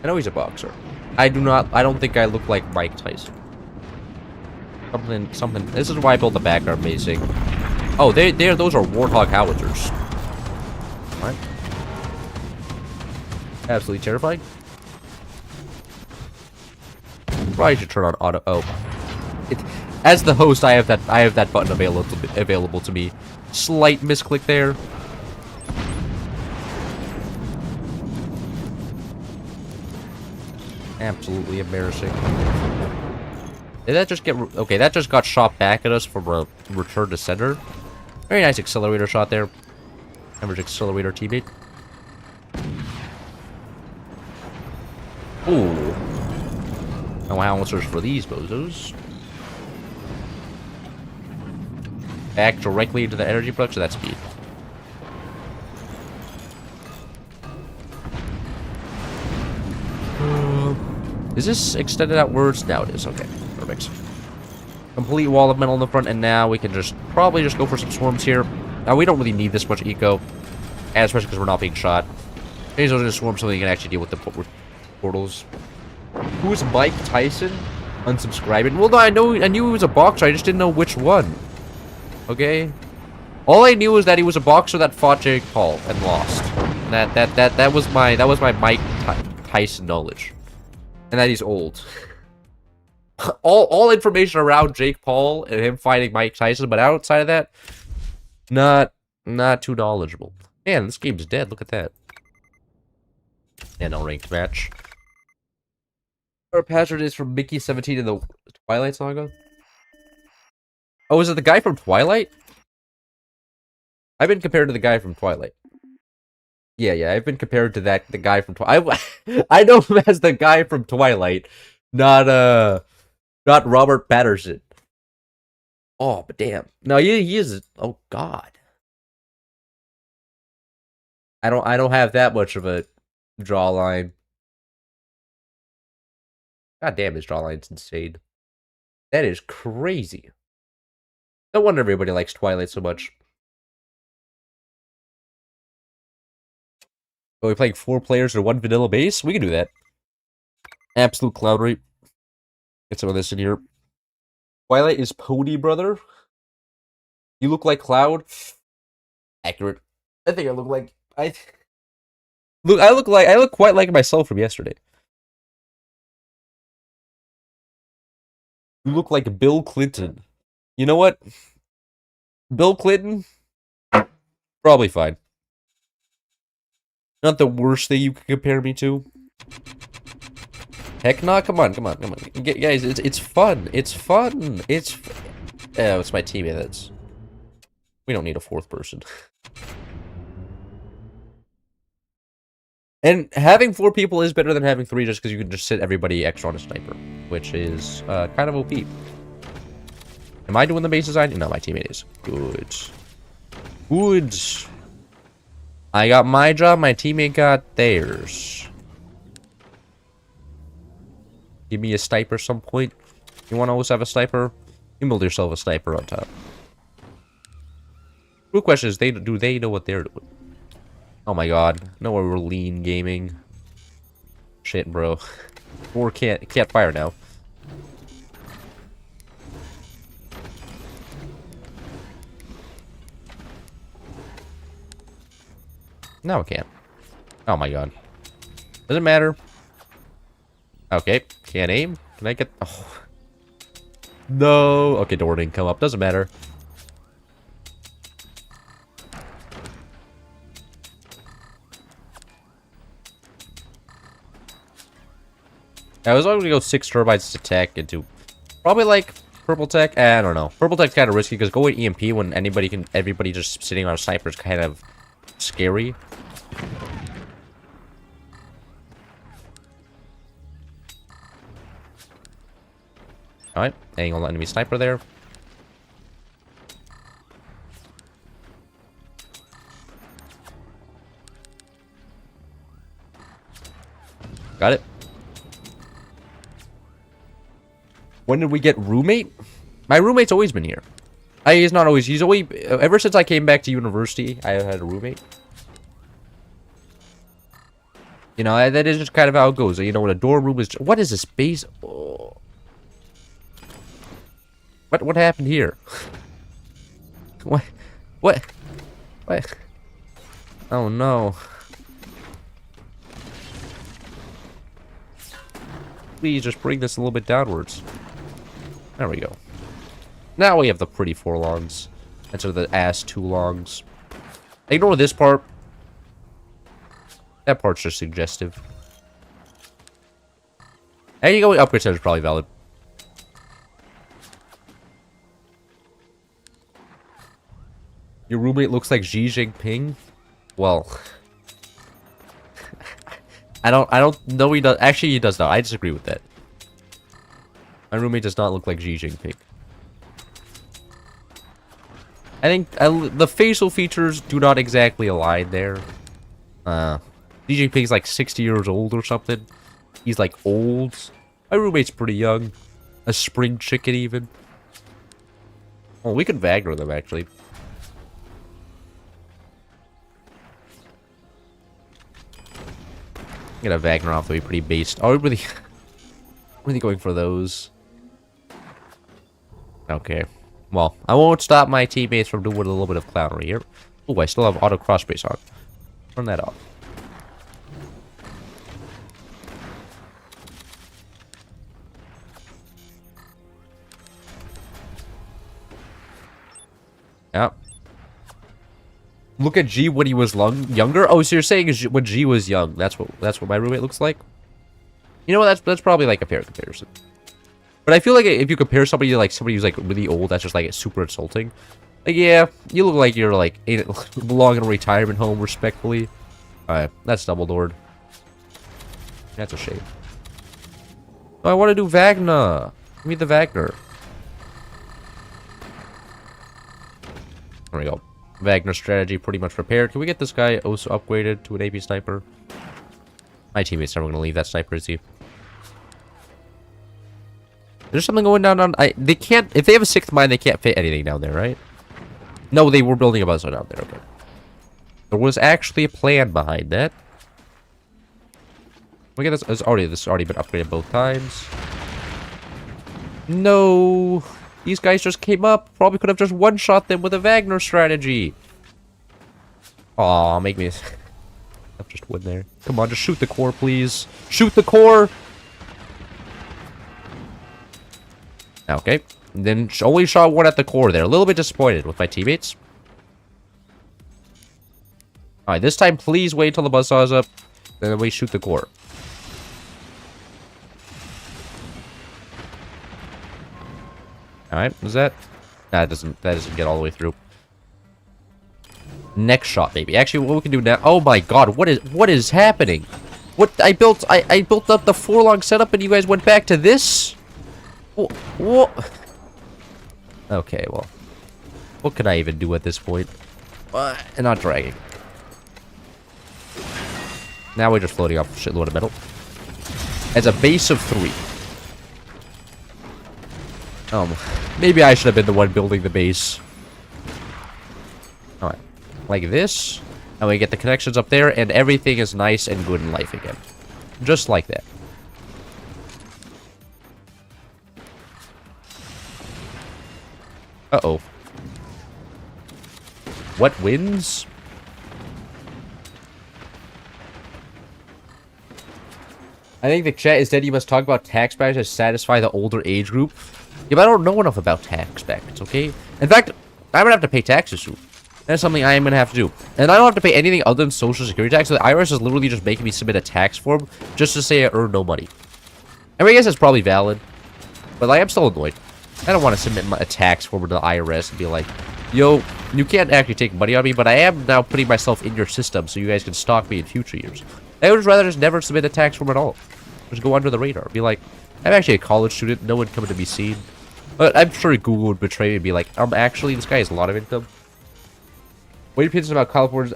I know he's a boxer. I don't think I look like Mike Tyson. Something. This is why I built the backyard basing. Oh, those are Warthog howitzers. What? Absolutely terrifying. Probably should turn on auto. Oh, as the host, I have that button available to me. Slight misclick there. Absolutely embarrassing. Did that just get... Okay, that just got shot back at us from a return to center. Very nice accelerator shot there. Average accelerator teammate. Ooh. No howitzers for these bozos. Back directly into the energy production. That's speed. Is this extended outwards? Now it is. Okay, perfect. Complete wall of metal in the front, and now we can probably just go for some swarms here. Now we don't really need this much eco, and especially because we're not being shot. Maybe those are just swarms so you can actually deal with the portals. Who's Mike Tyson? Unsubscribing. Well, no, I knew he was a boxer. I just didn't know which one. Okay. All I knew was that he was a boxer that fought Jake Paul and lost. And that was my Mike Tyson knowledge. And that he's old. all information around Jake Paul and him fighting Mike Tyson, but outside of that, not too knowledgeable. Man, this game's dead. Look at that. And no ranked match. Our password is from Mickey 17 in the Twilight Saga. Oh, is it the guy from Twilight? I've been compared to the guy from Twilight. Yeah, I've been compared to the guy from Twilight. I know him as the guy from Twilight, not Robert Patterson. Oh, but damn. No, he is. Oh God. I don't have that much of a jawline. God damn, his jawline's insane. That is crazy. No wonder everybody likes Twilight so much. Are we playing 4 players or 1 vanilla base? We can do that. Absolute cloud rate. Get some of this in here. Twilight is Pony Brother. You look like Cloud. Accurate. I think I look like I look quite like myself from yesterday. You look like Bill Clinton. You know what? Bill Clinton? Probably fine. Not the worst thing you could compare me to. Heck nah, come on. Guys, it's fun. It's fun. Oh, it's my teammate. We don't need a 4th person. And having 4 people is better than having 3 just because you can just sit everybody extra on a sniper, which is kind of OP. Am I doing the base design? No, my teammate is. Good. I got my job, my teammate got theirs. Give me a sniper some point. You want to always have a sniper? You build yourself a sniper on top. Real question is, do they know what they're doing? Oh my god. No, we're lean gaming. Shit, bro. Or can't fire now. No, it can't. Oh my god. Doesn't matter. Okay, can't aim. Can I get... Oh. No. Okay, door didn't come up. Doesn't matter. I was only going to go 6 turbines to tech into probably like purple tech. I don't know. Purple tech's kind of risky because going EMP when everybody just sitting on a sniper is kind of scary. Alright, angle enemy sniper there. Got it. When did we get roommate? My roommate's always been here. He's not always. He's always. Ever since I came back to university, I have had a roommate. You know, that is just kind of how it goes. You know, when a dorm room is. What is this base? Oh. What happened here? What? What? What? Oh no. Please just bring this a little bit downwards. There we go. Now we have the pretty 4 longs. Instead of the ass 2 longs. Ignore this part. That part's just suggestive. And you go with upgrade center is probably valid. Your roommate looks like Xi Jinping? Well, I don't know he does. Actually, he does not. I disagree with that. My roommate does not look like Xi Jinping. I think the facial features do not exactly align there. Xi Jinping's like 60 years old or something. He's like old. My roommate's pretty young. A spring chicken even. Oh, we could Wagner them actually. Get a Wagner off to be pretty based. Oh, really, really going for those. Okay. Well, I won't stop my teammates from doing a little bit of clownery here. Oh, I still have auto cross brace on. Turn that off. Yeah. Look at G when he was younger. Oh, so you're saying when G was young? That's what my roommate looks like. You know what? That's probably like a fair comparison. But I feel like if you compare somebody to like somebody who's like really old, that's just like super insulting. Like, yeah, you look like you're like belong in a retirement home, respectfully. Alright, that's Dumbledore. That's a shame. Oh, I want to do Wagner. Give me the Wagner. There we go. Wagner strategy pretty much prepared. Can we get this guy also upgraded to an AP sniper? My teammate's never going to leave that sniper, is he? There's something going down on... they can't... If they have a 6th mine, they can't fit anything down there, right? No, they were building a buzzsaw down there. Okay. There was actually a plan behind that. Look at this. This has already been upgraded both times. No... These guys just came up. Probably could have just one-shot them with a Wagner strategy. Aw, make me... I've just win there. Come on, just shoot the core, please. Shoot the core! Okay. Then only shot one at the core there. A little bit disappointed with my teammates. Alright, this time please wait till the buzzsaw is up. Then we shoot the core. Alright, is that? Nah, that doesn't get all the way through. Next shot, maybe. Actually, what we can do now... Oh my god, what is happening? What? I built up the 4-long setup and you guys went back to this? What? Okay, well. What can I even do at this point? And not dragging. Now we're just floating off a shitload of metal. As a base of 3. Maybe I should have been the one building the base. Alright. Like this. And we get the connections up there, and everything is nice and good in life again. Just like that. Uh-oh. What wins? I think the chat is dead. You must talk about tax brackets to satisfy the older age group. Yeah, but I don't know enough about tax brackets, okay? In fact, I'm gonna have to pay taxes soon. That's something I am gonna have to do. And I don't have to pay anything other than social security tax. So the IRS is literally just making me submit a tax form just to say I earn no money. I mean, I guess that's probably valid. But like, I'm still annoyed. I don't want to submit a tax form to the IRS and be like, yo, you can't actually take money on me, but I am now putting myself in your system so you guys can stalk me in future years. I would just rather just never submit a tax form at all. Just go under the radar. Be like, I'm actually a college student. No one coming to be seen. But I'm sure Google would betray me and be like, actually, this guy has a lot of income. What do you think about California's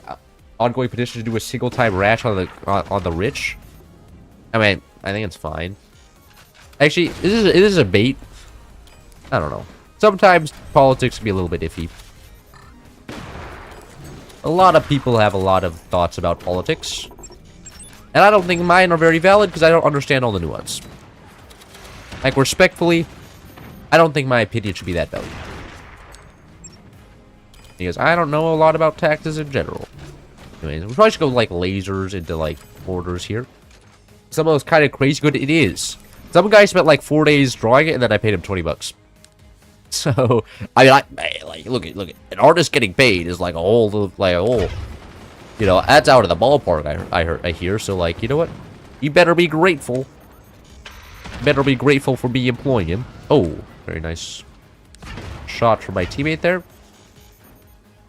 ongoing petition to do a single-time rash on the rich? I mean, I think it's fine. Actually, it is a bait. I don't know. Sometimes politics can be a little bit iffy. A lot of people have a lot of thoughts about politics. And I don't think mine are very valid because I don't understand all the nuance. Like, respectfully, I don't think my opinion should be that valuable. Because I don't know a lot about taxes in general. Anyways, we probably should go, like, lasers into, like, borders here. Some of those kind of crazy good. It is. Some guy spent, like, 4 days drawing it, and then I paid him 20 bucks. So, I mean, like, look at, an artist getting paid is, like, a whole, you know, that's out of the ballpark, I hear. So, like, you know what? You better be grateful. Better be grateful for me employing him. Oh, very nice shot from my teammate there.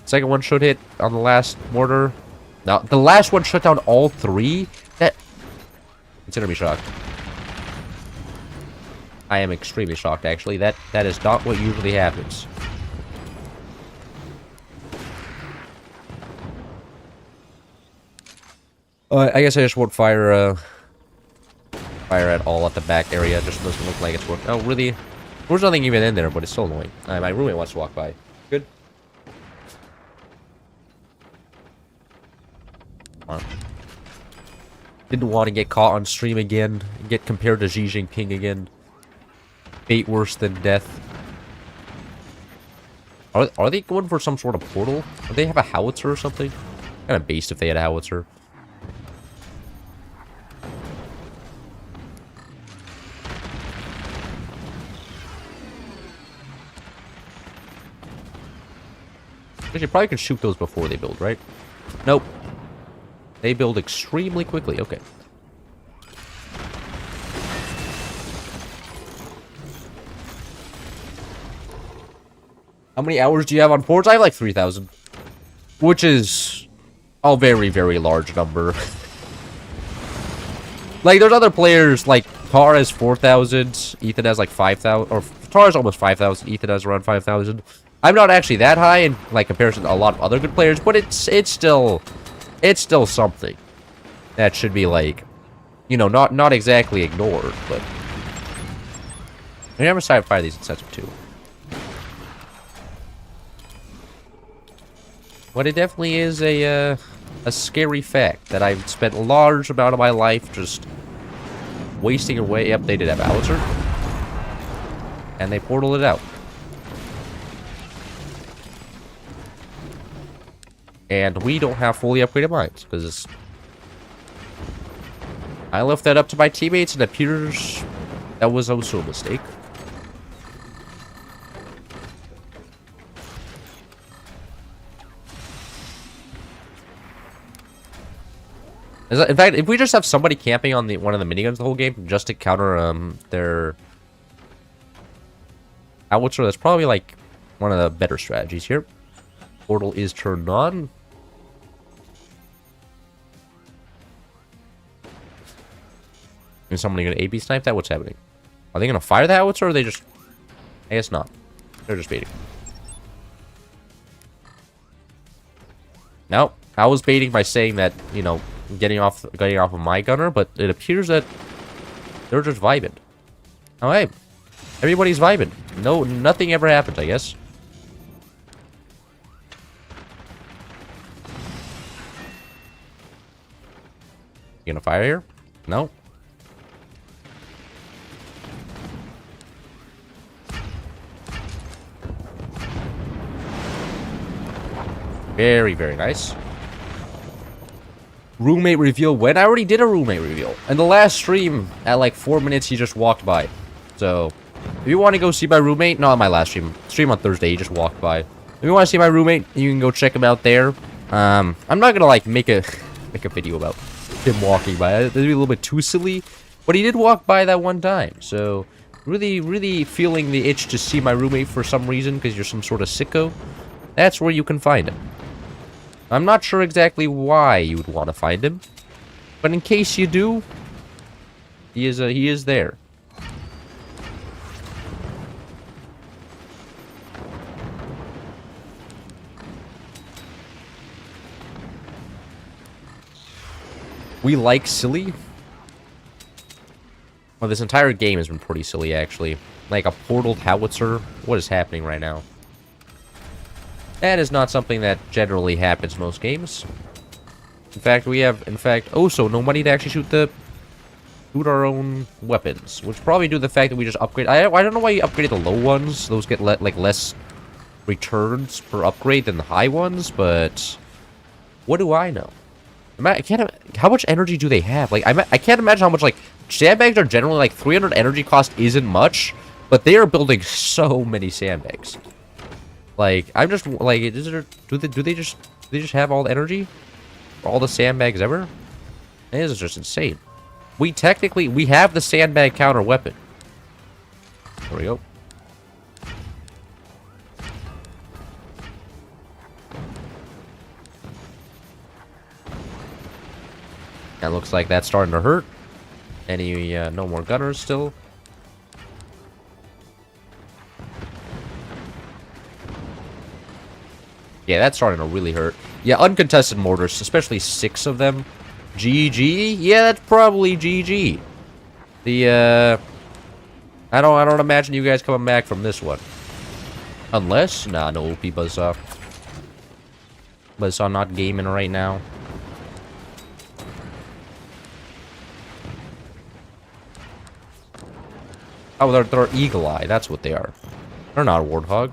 Second one should hit on the last mortar. Now, the last one shut down all 3. That... Consider me shocked. I am extremely shocked, actually. That is not what usually happens. I guess I just won't fire at all at the back area. It just doesn't look like it's working. Oh, really? There's nothing even in there, but it's still annoying. My roommate wants to walk by. Good. Didn't want to get caught on stream again. Get compared to Xi Jinping again. Fate worse than death. Are they going for some sort of portal? Do they have a howitzer or something? Kind of based if they had a howitzer. You probably can shoot those before they build, right? Nope. They build extremely quickly. Okay. How many hours do you have on Forge? I have like 3,000. Which is a very, very large number. Like, there's other players, like, Tar has 4,000, Ethan has like 5,000, or Tar has almost 5,000, Ethan has around 5,000. I'm not actually that high in, like, comparison to a lot of other good players, but it's still something that should be, like, you know, not exactly ignored, but I never decided to fire these in sets of 2. But it definitely is a scary fact that I've spent a large amount of my life just wasting away. Yep, they did have howitzer, and they portaled it out. And we don't have fully upgraded mines, because I left that up to my teammates, and it appears that was also a mistake. In fact, if we just have somebody camping on one of the miniguns the whole game, just to counter their howitzer, that's probably like one of the better strategies here. Portal is turned on. Is somebody going to AB snipe that? What's happening? Are they going to fire the howitzer, or are they just... I guess not. They're just baiting. No, I was baiting by saying that, you know, getting off of my gunner, but it appears that they're just vibing. Oh, hey. Everybody's vibing. No, nothing ever happened, I guess. You gonna fire here? No. Very, very nice. Roommate reveal when? I already did a roommate reveal. In the last stream, at like 4 minutes, he just walked by. So, if you want to go see my roommate, not on my last stream on Thursday, he just walked by. If you want to see my roommate, you can go check him out there. I'm not gonna like make a video about him walking by. That'd be a little bit too silly. But he did walk by that one time. So, really, really feeling the itch to see my roommate for some reason, because you're some sort of sicko. That's where you can find him. I'm not sure exactly why you would want to find him, but in case you do, he is there. We like silly. Well, this entire game has been pretty silly, actually. Like a portaled howitzer. What is happening right now? That is not something that generally happens in most games. In fact, we have, oh, so nobody to actually shoot the shoot our own weapons, which probably due to the fact that we just upgrade. I don't know why you upgraded the low ones. Those get like less returns per upgrade than the high ones, but what do I know? I can't. How much energy do they have? Like I can't imagine how much like sandbags are generally like 300 energy cost isn't much, but they are building so many sandbags. Like I'm just like do they just have all the energy for all the sandbags ever? This is just insane. We have the sandbag counter weapon. There we go. That looks like that's starting to hurt. Any, no more gunners still. Yeah, that's starting to really hurt. Yeah, uncontested mortars, especially 6 of them. GG? Yeah, that's probably GG. The, I don't imagine you guys coming back from this one. Unless, nah, no OP Buzzsaw. Buzzsaw not gaming right now. Oh, they're Eagle Eye, that's what they are. They're not a Warthog.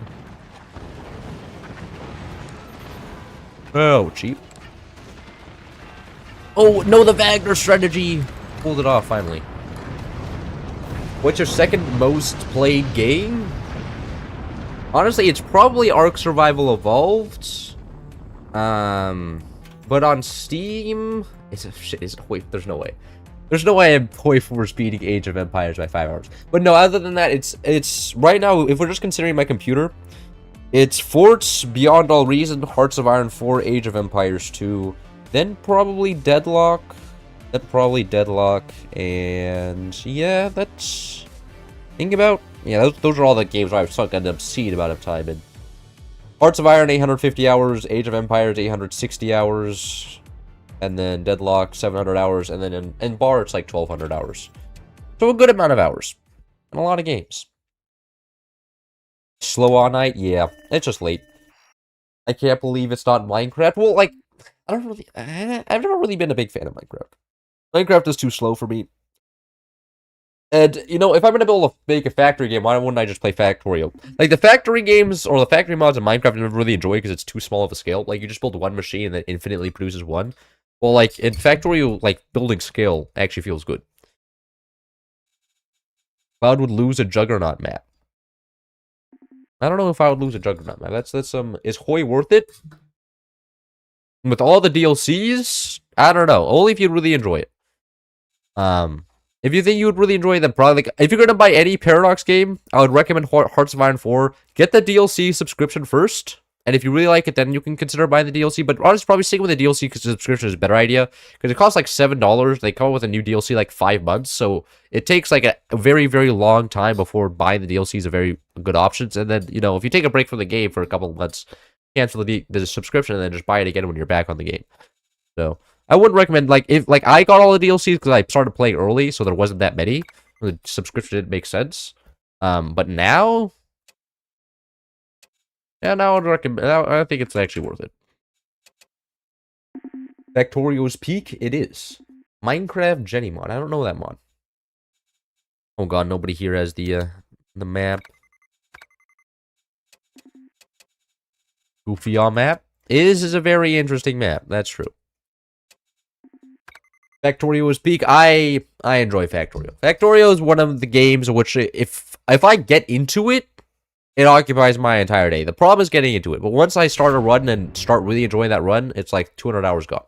Oh, cheap. Oh, no, the Wagner strategy! Pulled it off, finally. What's your second most played game? Honestly, it's probably Ark Survival Evolved. But on Steam... Wait, there's no way. There's no way I'm Hoi 4's beating Age of Empires by 5 hours. But no, other than that, it's... Right now, if we're just considering my computer, it's Forts, Beyond All Reason, Hearts of Iron 4, Age of Empires 2... Then probably Deadlock. And yeah, that's... Think about... Yeah, those are all the games where I've sunk an obscene amount of time in. Hearts of Iron, 850 hours. Age of Empires, 860 hours. And then Deadlock, 700 hours. And then in Bar, it's like 1,200 hours. So a good amount of hours. And a lot of games. Slow All Night? Yeah, it's just late. I can't believe it's not Minecraft. Well, like... I've never really been a big fan of Minecraft. Minecraft is too slow for me. And, you know, if I'm going to build make a factory game, why wouldn't I just play Factorio? Like, the factory games, or the factory mods in Minecraft, I never really enjoy because it's too small of a scale. Like, you just build one machine and it infinitely produces one. Well, like, in Factorio, like, building scale actually feels good. Cloud would lose a Juggernaut map. I don't know if I would lose a Juggernaut map. That's is Hoi worth it? With all the DLCs, I don't know. Only if you really enjoy it. If you think you would really enjoy it, then probably, like, if you're gonna buy any Paradox game, I would recommend Hearts of Iron 4. Get the DLC subscription first, and if you really like it, then you can consider buying the DLC. But honestly, probably sticking with the DLC because the subscription is a better idea. Because it costs like $7. They come up with a new DLC like 5 months, so it takes like a very, very long time before buying the DLC is a very good option. And then, you know, if you take a break from the game for a couple of months, cancel the subscription and then just buy it again when you're back on the game. So I wouldn't recommend, like, if like I got all the DLCs because I started playing early, so there wasn't that many. The subscription didn't make sense. But now, yeah, now I'd recommend. I think it's actually worth it. Factorio's Peak, it is. Minecraft Jenny mod. I don't know that mod. Oh god, nobody here has the map. Goofy on map. Is a very interesting map. That's true. Factorio's Peak. I enjoy Factorio. Factorio is one of the games which if I get into it, it occupies my entire day. The problem is getting into it. But once I start a run and start really enjoying that run, it's like 200 hours gone.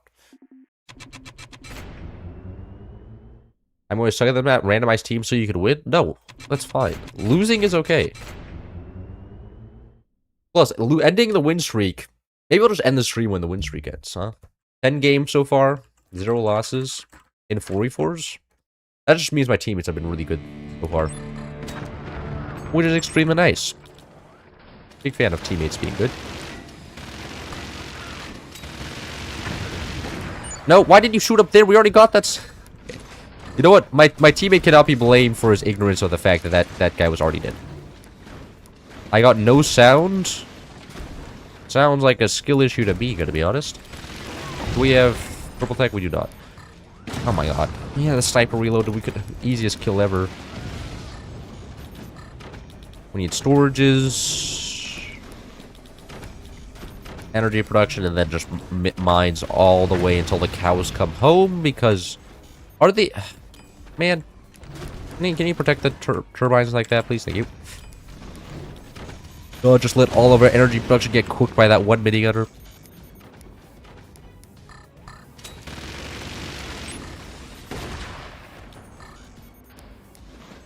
I'm always stuck at them at randomized teams so you can win? No, that's fine. Losing is okay. Plus, ending the win streak. Maybe we'll just end the stream when the win streak ends, huh? 10 games so far. 0 losses. In 4v4s. That just means my teammates have been really good so far. Which is extremely nice. Big fan of teammates being good. No, why did you shoot up there? We already got that. You know what? My teammate cannot be blamed for his ignorance of the fact that guy was already dead. I got no sound. Sounds like a skill issue to me, gonna be honest. Do we have purple tech? We do not. Oh my god. Yeah, the sniper reload, we could easiest kill ever. We need storages, energy production, and then just mines all the way until the cows come home, because are they... Man, can you protect the turbines like that, please? Thank you. Oh, just let all of our energy production get cooked by that one mini gunner.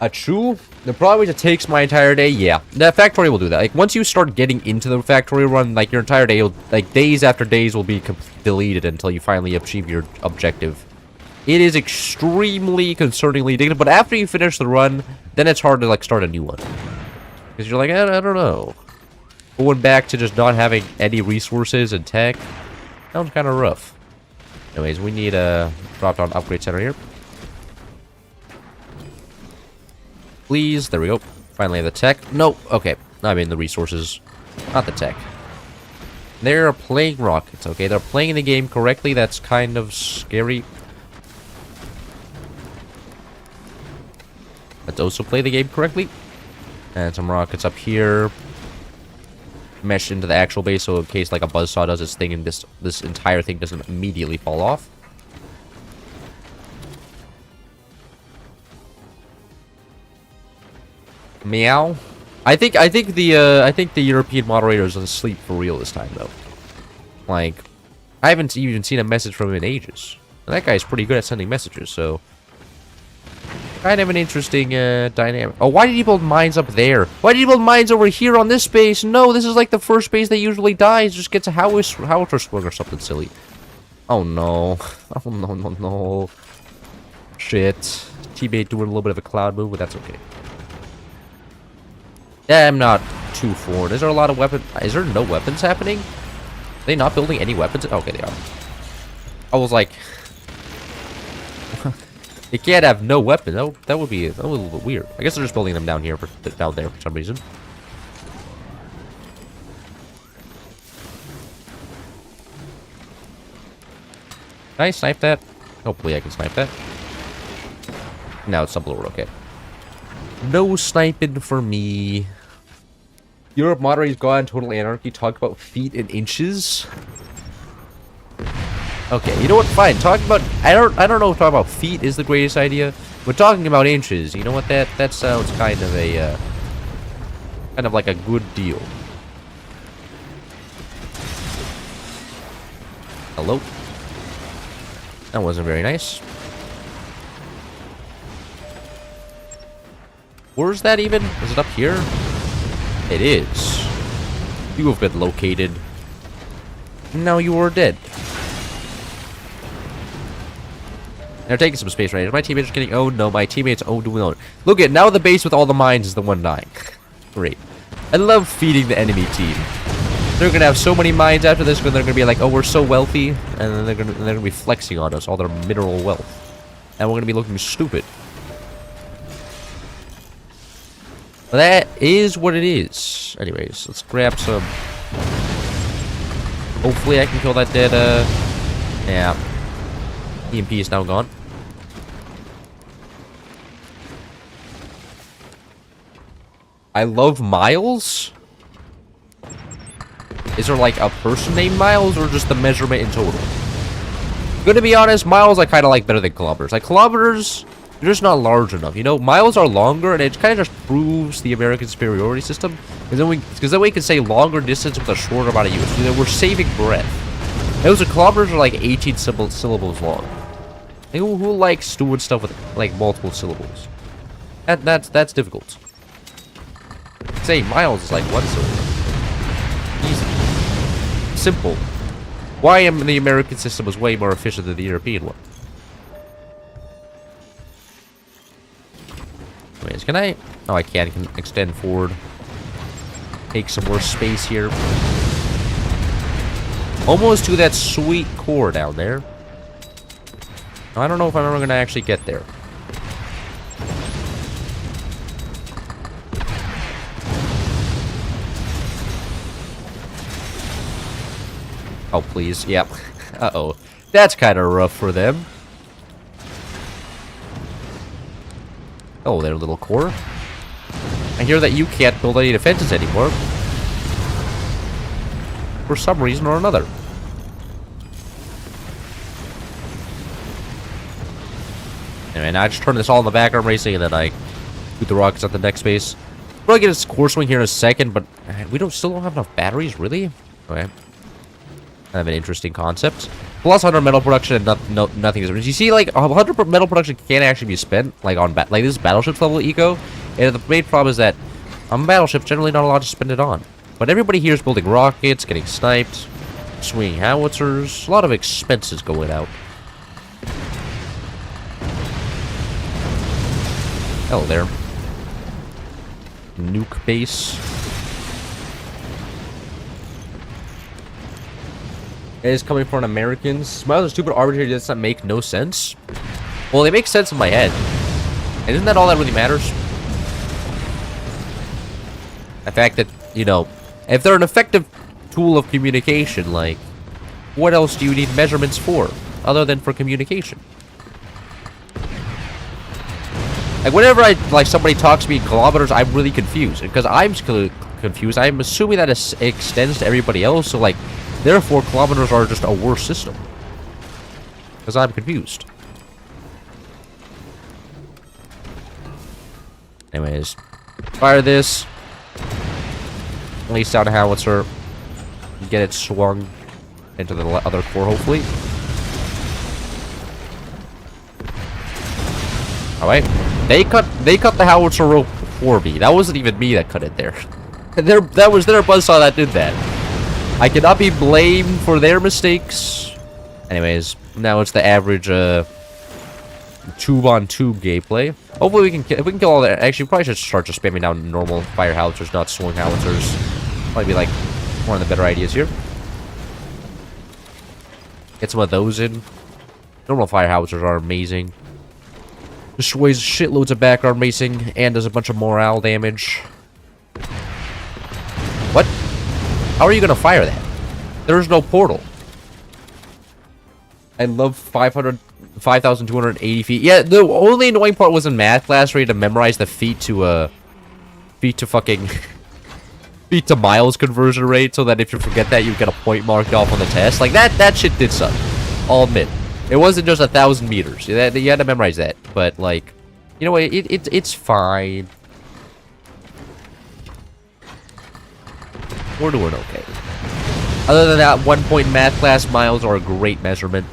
Achoo? The problem is it takes my entire day. Yeah, the factory will do that. Like, once you start getting into the factory run, like, your entire day, like, days after days will be deleted until you finally achieve your objective. It is extremely concerningly addictive, but after you finish the run, then it's hard to, like, start a new one. Because you're like, I don't know. Going back to just not having any resources and tech sounds kind of rough. Anyways, we need a drop-down upgrade center here. Please. There we go. Finally have the tech. Nope. Okay. I mean the resources. Not the tech. They're playing rockets, okay? They're playing the game correctly. That's kind of scary. Let's also play the game correctly. And some rockets up here. Mesh into the actual base, so in case like a buzzsaw does its thing and this entire thing doesn't immediately fall off. Meow. I think the European moderator is asleep for real this time though. Like, I haven't even seen a message from him in ages. And that guy's pretty good at sending messages, so kind of an interesting dynamic. Oh, why did he build mines up there? Why did he build mines over here on this base? No, this is like the first base that usually dies. Just gets a howitzer swing or something silly. Oh no. Oh no. Shit. Teammate doing a little bit of a cloud move, but that's okay. Yeah, I'm not too forward. Is there a lot of weapons? Is there no weapons happening? Are they not building any weapons? Okay, they are. I was like, they can't have no weapons. That would be a little bit weird. I guess they're just building them down here, down there for some reason. Can I snipe that? Hopefully I can snipe that. Now it's sublower, okay. No sniping for me. Europe moderator's gone, total anarchy, talk about feet and inches. Okay, you know what? Fine. Talking about I don't know if talking about feet is the greatest idea, but talking about inches, you know what? That sounds kind of a kind of like a good deal. Hello? That wasn't very nice. Where's that even? Is it up here? It is. You have been located. Now you are dead. They're taking some space right now. My teammates are getting owned. No, my teammates owned. No. Look at now the base with all the mines is the one dying. Great. I love feeding the enemy team. They're gonna have so many mines after this when they're gonna be like, oh, we're so wealthy, and then they're gonna be flexing on us all their mineral wealth, and we're gonna be looking stupid. But that is what it is. Anyways, let's grab some. Hopefully, I can kill that dead. Yeah. EMP is now gone. I love Miles. Is there like a person named Miles or just the measurement in total? Gonna be honest, Miles I kind of like better than kilometers. Like kilometers, they're just not large enough. You know, miles are longer, and it kind of just proves the American superiority system. Because then we can say longer distance with a shorter amount of use. You know, we're saving breath. Those kilometers are like 18 syllables long. And who likes doing stuff with like multiple syllables? That's difficult. Say miles is like one syllable. Easy. Simple. Why am the American system was way more efficient than the European one? Anyways, can I? Oh, I can. I can extend forward. Take some more space here. Almost to that sweet core down there. I don't know if I'm ever going to actually get there. Oh, please. Yep. Uh-oh. That's kind of rough for them. Oh, their little core. I hear that you can't build any defenses anymore. For some reason or another. Anyway, now I just turn this all in the background racing, and then I shoot the rockets at the next base. We'll get a core swing here in a second, but we still don't have enough batteries, really? Okay. Kind of an interesting concept. Plus 100 metal production and nothing is. You see, like 100 metal production can actually be spent, like on like this is battleships level eco, and the main problem is that on battleships generally not allowed to spend it on. But everybody here is building rockets, getting sniped, swinging howitzers, a lot of expenses going out. Hello there. Nuke base. It is coming from Americans. Smiles are stupid, arbitrary, does not make no sense. Well, they make sense in my head. And isn't that all that really matters? The fact that, you know, if they're an effective tool of communication, like, what else do you need measurements for, other than for communication? Like, whenever somebody talks to me in kilometers, I'm really confused. And because I'm confused, I'm assuming that it extends to everybody else. So, like, therefore, kilometers are just a worse system. Because I'm confused. Anyways, fire this. Release down a howitzer. Get it swung into the other core, hopefully. Alright. They cut the howitzer rope for me. That wasn't even me that cut it there. That was their buzzsaw that did that. I cannot be blamed for their mistakes. Anyways, now it's the average tube-on-tube gameplay. Hopefully we can kill all that. Actually, we probably should start just spamming down normal fire howitzers, not swing howitzers. Probably be like one of the better ideas here. Get some of those in. Normal fire howitzers are amazing. Destroys shitloads of background racing and does a bunch of morale damage. What? How are you gonna fire that? There's no portal. I love 5,280 feet. Yeah, the only annoying part was in math class where you had to memorize the feet to fucking feet to miles conversion rate, so that if you forget that, you get a point marked off on the test. Like that shit did suck. I'll admit. It wasn't just 1,000 meters. You had to memorize that. But like, you know, it's fine. We're doing okay. Other than that, 1 point in math class, miles are a great measurement.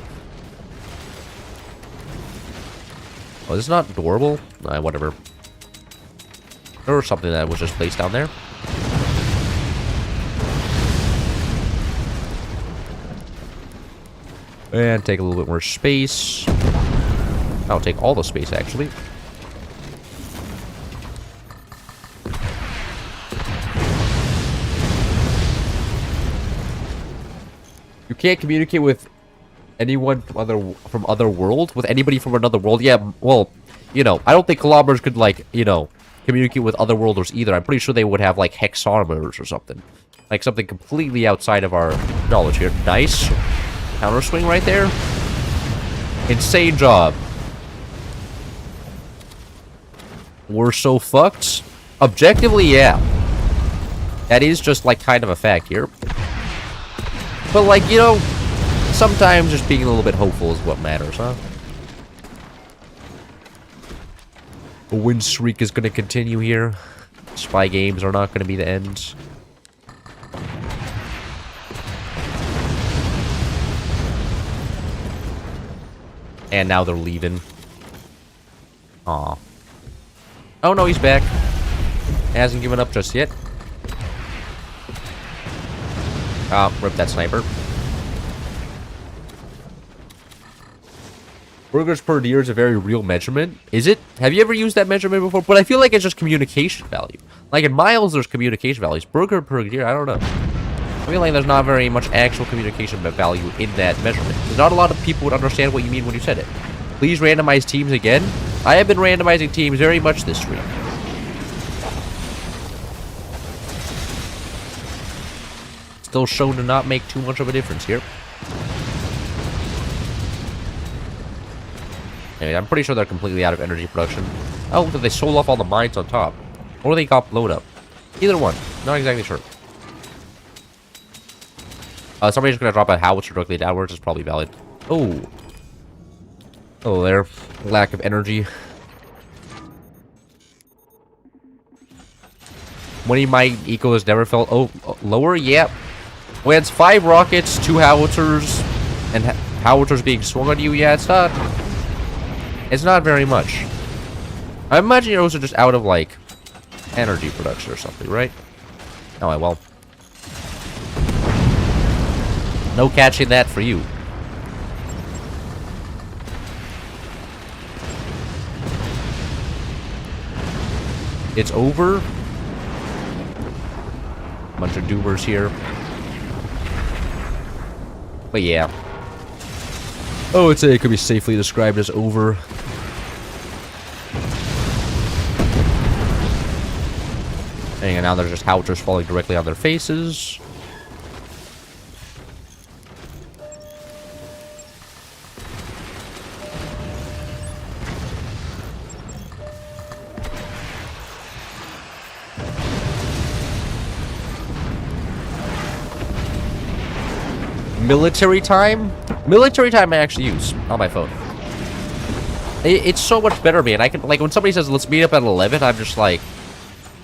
Oh, this is not adorable? Whatever. There was something that was just placed down there. And take a little bit more space. I'll take all the space, actually. You can't communicate with anyone from other world? With anybody from another world? Yeah, well, you know, I don't think kilometers could, like, you know, communicate with other worlders either. I'm pretty sure they would have, like, hexameters or something. Like, something completely outside of our knowledge here. Nice. Counter swing right there. Insane job. We're so fucked. Objectively, yeah. That is just, like, kind of a fact here. But, like, you know, sometimes just being a little bit hopeful is what matters, huh? A win streak is going to continue here. Spy games are not going to be the end. And now they're leaving. Aw. Oh no, he's back. Hasn't given up just yet. Rip that sniper. Burgers per deer is a very real measurement. Is it? Have you ever used that measurement before? But I feel like it's just communication value. Like in miles, there's communication values. Burger per deer, I don't know. I feel like there's not very much actual communication value in that measurement. Because not a lot of people would understand what you mean when you said it. Please randomize teams again. I have been randomizing teams very much this week. Still shown to not make too much of a difference here. Anyway, I'm pretty sure they're completely out of energy production. Oh, did they sold off all the mines on top? Or they got blown up? Either one. Not exactly sure. Somebody's gonna drop a howitzer directly downwards. Is probably valid. Oh. Oh, their lack of energy. 20 mine eco has never felt lower. Yep. When it's 5 rockets, 2 howitzers, and howitzers being swung on you, yeah, it's not. It's not very much. I imagine you're also just out of like energy production or something, right? Oh well. No catching that for you. It's over. Bunch of doomers here. But yeah. I would say it could be safely described as over. And now there's just howitzers falling directly on their faces. Military time? Military time I actually use on my phone. It's so much better, man. I can, like, when somebody says, let's meet up at 11, I'm just like,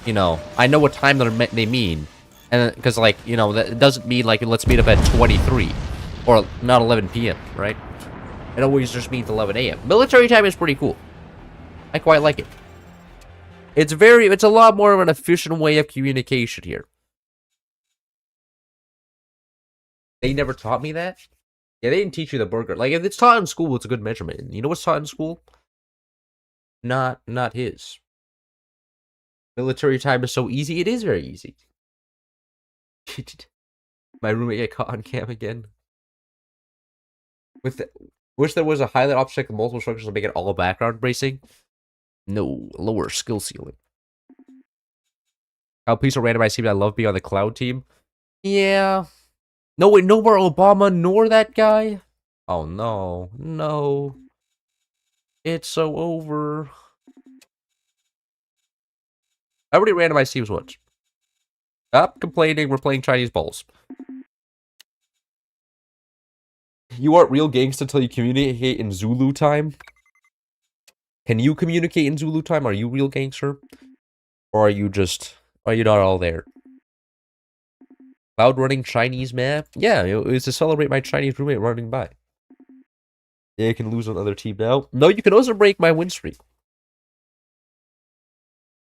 you know, I know what time they mean. And, because, like, you know, that doesn't mean, like, let's meet up at 23. Or not 11 p.m., right? It always just means 11 a.m. Military time is pretty cool. I quite like it. It's a lot more of an efficient way of communication here. They never taught me that? Yeah, they didn't teach you the burger. Like, if it's taught in school, it's a good measurement. You know what's taught in school? Not his. Military time is so easy. It is very easy. My roommate get caught on cam again. Wish there was a highlight object with multiple structures to make it all background bracing. No, lower skill ceiling. How please are randomized team I love being on the cloud team. Yeah. No, wait, no more Obama nor that guy? Oh, no. No. It's so over. I already randomized teams once. Stop complaining, we're playing Chinese balls. You aren't real gangsta until you communicate in Zulu time? Can you communicate in Zulu time? Are you real gangster? Or are you not all there? Cloud running Chinese map? Yeah, it was to celebrate my Chinese roommate running by. Yeah, you can lose on other team now. No, you can also break my win streak.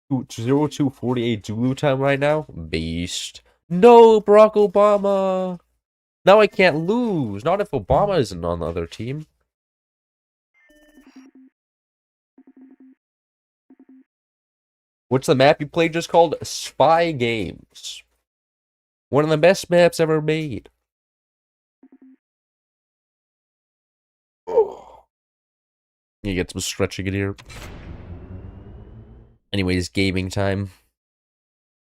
0248 Zulu time right now? Beast. No, Barack Obama! Now I can't lose. Not if Obama isn't on the other team. What's the map you played just called? Spy Games. One of the best maps ever made. You get some stretching in here. Anyways, gaming time.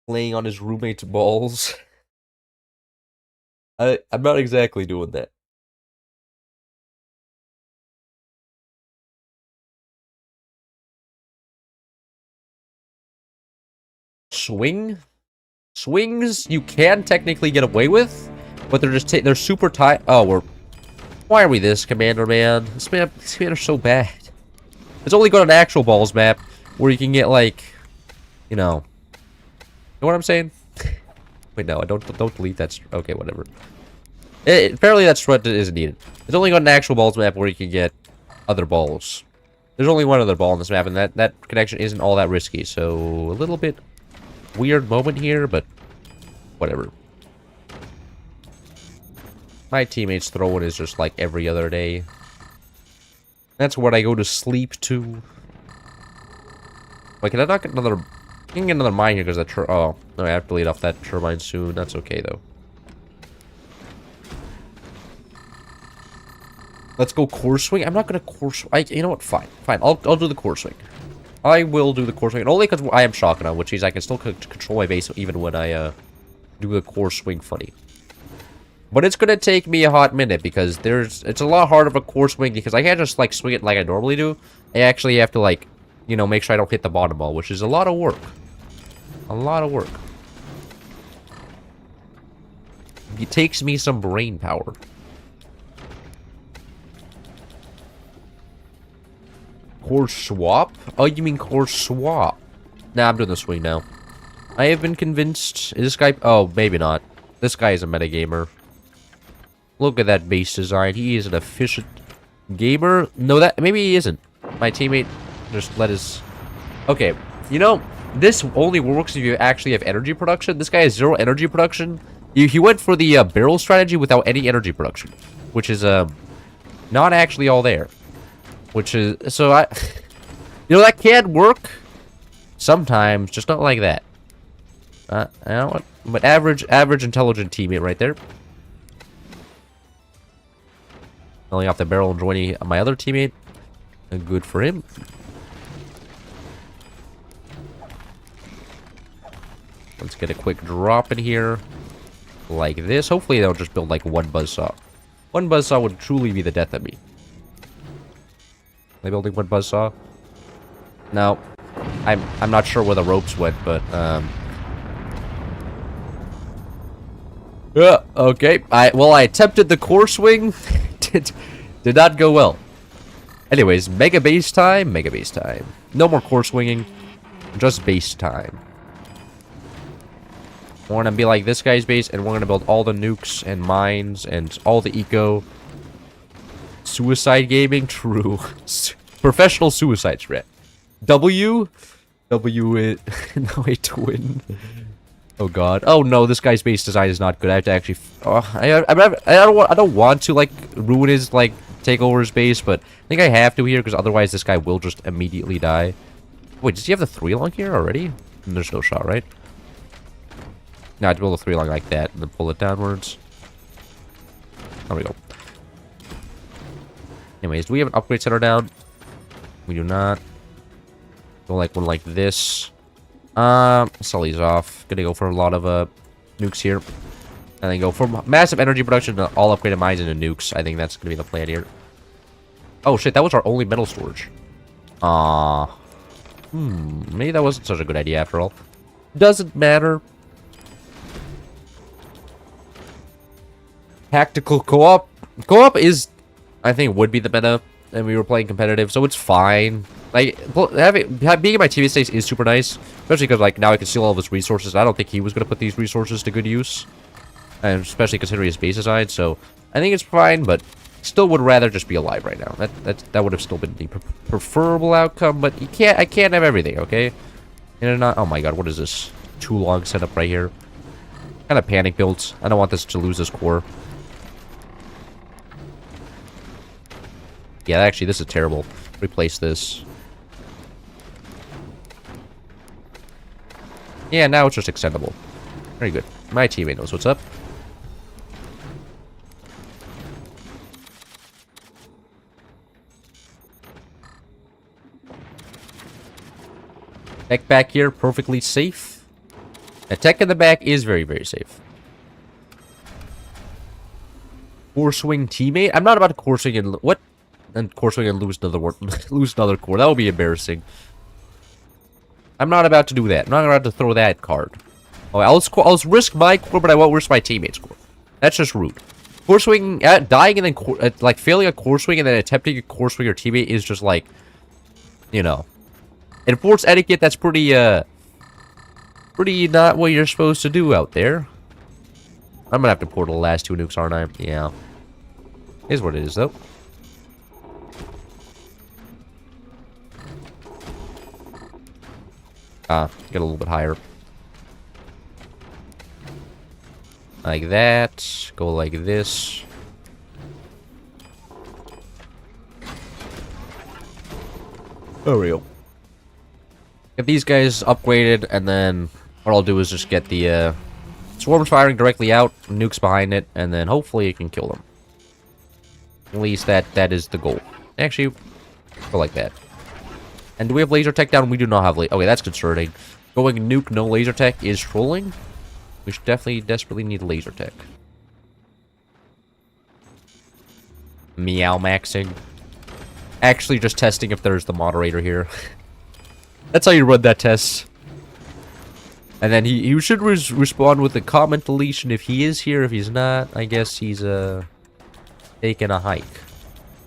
Playing on his roommate's balls. I'm not exactly doing that. Swing? Swings you can technically get away with, but they're super tight. Oh, why are we this, Commander Man? This is so bad. It's only got an actual balls map where you can get like, you know what I'm saying? Wait, no, don't delete that. Okay, whatever. Apparently that strut isn't needed. It's only got an actual balls map where you can get other balls. There's only one other ball in this map, and that connection isn't all that risky. So a little bit weird moment here, but whatever. My teammates throwing is just like every other day. That's what I go to sleep to. Wait, can I not get another? I can get another mine here because that oh no, I have to delete off that turbine soon. That's okay though. Let's go core swing. I'm not gonna core swing. You know what? Fine. I'll do the core swing. I will do the core swing, and only because I am shotgun, which means I can still control my base even when I do the core swing funny. But it's gonna take me a hot minute because it's a lot harder of a core swing because I can't just like swing it like I normally do. I actually have to like, you know, make sure I don't hit the bottom ball, which is a lot of work. A lot of work. It takes me some brain power. Core swap? Oh, you mean core swap? Nah, I'm doing the swing now. I have been convinced. Is this guy... Oh, maybe not. This guy is a metagamer. Look at that base design. He is an efficient gamer. No, that... Maybe he isn't. My teammate just let his... Okay. You know, this only works if you actually have energy production. This guy has 0 energy production. He went for the barrel strategy without any energy production. Which is, not actually all there. Which is... So, you know, that can work. Sometimes, just not like that. You know what? But average intelligent teammate right there. Only off the barrel and joining my other teammate. Good for him. Let's get a quick drop in here. Like this. Hopefully they'll just build like one buzzsaw. One buzzsaw would truly be the death of me. Are they building one buzzsaw? No. I'm not sure where the ropes went, but okay. I attempted the core swing. did not go well. Anyways, mega base time, mega base time. No more core swinging. Just base time. We're gonna be like this guy's base, and we're gonna build all the nukes and mines and all the eco. Suicide gaming, true. Professional suicide strat. W it. No, a twin. Oh god. Oh no, this guy's base design is not good. I have to actually. I don't want to like ruin his like take over his base, but I think I have to here because otherwise this guy will just immediately die. Wait, does he have the 3 along here already? There's no shot, right? No, I'd build a 3 along like that and then pull it downwards. There we go. Anyways, do we have an upgrade center down? We do not. Go like one like this. Sully's off. Gonna go for a lot of nukes here. And then go for massive energy production to all upgraded mines into nukes. I think that's gonna be the plan here. Oh shit, that was our only metal storage. Maybe that wasn't such a good idea after all. Doesn't matter. Tactical co-op. Co-op is, I think, would be the meta. And we were playing competitive, so it's fine. Like, being in my TV stage is super nice. Especially because, like, now I can steal all of his resources. I don't think he was going to put these resources to good use. And especially considering his base design, so I think it's fine, but still would rather just be alive right now. That would have still been the preferable outcome, but I can't have everything, okay? And not, oh my god, what is this? Too long setup right here. Kind of panic builds. I don't want this to lose this core. Yeah, actually, this is terrible. Replace this. Yeah, now it's just extendable. Very good. My teammate knows what's up. Tech back here, perfectly safe. A tech in the back is very, very safe. Core swing teammate? I'm not about to core swing and... What? And core swing and lose another one. Lose another core. That would be embarrassing. I'm not about to do that. I'm not about to throw that card. Oh, I'll risk my core, but I won't risk my teammate's core. That's just rude. Core swing, dying and then like failing a core swing and then attempting a core swing or teammate is just like, you know, in Force etiquette. That's pretty not what you're supposed to do out there. I'm gonna have to portal the last 2 nukes, aren't I? Yeah, is what it is though. Get a little bit higher. Like that. Go like this. There we go. Get these guys upgraded, and then what I'll do is just get the swarms firing directly out, nukes behind it, and then hopefully it can kill them. At least that is the goal. Actually, go like that. And do we have laser tech down? We do not have laser. Okay, that's concerning. Going nuke, no laser tech is trolling. We should definitely desperately need laser tech. Meow maxing. Actually just testing if there's the moderator here. That's how you run that test. And then he should respond with a comment deletion if he is here. If he's not, I guess he's taking a hike.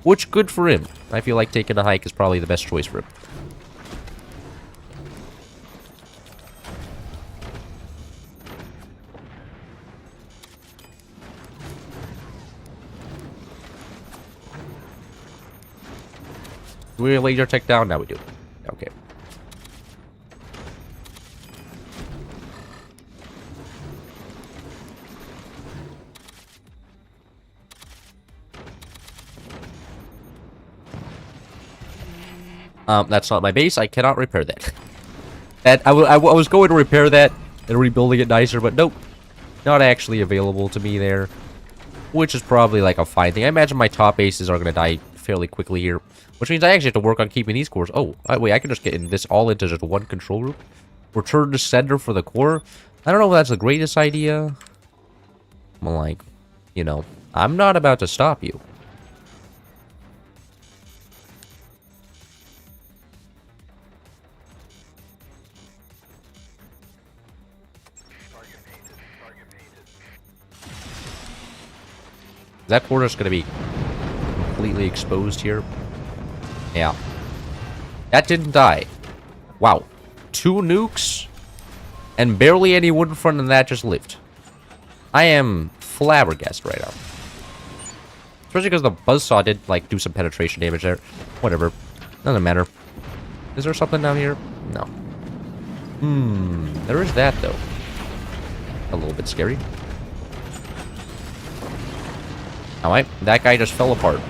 Which, good for him. I feel like taking a hike is probably the best choice for him. Do we laser tech down? Now we do. Okay. That's not my base. I cannot repair that. I was going to repair that and rebuilding it nicer, but nope. Not actually available to me there. Which is probably like a fine thing. I imagine my top bases are going to die fairly quickly here. Which means I actually have to work on keeping these cores. Oh, wait, I can just get this all into just one control group. Return to sender for the core. I don't know if that's the greatest idea. I'm like, you know, I'm not about to stop you. That core is going to be completely exposed here. Yeah. That didn't die. Wow. 2 nukes and barely any wood in front, and that just lived. I am flabbergasted right now. Especially because the buzzsaw did, like, do some penetration damage there. Whatever. Doesn't matter. Is there something down here? No. There is that, though. A little bit scary. Alright, that guy just fell apart.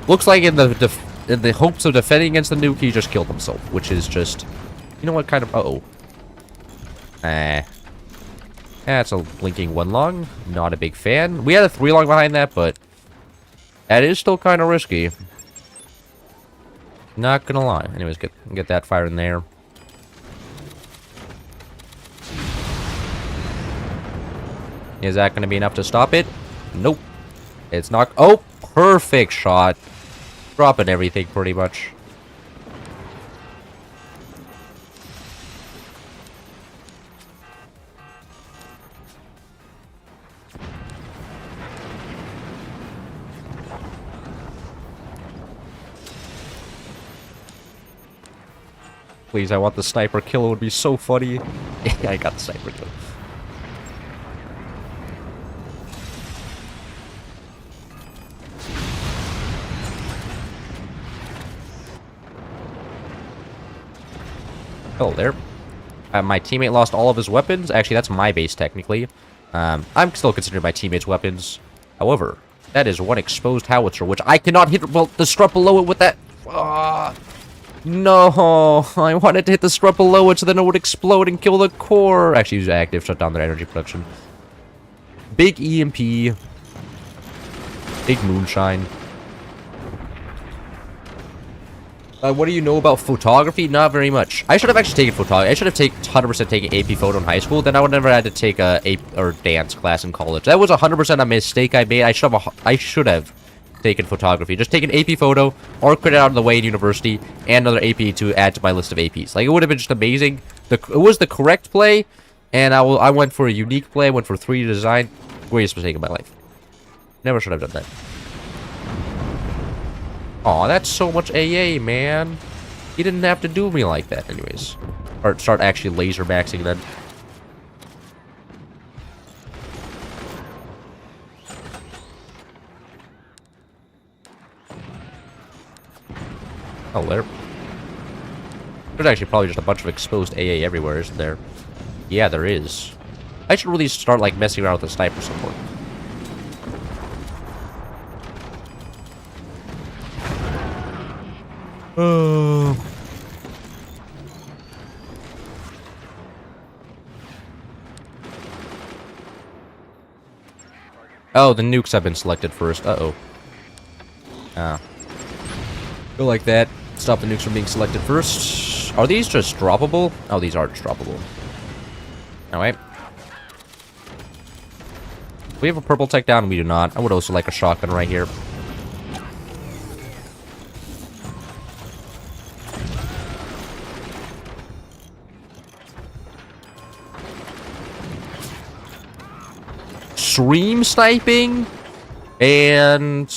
Looks like in the hopes of defending against the nuke, he just killed himself, which is just, you know what kind of, uh-oh. That's a blinking 1 long. Not a big fan. We had a 3 long behind that, but that is still kind of risky. Not gonna lie. Anyways, get that fire in there. Is that gonna be enough to stop it? Nope. It's not. Oh, perfect shot. Dropping everything pretty much. Please, I want the sniper kill. It would be so funny. Yeah, I got the sniper kill. Oh, there. My teammate lost all of his weapons. Actually, that's my base, technically. I'm still considering my teammate's weapons. However, that is 1 exposed howitzer, which I cannot hit the strut below it with that. No, I wanted to hit the strut below it so then it would explode and kill the core. Actually, use active, shut down their energy production. Big EMP. Big moonshine. What do you know about photography? Not very much. I should have actually taken photography. I should have 100% taken AP photo in high school. Then I would never had to take a dance class in college. That was 100% a mistake I made. I should have taken photography. Just taken AP photo, or credit out of the way in university, and another AP to add to my list of APs. Like, it would have been just amazing. It was the correct play, and I went for a unique play. I went for 3D design. Greatest mistake of my life. Never should have done that. Aw, that's so much AA, man. He didn't have to do me like that, anyways. Or start actually laser maxing then. Oh, there. There's actually probably just a bunch of exposed AA everywhere, isn't there? Yeah, there is. I should really start, like, messing around with the sniper some more. Oh, the nukes have been selected first. Uh-oh. Go like that. Stop the nukes from being selected first. Are these just droppable? Oh, these are just droppable. Alright. We have a purple tech down. We do not. I would also like a shotgun right here. stream sniping, and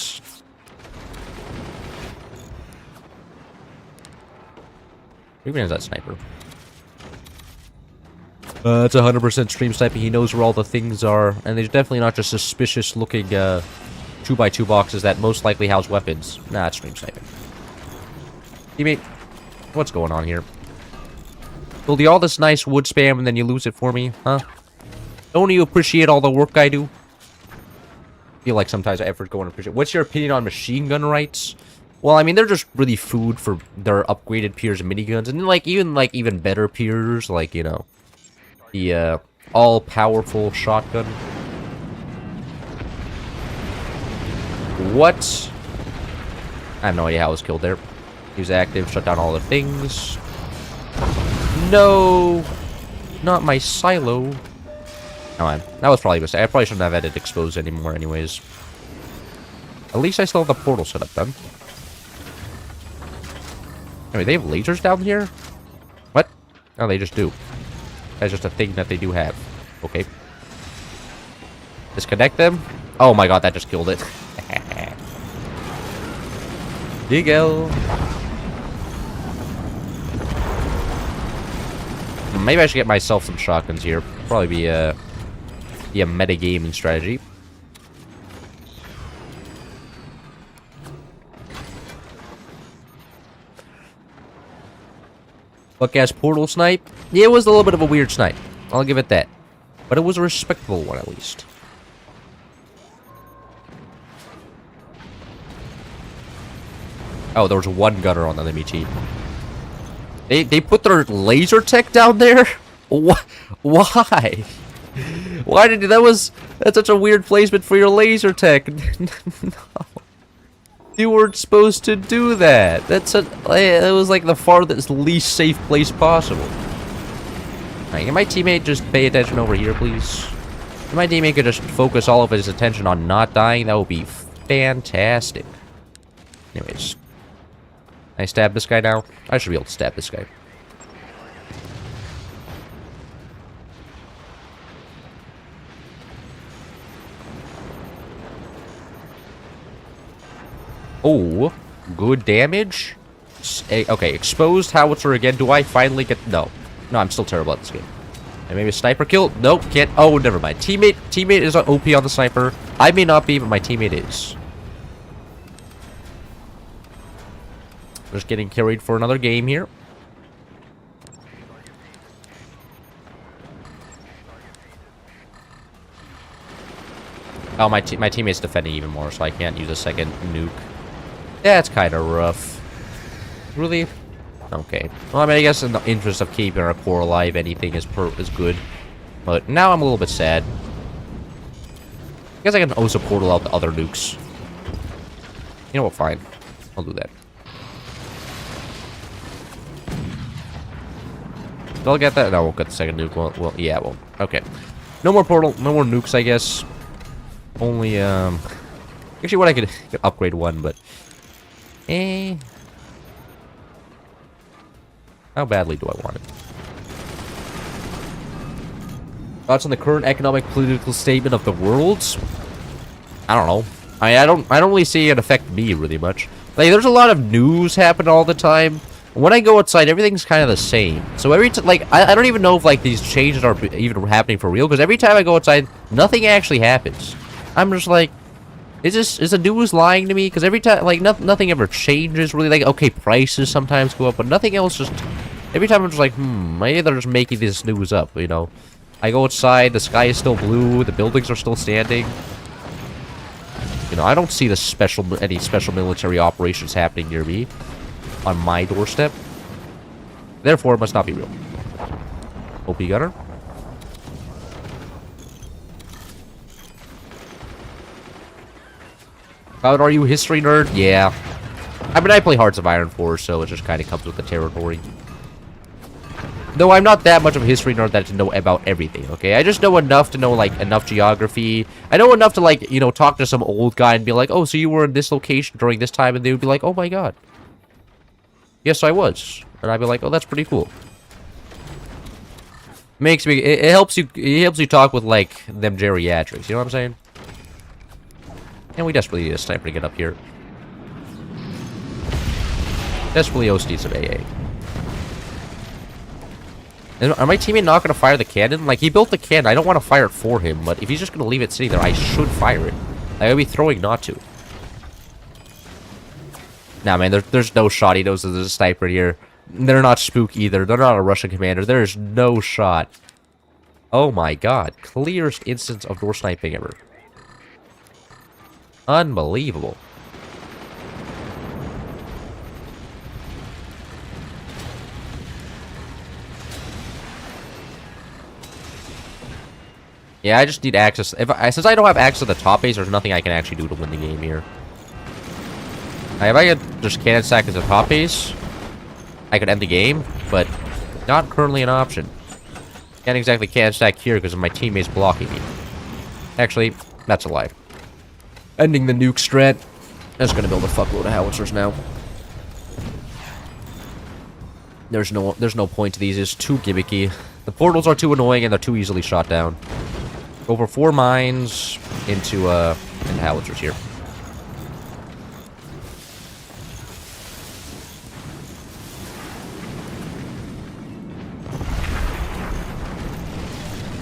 who is that sniper? It's 100% stream sniping. He knows where all the things are, and there's definitely not just suspicious looking 2x2 boxes that most likely house weapons. Nah, it's stream sniping. Teammate, what's going on here? Build you all this nice wood spam and then you lose it for me, huh? Don't you appreciate all the work I do? I feel like sometimes I effort go and appreciate. What's your opinion on machine gun rights? Well, I mean, they're just really food for their upgraded Piers and miniguns, and even better Piers, like, you know, the all-powerful shotgun. What? I have no idea how I was killed there. He was active, shut down all the things. No! Not my silo. Come on. That was probably a mistake. I probably shouldn't have had it exposed anymore anyways. At least I still have the portal set up then. Anyway, they have lasers down here? What? No, they just do. That's just a thing that they do have. Okay. Disconnect them? Oh my god, that just killed it. Diggle. Maybe I should get myself some shotguns here. Probably be a metagaming strategy. Look, as portal snipe. Yeah, it was a little bit of a weird snipe. I'll give it that. But it was a respectable one, at least. Oh, there was one gunner on the enemy team. They put their laser tech down there? Why? Why did that's such a weird placement for your laser tech? No. You weren't supposed to do that. It was like the farthest, least safe place possible. Alright, can my teammate just pay attention over here, please? If my teammate could just focus all of his attention on not dying, that would be fantastic. Anyways. Can I stab this guy now? I should be able to stab this guy. Oh, good damage. Okay, exposed howitzer again. Do I finally get... No. No, I'm still terrible at this game. And maybe a sniper kill? Nope, can't... Oh, never mind. Teammate is OP on the sniper. I may not be, but my teammate is. Just getting carried for another game here. Oh, my teammate's defending even more, so I can't use a second nuke. That's kind of rough. Really? Okay. Well, I mean, I guess in the interest of keeping our core alive, anything is good. But now I'm a little bit sad. I guess I can also portal out the other nukes. You know what? Fine. I'll do that. I'll get that. No, I won't get the second nuke. Well, yeah, well, okay. No more portal. No more nukes, I guess. Only, actually, what I could upgrade one, but... How badly do I want it? Thoughts on the current economic political statement of the world? I don't know. I don't really see it affect me really much. Like, there's a lot of news happening all the time. When I go outside, everything's kind of the same. So every like, I don't even know if like these changes are even happening for real. Because every time I go outside, nothing actually happens. I'm just like, is the news lying to me? Because every time, like, nothing ever changes really. Like, okay, prices sometimes go up, but nothing else. Just every time I'm just like, maybe they're just making this news up. You know, I go outside, the sky is still blue, the buildings are still standing. You know, I don't see any special military operations happening near me. On my doorstep. Therefore, it must not be real. OP gunner. Cloud, are you a history nerd? Yeah. I mean, I play Hearts of Iron 4, so it just kind of comes with the territory. Though I'm not that much of a history nerd that to know about everything, okay? I just know enough to know, like, enough geography. I know enough to, like, you know, talk to some old guy and be like, oh, so you were in this location during this time, and they would be like, oh my god. Yes, I was. And I'd be like, oh, that's pretty cool. Makes me. It helps you. It helps you talk with like them geriatrics. You know what I'm saying? And we desperately need a sniper to get up here. Desperately also need some AA. Are my teammate not going to fire the cannon? Like, he built the cannon. I don't want to fire it for him, but if he's just going to leave it sitting there, I should fire it. I would be throwing not to. Nah, man, there's no shot. He knows there's a sniper here. They're not Spook either. They're not a Russian commander. There's no shot. Oh my god. Clearest instance of door sniping ever. Unbelievable. Yeah, I just need access. Since I don't have access to the top base, there's nothing I can actually do to win the game here. If I could just cannon stack at the top base, I could end the game, but not currently an option. Can't exactly cannon stack here because of my teammates blocking me. Actually, that's a lie. Ending the nuke strat. I'm just gonna build a fuckload of howitzers now. There's no point to these. It's too gimmicky. The portals are too annoying and they're too easily shot down. Over 4 mines into howitzers here.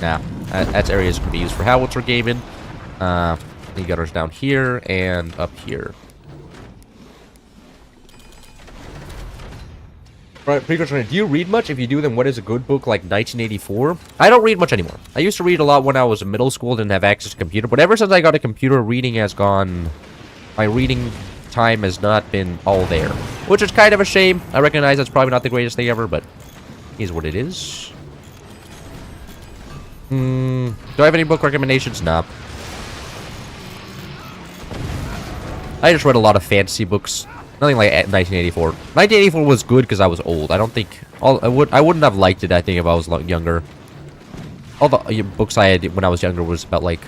Nah, that's areas can be used for howitzer gaming. The gutters down here and up here. Right, Precursor, do you read much? If you do, then what is a good book like 1984? I don't read much anymore. I used to read a lot when I was in middle school, didn't have access to a computer, but ever since I got a computer, reading has gone... My reading time has not been all there. Which is kind of a shame. I recognize that's probably not the greatest thing ever, but is what it is. Do I have any book recommendations? Nah. I just read a lot of fantasy books. Nothing like 1984. 1984 was good because I was old. I don't think... I wouldn't have liked it, I think, if I was younger. All the books I had when I was younger was about, like,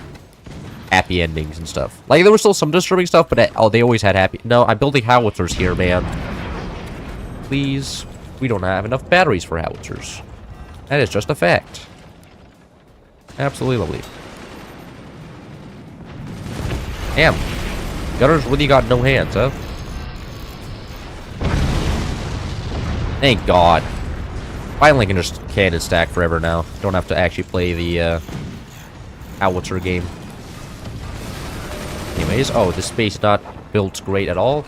happy endings and stuff. Like, there was still some disturbing stuff, but they always had happy... No, I'm building howitzers here, man. Please. We don't have enough batteries for howitzers. That is just a fact. Absolutely lovely. Damn. Gutters really got no hands, huh? Thank God. Finally can just cannon stack forever now. Don't have to actually play the howitzer game. Anyways, oh, this space not built great at all.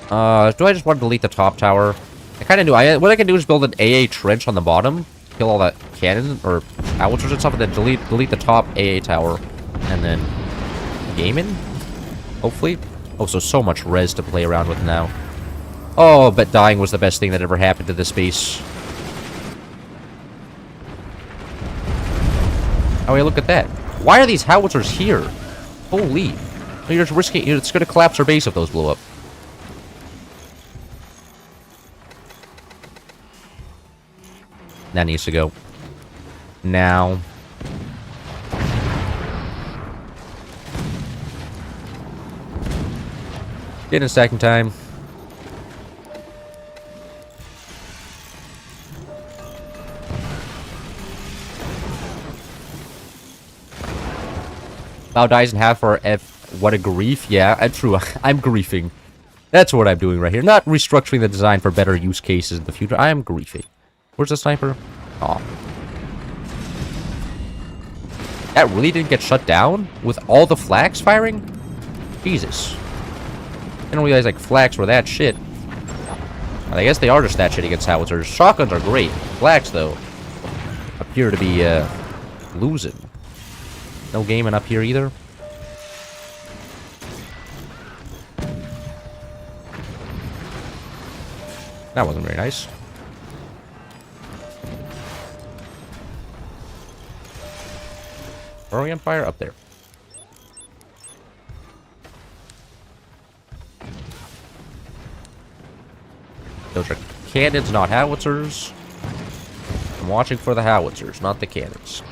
Do I just want to delete the top tower? I kind of do. What I can do is build an AA trench on the bottom, kill all that cannon or howitzers and stuff, and then delete the top AA tower, and then gaming. Hopefully. Oh, so much res to play around with now. Oh, but dying was the best thing that ever happened to this base. Oh, yeah, look at that. Why are these howitzers here? Holy. You're just risking... It's going to collapse our base if those blow up. That needs to go. Now. Get in a second time. Bao dies in half for F. What a grief. Yeah, true. I'm griefing. That's what I'm doing right here. Not restructuring the design for better use cases in the future. I am griefing. Where's the sniper? Aw. That really didn't get shut down? With all the flags firing? Jesus. I didn't realize, like, flags were that shit. I guess they are just that shit against howitzers. Shotguns are great. Flags, though, appear to be, losing. No gaming up here either. That wasn't very nice. Throwing Empire up there. Those are cannons, not howitzers. I'm watching for the howitzers, not the cannons.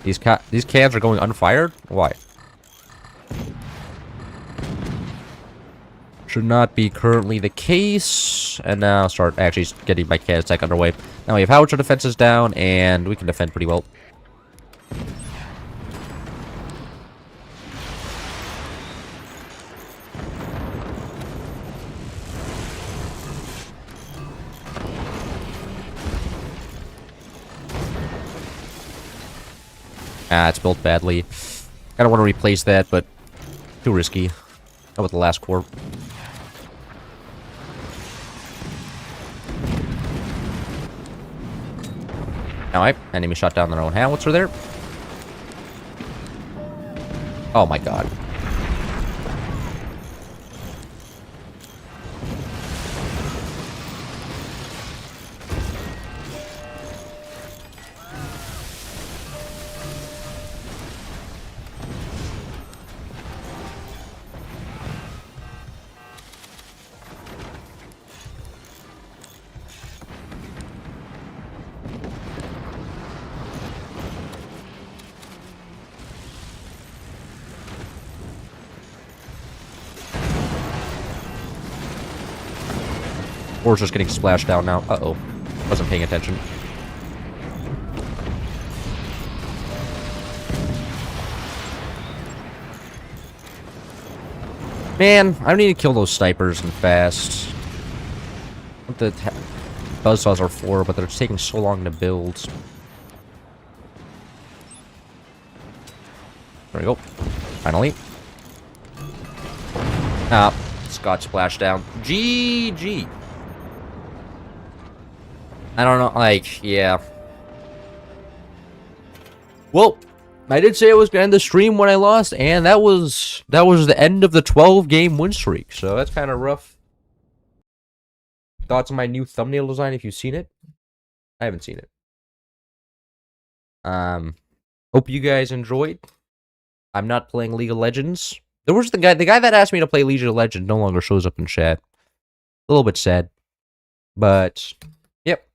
These cans are going unfired? Why? Should not be currently the case. And now start actually getting my can attack underway. Now we have howitzer defenses down, and we can defend pretty well. Ah, it's built badly. I don't want to replace that, but too risky. How about the last core? Alright, enemy shot down their own howitzer there. Oh my god. Or just getting splashed down now. Uh-oh. Wasn't paying attention. Man, I need to kill those snipers and fast. What the buzzsaws are for, but they're taking so long to build. There we go. Finally. Ah, Scott splashed down. GG. I don't know, like, yeah. Well, I did say I was gonna end the stream when I lost, and that was the end of the 12-game win streak. So that's kind of rough. Thoughts on my new thumbnail design? If you've seen it, I haven't seen it. Hope you guys enjoyed. I'm not playing League of Legends. There was the guy that asked me to play League of Legends no longer shows up in chat. A little bit sad, but yep.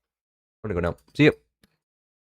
I'm gonna go now. See you.